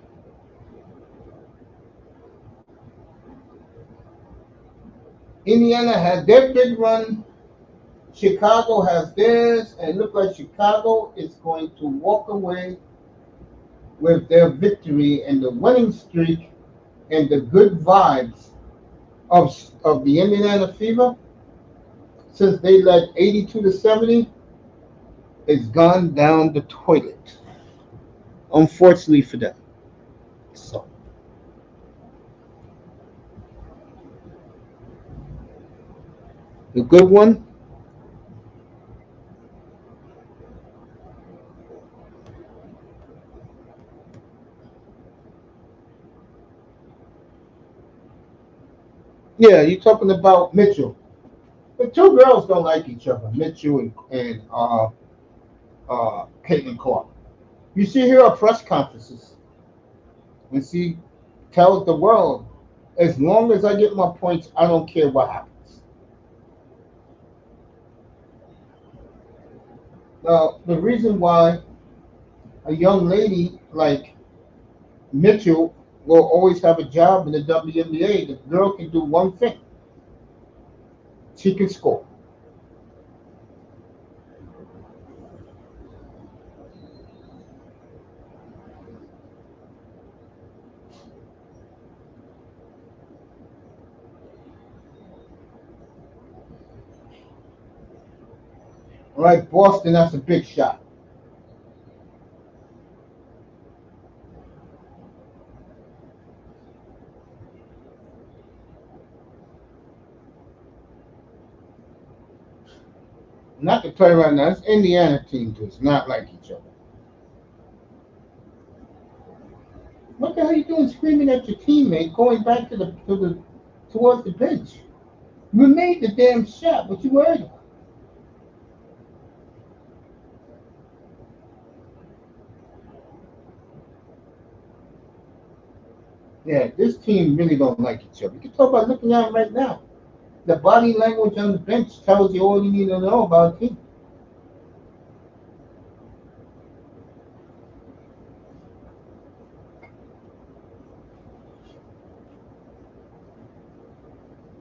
Indiana had their big run. Chicago has theirs, and it looks like Chicago is going to walk away with their victory and the winning streak and the good vibes of the Indiana Fever since they led 82-70. It's gone down the toilet, unfortunately for them. So, the good one. Yeah, you're talking about Mitchell. The two girls don't like each other, Mitchell and Caitlin Clark. You see here at press conferences, and she tells the world, as long as I get my points, I don't care what happens. Now, the reason why a young lady like Mitchell will always have a job in the WNBA, the girl can do one thing. She can score. All right, Boston, that's a big shot. Not to tell you right now, this Indiana team does not like each other. What the hell are you doing screaming at your teammate going back towards the bench? You made the damn shot. What you worried about? Yeah, this team really don't like each other. You can talk about looking at them right now. The body language on the bench tells you all you need to know about a team.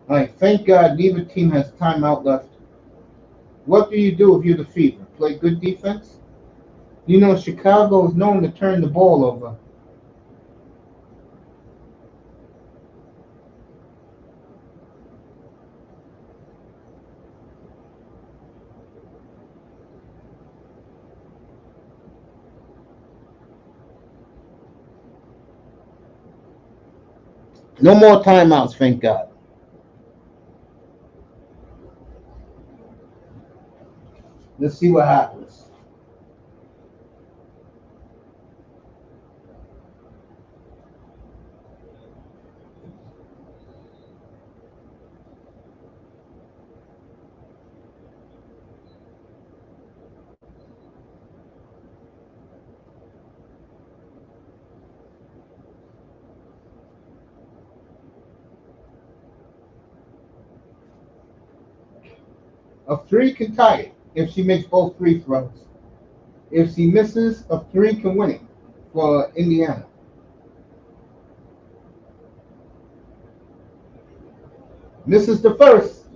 All right, thank God neither team has timeout left. What do you do if you're the Fever? Play good defense? You know, Chicago is known to turn the ball over. No more timeouts, thank God. Let's see what happens. A three can tie it if she makes both free throws. If she misses, a three can win it for Indiana. Misses the first.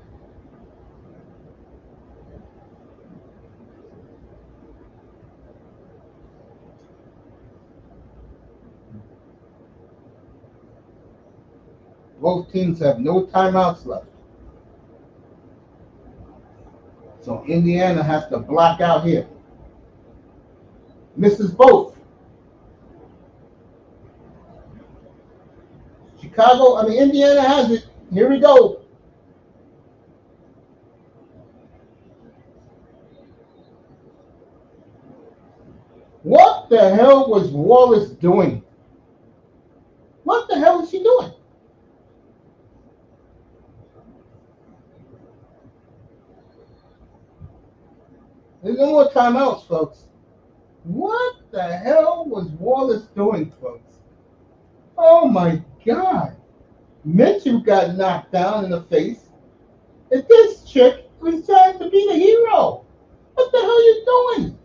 Both teams have no timeouts left. So Indiana has to block out here. Misses both. Indiana has it. Here we go. What the hell was Wallace doing? What the hell is she doing? There's no more timeouts, folks. What the hell was Wallace doing, folks? Oh my God. Mitchell got knocked down in the face. And this chick was trying to be the hero. What the hell are you doing?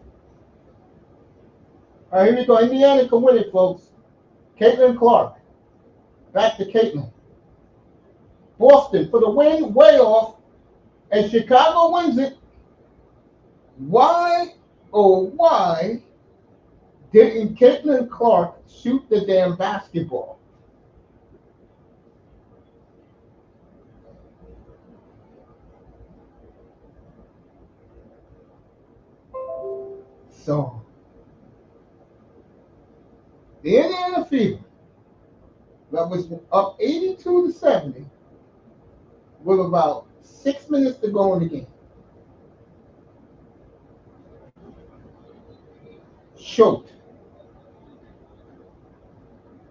All right, here we go. Indiana can win it, folks. Caitlin Clark. Back to Caitlin. Boston for the win, way off. And Chicago wins it. Why, oh, why didn't Caitlin Clark shoot the damn basketball? So, the Indiana Fever that was up 82-70 with about 6 minutes to go in the game. Choked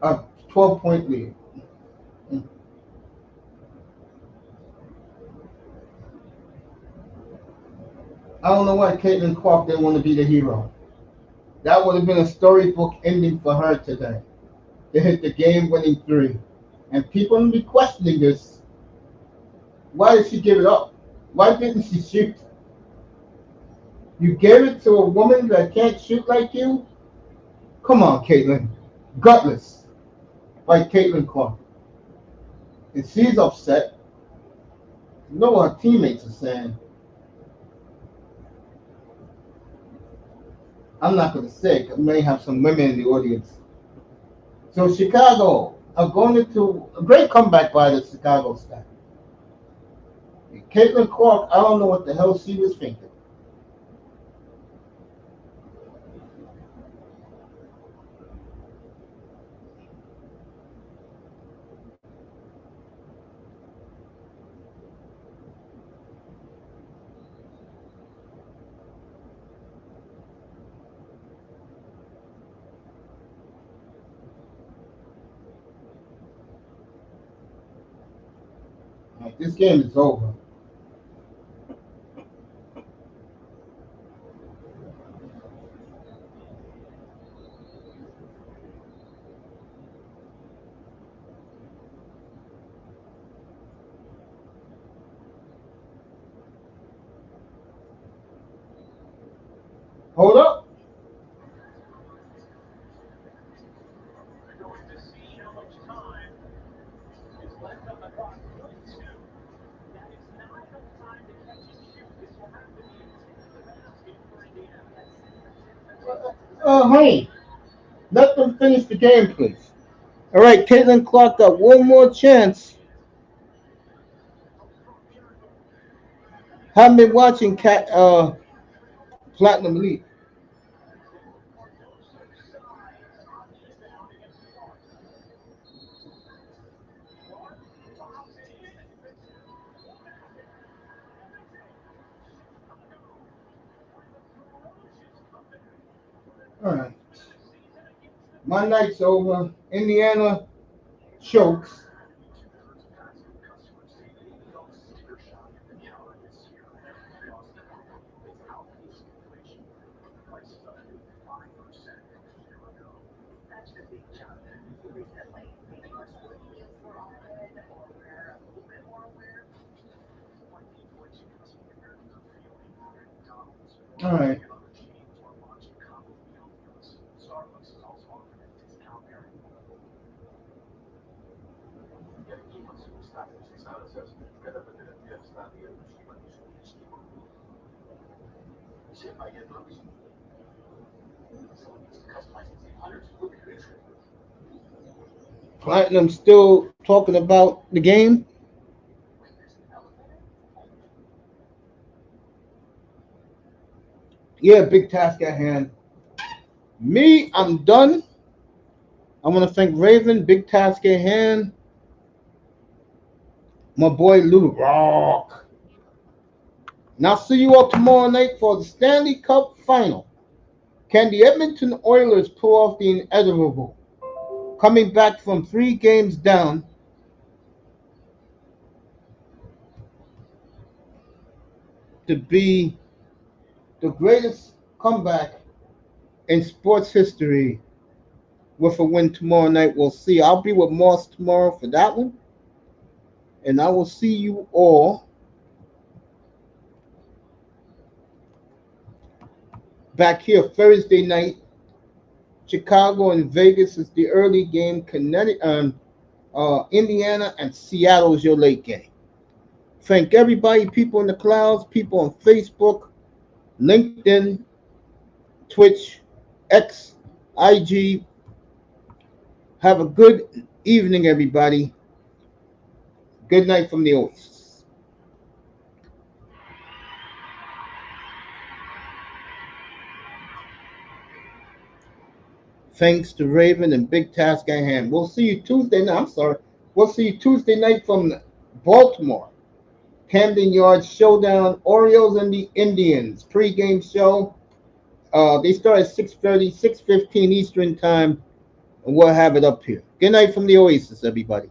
a 12-point lead. I don't know why Caitlin Clark didn't want to be the hero. That would have been a storybook ending for her today. To hit the game-winning three. And people will be questioning this. Why did she give it up? Why didn't she shoot? You gave it to a woman that can't shoot like you? Come on, Caitlin. Gutless. Like Caitlin Clark. And she's upset. You know what her teammates are saying. I'm not going to say it. I may have some women in the audience. So Chicago are going into a great comeback by the Chicago staff. Caitlin Clark, I don't know what the hell she was thinking. Like, this game is over. Hold up. Honey, let them finish the game, please. All right, Caitlin Clark got one more chance. Haven't been watching Platinum Elite. All right. My night's over. Indiana chokes. All right. Platinum still talking about the game. Yeah, big task at hand. Me, I'm done. I want to thank Raven, big task at hand. My boy Lou Rock. Now see you all tomorrow night for the Stanley Cup final. Can the Edmonton Oilers pull off the inevitable? Coming back from 3 games down to be the greatest comeback in sports history with a win tomorrow night. We'll see. I'll be with Moss tomorrow for that one. And I will see you all back here Thursday night. Chicago and Vegas is the early game. Connecticut, Indiana and Seattle is your late game. Thank everybody, people in the clouds, people on Facebook, LinkedIn, Twitch, X, IG. Have a good evening, everybody. Good night from the Oasis. Thanks to Raven and Big Task at hand. We'll see you Tuesday night. I'm sorry. We'll see you Tuesday night from Baltimore. Camden Yards Showdown, Orioles and the Indians. Pre-game show. They start at 6:30, 6:15 Eastern time, and we'll have it up here. Good night from the Oasis, everybody.